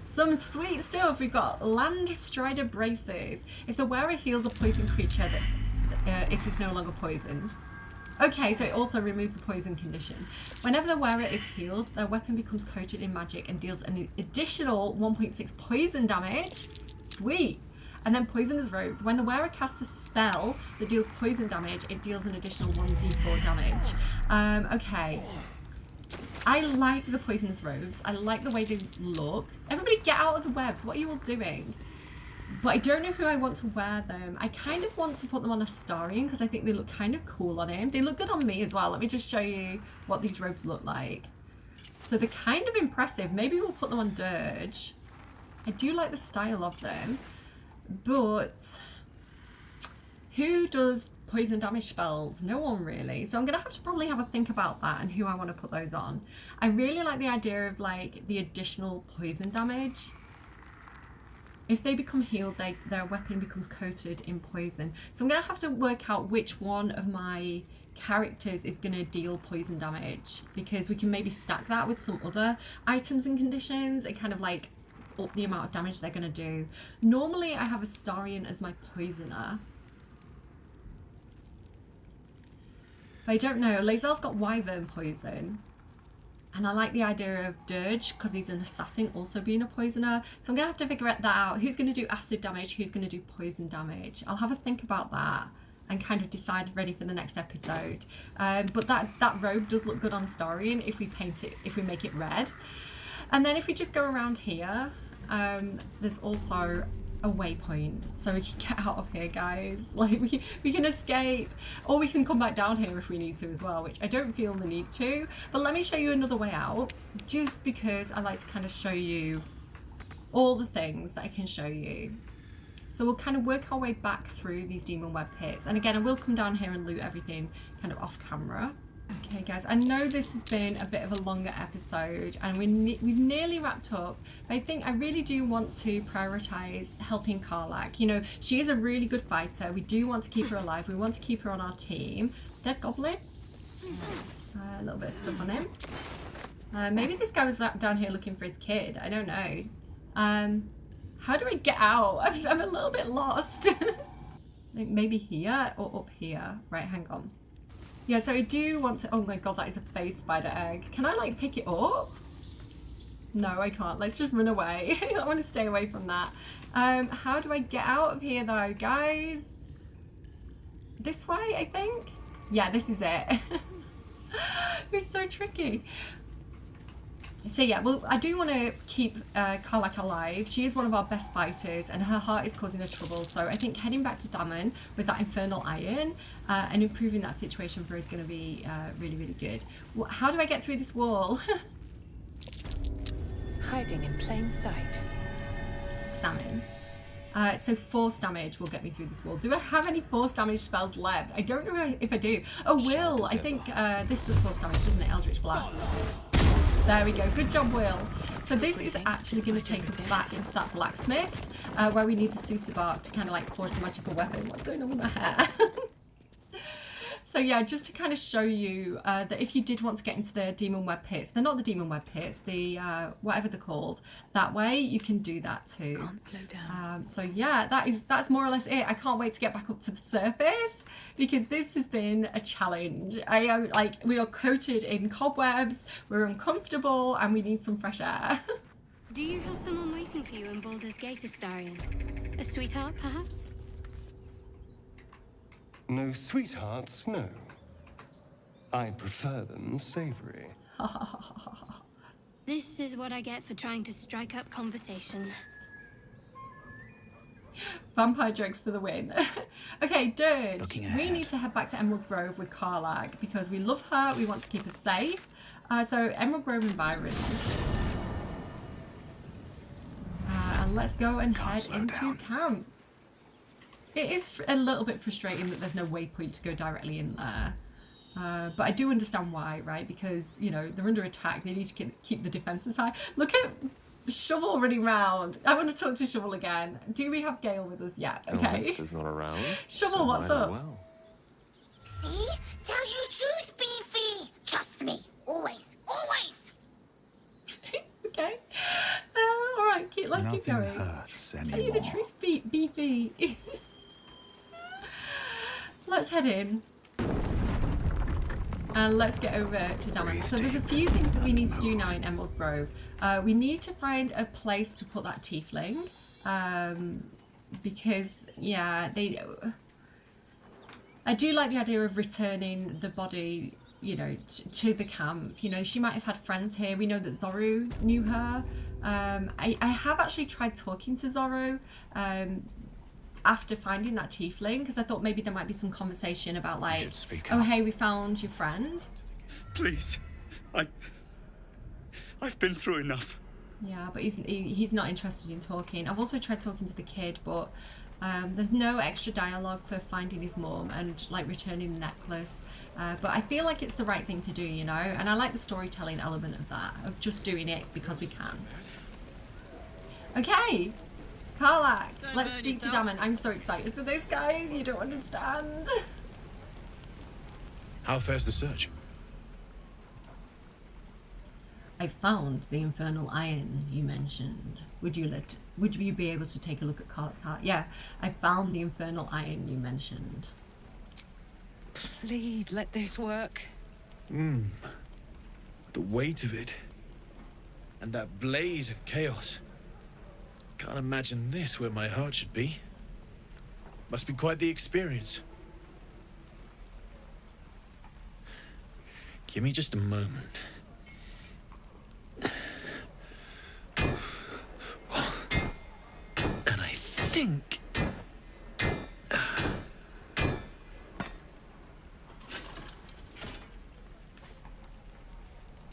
Some sweet stuff. We've got Land Strider braces. If the wearer heals a poison creature, it is no longer poisoned. Okay, so it also removes the poison condition. Whenever the wearer is healed, their weapon becomes coated in magic and deals an additional 1.6 poison damage. Sweet. And then Poisonous Robes. When the wearer casts a spell that deals poison damage, it deals an additional 1d4 damage. Okay. I like the Poisonous Robes. I like the way they look. Everybody get out of the webs. What are you all doing? But I don't know who I want to wear them. I kind of want to put them on Astarion because I think they look kind of cool on him. They look good on me as well. Let me just show you what these robes look like. So they're kind of impressive. Maybe we'll put them on Dirge. I do like the style of them. But Who does poison damage spells? No one really. So I'm gonna have to probably have a think about that and who I want to put those on. I really like the idea of like the additional poison damage. If they become healed, their weapon becomes coated in poison. So I'm gonna have to work out which one of my characters is gonna deal poison damage, because we can maybe stack that with some other items and conditions and kind of like up the amount of damage they're gonna do. Normally I have Astarion as my poisoner. But I don't know, Lae'zel's got Wyvern poison. And I like the idea of Dirge, because he's an assassin, also being a poisoner. So I'm going to have to figure that out. Who's going to do acid damage? Who's going to do poison damage? I'll have a think about that and kind of decide ready for the next episode. But that robe does look good on Astarion if we paint it, if we make it red. And then if we just go around here, there's also a waypoint, so we can get out of here, guys. Like we can escape, or we can come back down here if we need to as well, which I don't feel the need to. But let me show you another way out, just because I like to kind of show you all the things that I can show you. So we'll kind of work our way back through these demon web pits, and again I will come down here and loot everything kind of off camera. Okay guys, I know this has been a bit of a longer episode and we've nearly wrapped up, but I think I really do want to prioritise helping Karlach. You know, she is a really good fighter. We do want to keep her alive. We want to keep her on our team. Dead goblin. A little bit of stuff on him. Maybe this guy was down here looking for his kid. I don't know. How do I get out? I'm a little bit lost. Maybe here or up here. Right, hang on. Yeah, so I do want to... Oh my god, that is a phase spider egg. Can I, like, pick it up? No, I can't. Let's just run away. I want to stay away from that. How do I get out of here, though, guys? This way, I think? Yeah, this is it. It's so tricky. So yeah, well, I do want to keep Karlach alive. She is one of our best fighters and her heart is causing us trouble. So I think heading back to Dammon with that infernal iron and improving that situation for her is going to be really, really good. Well, how do I get through this wall? Hiding in plain sight. Examine. So force damage will get me through this wall. Do I have any force damage spells left? I don't know if I do. Oh, Will. I think this does force damage, doesn't it? Eldritch Blast. There we go. Good job, Will. So this is actually going to take us back into that blacksmith's where we need the Susa bark to kind of like forge a magical weapon. What's going on with my hair? So yeah, just to kind of show you that if you did want to get into the demon web pits, they're not the demon web pits, the whatever they're called, that way you can do that too. Can't slow down. So yeah, that's more or less it. I can't wait to get back up to the surface because this has been a challenge. I am like, we are coated in cobwebs, we're uncomfortable, and we need some fresh air. Do you have someone waiting for you in Baldur's Gate, Astarion? A sweetheart, perhaps? No sweethearts, no. I prefer them savory. This is what I get for trying to strike up conversation. Vampire jokes for the win. Okay, Dirge, we need to head back to Emerald Grove with Karlach because we love her, we want to keep her safe. So Emerald Grove environs. And let's go and head into camp. It is a little bit frustrating that there's no waypoint to go directly in there. But I do understand why, right? Because, you know, they're under attack. They need to keep the defenses high. Look at Shovel running around. I want to talk to Shovel again. Do we have Gale with us yet? Okay. Monster's not around. Shovel, so what's up? Well. See? Tell you truth, Beefy. Trust me. Always. Always. Okay. All right. Let's keep going. Tell you the truth, Beefy. Let's head in. And let's get over to Dammon. So there's a few things that we need to do now in Emerald Grove. We need to find a place to put that tiefling. Because, yeah, I do like the idea of returning the body, you know, to the camp. You know, she might have had friends here. We know that Zorru knew her. I have actually tried talking to Zorru after finding that tiefling, because I thought maybe there might be some conversation about like, oh hey, we found your friend. Please, I've been through enough. Yeah, but he's not interested in talking. I've also tried talking to the kid, but There's no extra dialogue for finding his mum and like returning the necklace, but I feel like it's the right thing to do, you know, and I like the storytelling element of that, of just doing it because we can. Okay, Karlach, let's speak to Damon. I'm so excited for this, guys, you don't understand. How fares the search? I found the infernal iron you mentioned. Would you be able to take a look at Karlach's heart? Yeah, I found the infernal iron you mentioned. Please let this work. The weight of it. And that blaze of chaos. Can't imagine this where my heart should be. Must be quite the experience. Give me just a moment. And I think...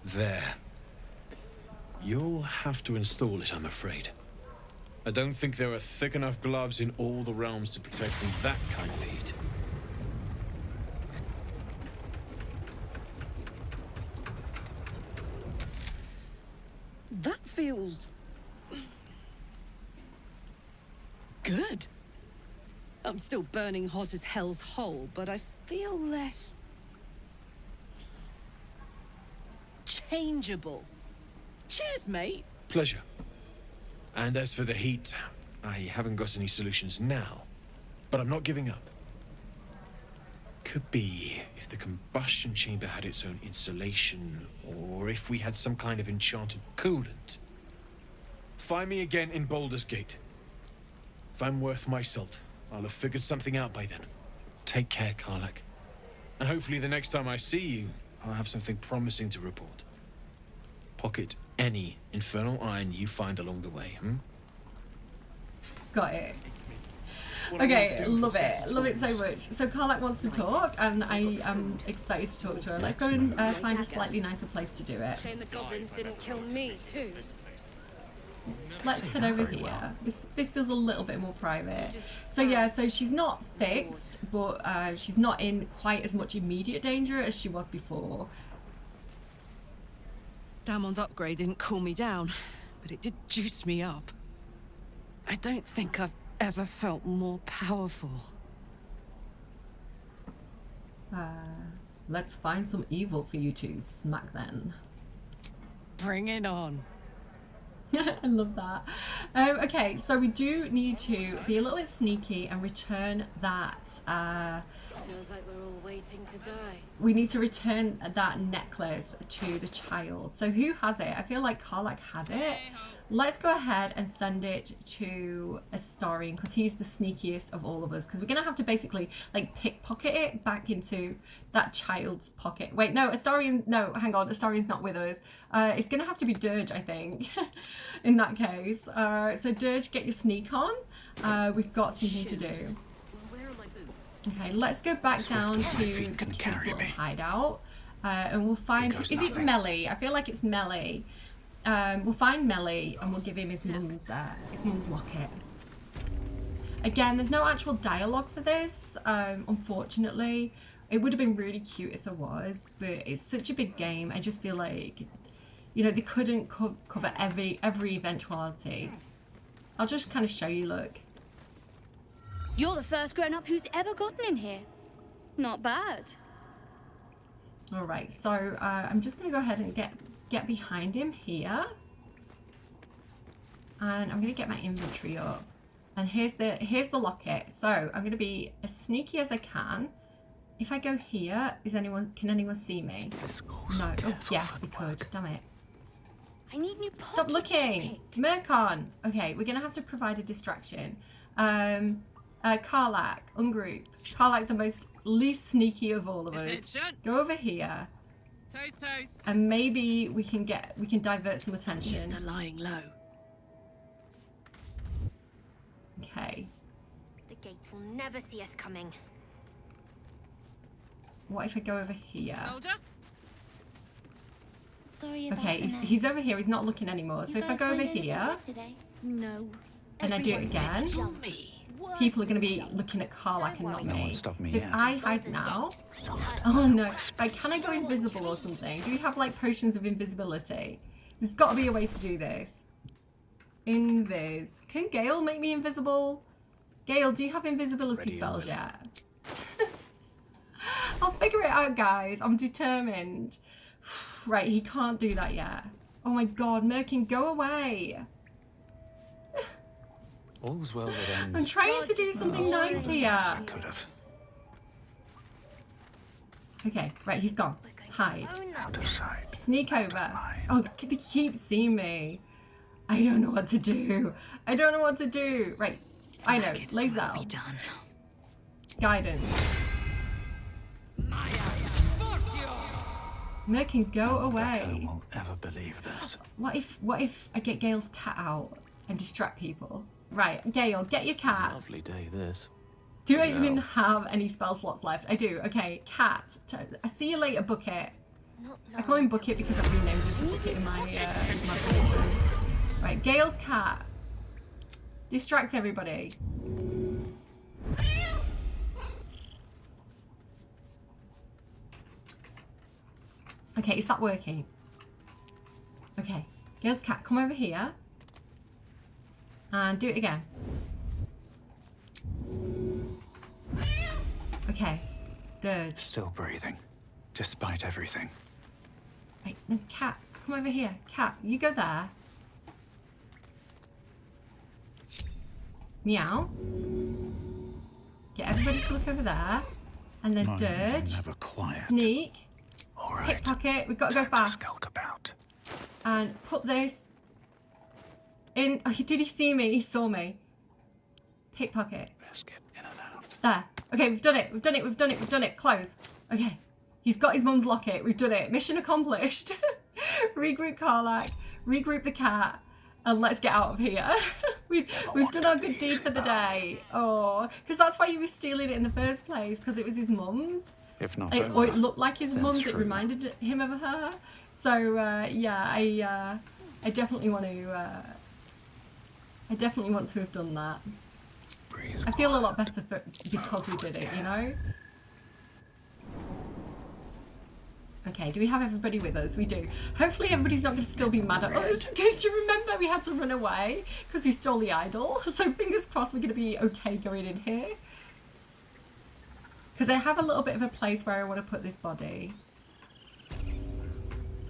There. You'll have to install it, I'm afraid. I don't think there are thick enough gloves in all the realms to protect from that kind of heat. That feels... good. I'm still burning hot as hell's hole, but I feel less... changeable. Cheers, mate. Pleasure. And as for the heat, I haven't got any solutions now, but I'm not giving up. Could be if the combustion chamber had its own insulation, or if we had some kind of enchanted coolant. Find me again in Baldur's Gate. If I'm worth my salt, I'll have figured something out by then. Take care, Karlach. And hopefully the next time I see you, I'll have something promising to report. Pocket any infernal iron you find along the way, Got it. Okay, love it. Love it so much. So Karlach wants to talk, and I am excited to talk to her. Let's go and find a slightly nicer place to do it. Shame the goblins didn't kill me, too. Let's head over here. This feels a little bit more private. So yeah, so she's not fixed, but she's not in quite as much immediate danger as she was before. Damon's upgrade didn't cool me down, but it did juice me up. I don't think I've ever felt more powerful. Let's find some evil for you to smack then. Bring it on. I love that. Okay, so we do need to be a little bit sneaky and return that. Feels like we're all waiting to die. We need to return that necklace to the child. So who has it? I feel like Karlach had it. Let's go ahead and send it to Astarion because he's the sneakiest of all of us. Because we're gonna have to basically like pickpocket it back into that child's pocket. Wait, no, Astarion. No, hang on. Astarion's not with us. It's gonna have to be Dirge, I think. In that case. So Dirge, get your sneak on. We've got something to do. Okay, let's go back down to the kid's little hideout, and we'll find. Is it Melly? I feel like it's Melly. We'll find Melly and we'll give him his mum's locket. Again, there's no actual dialogue for this, unfortunately. It would have been really cute if there was, but it's such a big game. I just feel like, you know, they couldn't cover every eventuality. I'll just kind of show you. Look. You're the first grown-up who's ever gotten in here. Not bad. All right, so I'm just gonna go ahead and get behind him here, and I'm gonna get my inventory up. And here's the locket. So I'm gonna be as sneaky as I can. If I go here, can anyone see me? No. Oh, yes, they could. Damn it. I need new pockets. Stop looking, Mercon. Okay, we're gonna have to provide a distraction. Karlach, ungroup. Karlach, the least sneaky of all of us. Attention. Go over here. Toes. And maybe we can divert some attention. Used to lying low. Okay. The gate will never see us coming. What if I go over here? Soldier. Sorry about Okay, he's over here. He's not looking anymore. So if I go over here, no, and I do it again. people are going to be looking at Karlach and not No me. one stopped me So if yet. I hide now... Oh no. Right, can I go invisible or something? Do you have like potions of invisibility? There's got to be a way to do this. Invis. Can Gale make me invisible? Gale, do you have invisibility spells yet? I'll figure it out, guys. I'm determined. Right, he can't do that yet. Oh my god, Merkin, go away. All's well that ends. I'm trying to do something nice here. I could have. Okay, right, he's gone. Hide. Out of sight. Sneak over. Oh, they keep seeing me. I don't know what to do. I don't know what to do. Right, I know. Lazel. Guidance. Merkin, go away. Will ever believe this. What if I get Gale's cat out and distract people? Right, Gale, get your cat. Lovely day, this. Do I even have any spell slots left? I do. Okay, cat. I see you later, Bucket. I call him Bucket because I've renamed him to Bucket in my playthrough. Right, Gale's cat. Distract everybody. Okay, is that working? Okay, Gale's cat, come over here. And do it again. Okay, Dirge. Still breathing, despite everything. Right, no, cat, come over here. Cat, you go there. Meow. Get everybody to look over there. And then Dirge. Never quiet. Sneak. All right. Pickpocket. We've got to go fast. Skulk about. And put this in. Oh, did he see me? He saw me. Pickpocket. Biscuit in and out. There. Okay, we've done it. We've done it. We've done it. We've done it. Close. Okay. He's got his mum's locket. We've done it. Mission accomplished. Regroup Karlach. Regroup the cat. And let's get out of here. we've done our good deed for the day. Oh, because that's why you were stealing it in the first place, because it was his mum's. If not Or it looked like his mum's. It through. reminded him of her. So yeah, I definitely want to. I definitely want to have done that. I feel a lot better because we did it, you know. Okay, do we have everybody with us? We do. Hopefully everybody's not going to still be mad at us. Because do you remember we had to run away because we stole the idol? So fingers crossed we're going to be okay going in here. Because I have a little bit of a place where I want to put this body.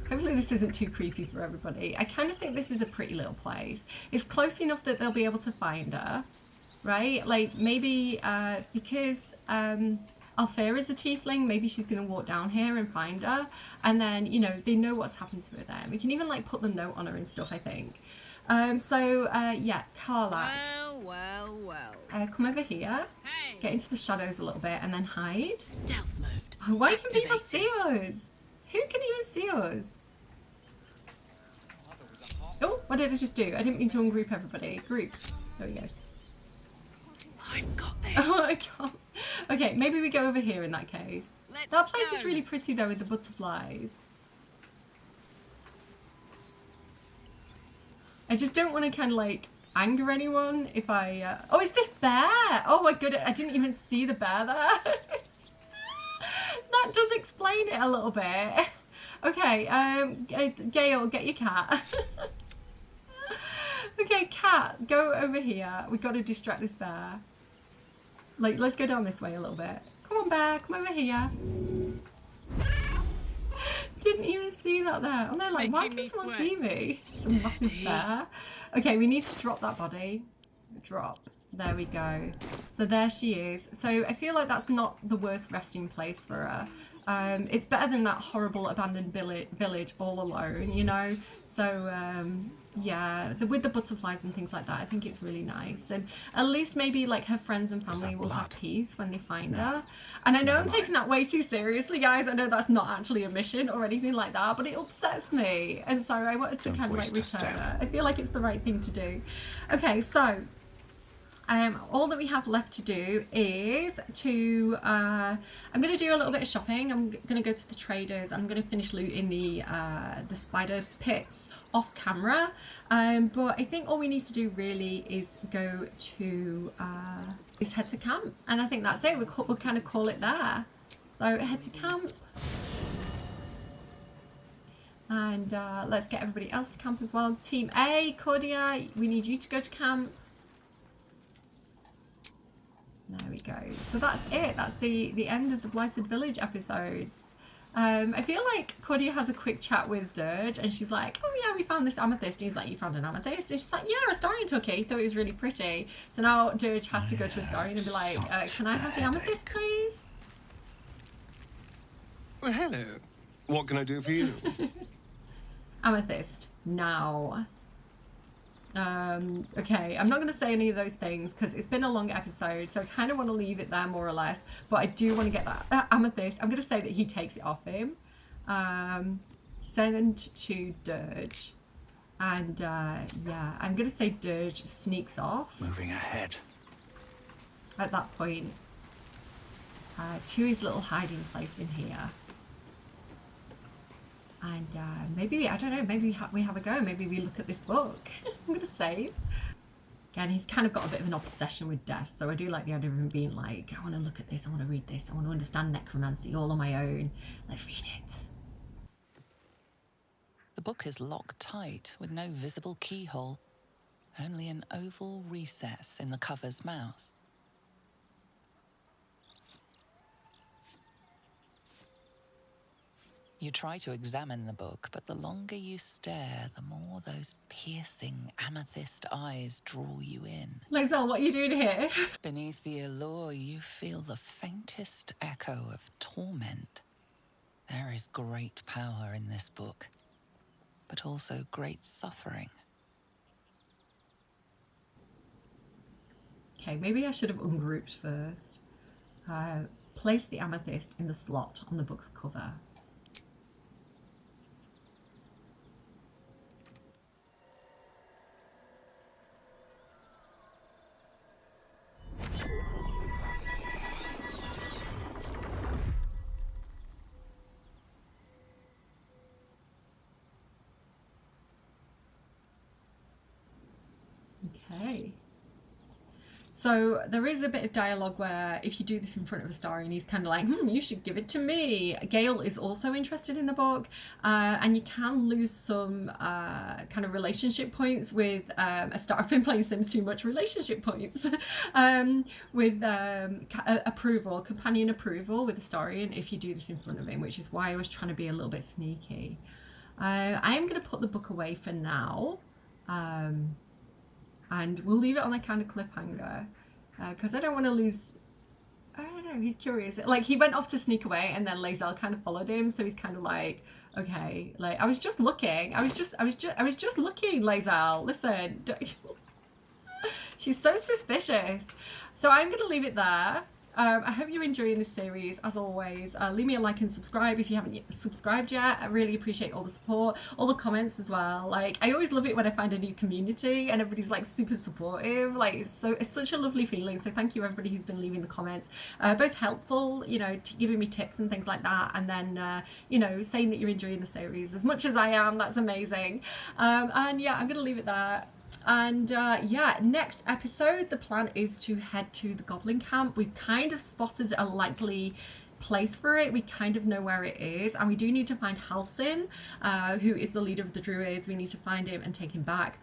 Hopefully this isn't too creepy for everybody. I kind of think this is a pretty little place. It's close enough that they'll be able to find her. Right? Like maybe because Alfeira's a tiefling, maybe she's going to walk down here and find her. And then, you know, they know what's happened to her then. We can even like put the note on her and stuff, I think. Yeah, Karlach. Well. Come over here. Hey. Get into the shadows a little bit and then hide. Stealth mode. Oh, why can people see us? Who can even see us? Oh, what did I just do? I didn't mean to ungroup everybody. Group. There we go. I've got this. Oh, I can't. Okay, maybe we go over here in that case. That place is really pretty though with the butterflies. I just don't want to kind of like anger anyone if I... Oh, it's this bear! Oh my goodness, I didn't even see the bear there. That does explain it a little bit. Okay, Gale, get your cat. Okay, cat, go over here. We've got to distract this bear. Like, let's go down this way a little bit. Come on, bear, come over here. Didn't even see that there. And they're like, why can someone see me? A massive bear. Okay, we need to drop that body. Drop. There we go. So there she is. So I feel like that's not the worst resting place for her. It's better than that horrible abandoned village all alone, you know? So, yeah, with the butterflies and things like that, I think it's really nice. And at least maybe like her friends and family will have peace when they find her. And I know I'm taking that way too seriously, guys. I know that's not actually a mission or anything like that, but it upsets me. And so I wanted to kind of like return her. I feel like it's the right thing to do. Okay, so all that we have left to do is to I'm going to do a little bit of shopping. I'm going to go to the traders. I'm going to finish looting the spider pits off camera, but I think all we need to do really is go to head to camp, and I think that's it. We'll kind of call it there. So head to camp, and let's get everybody else to camp as well. Team A, Cordia, we need you to go to camp. There we go. So that's it. That's the end of the Blighted Village episodes. I feel like Cordia has a quick chat with Dirge, and she's like, oh yeah, we found this amethyst. And he's like, you found an amethyst? And she's like, yeah, Astarion took it. He thought it was really pretty. So now Dirge has to go to Astarion and be like, can I have the amethyst, please? Well, hello. What can I do for you? Amethyst, now. Okay, I'm not going to say any of those things because it's been a long episode, so I kind of want to leave it there more or less, but I do want to get that amethyst. I'm going to say that he takes it off him. Send to Dirge, and yeah, I'm going to say Dirge sneaks off. Moving ahead. At that point, to his little hiding place in here. And maybe, I don't know, maybe we have a go. Maybe we look at this book. I'm going to save. Again, he's kind of got a bit of an obsession with death. So I do like the idea of him being like, I want to look at this. I want to read this. I want to understand necromancy all on my own. Let's read it. The book is locked tight with no visible keyhole. Only an oval recess in the cover's mouth. You try to examine the book, but the longer you stare, the more those piercing amethyst eyes draw you in. Lae'zel, what are you doing here? Beneath the allure, you feel the faintest echo of torment. There is great power in this book, but also great suffering. Okay, maybe I should have ungrouped first. Place the amethyst in the slot on the book's cover. Okay. So there is a bit of dialogue where if you do this in front of Astarion, he's kind of like, you should give it to me. Gale is also interested in the book, and you can lose some kind of relationship points with I've been playing Sims too much, relationship points with approval, companion approval with Astarion if you do this in front of him, which is why I was trying to be a little bit sneaky. I am going to put the book away for now. And we'll leave it on a kind of cliffhanger because I don't want to lose. I don't know. He's curious. Like he went off to sneak away, and then Lae'zel kind of followed him. So he's kind of like, okay, like I was just looking. I was just looking, Lae'zel. Listen, she's so suspicious. So I'm gonna leave it there. I hope you're enjoying this series, as always. Leave me a like and subscribe if you haven't subscribed yet. I really appreciate all the support, all the comments as well. Like, I always love it when I find a new community and everybody's like super supportive. Like, it's such a lovely feeling. So thank you everybody who's been leaving the comments, both helpful, you know, giving me tips and things like that, and then you know, saying that you're enjoying the series as much as I am. That's amazing. And yeah, I'm gonna leave it there. And yeah, next episode, the plan is to head to the Goblin Camp. We've kind of spotted a likely place for it. We kind of know where it is, and we do need to find Halsin, who is the leader of the Druids. We need to find him and take him back.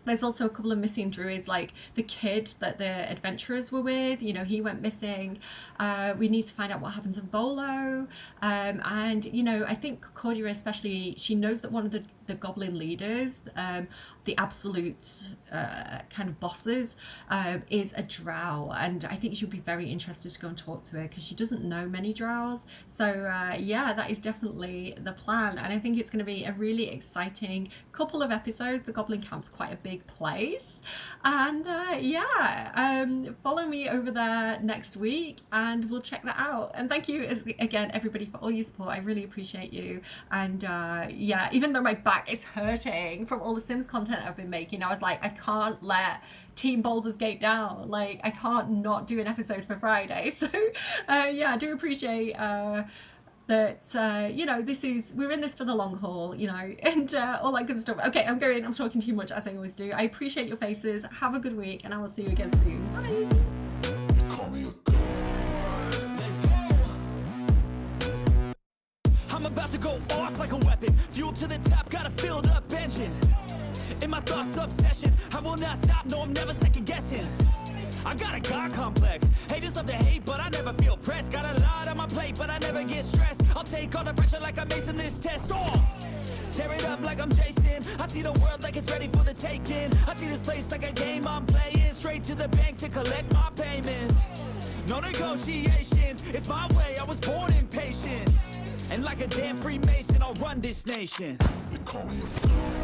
There's also a couple of missing druids, like the kid that the adventurers were with, you know, he went missing. We need to find out what happens to Volo. And, you know, I think Cordia especially, she knows that one of the goblin leaders, the absolute kind of bosses, is a drow. And I think she'll be very interested to go and talk to her because she doesn't know many drows. So yeah, that is definitely the plan. And I think it's going to be a really exciting couple of episodes. The Goblin Camp's quite a big big place. And yeah, follow me over there next week and we'll check that out. And thank you again, everybody, for all your support. I really appreciate you. And yeah, even though my back is hurting from all the Sims content I've been making, I was like, I can't let Team Baldur's Gate down. Like, I can't not do an episode for Friday. So yeah, I do appreciate that, you know, we're in this for the long haul, you know, and all that good stuff. Okay, I'm talking too much, as I always do. I appreciate your faces. Have a good week, and I will see you again soon. Bye. Call me a girl. Let's go. I'm about to go off like a weapon. Fuel to the top, got a filled up engine. In my thoughts, obsession. I will not stop, no, I'm never second guessing. I got a God complex. Haters love to hate, but I never feel pressed. Got a lot on my plate, but I never get stressed. I'll take all the pressure like I'm acing this test. Oh! Tear it up like I'm Jason. I see the world like it's ready for the taking. I see this place like a game I'm playing. Straight to the bank to collect my payments. No negotiations, it's my way, I was born impatient. And like a damn Freemason, I'll run this nation. They call me a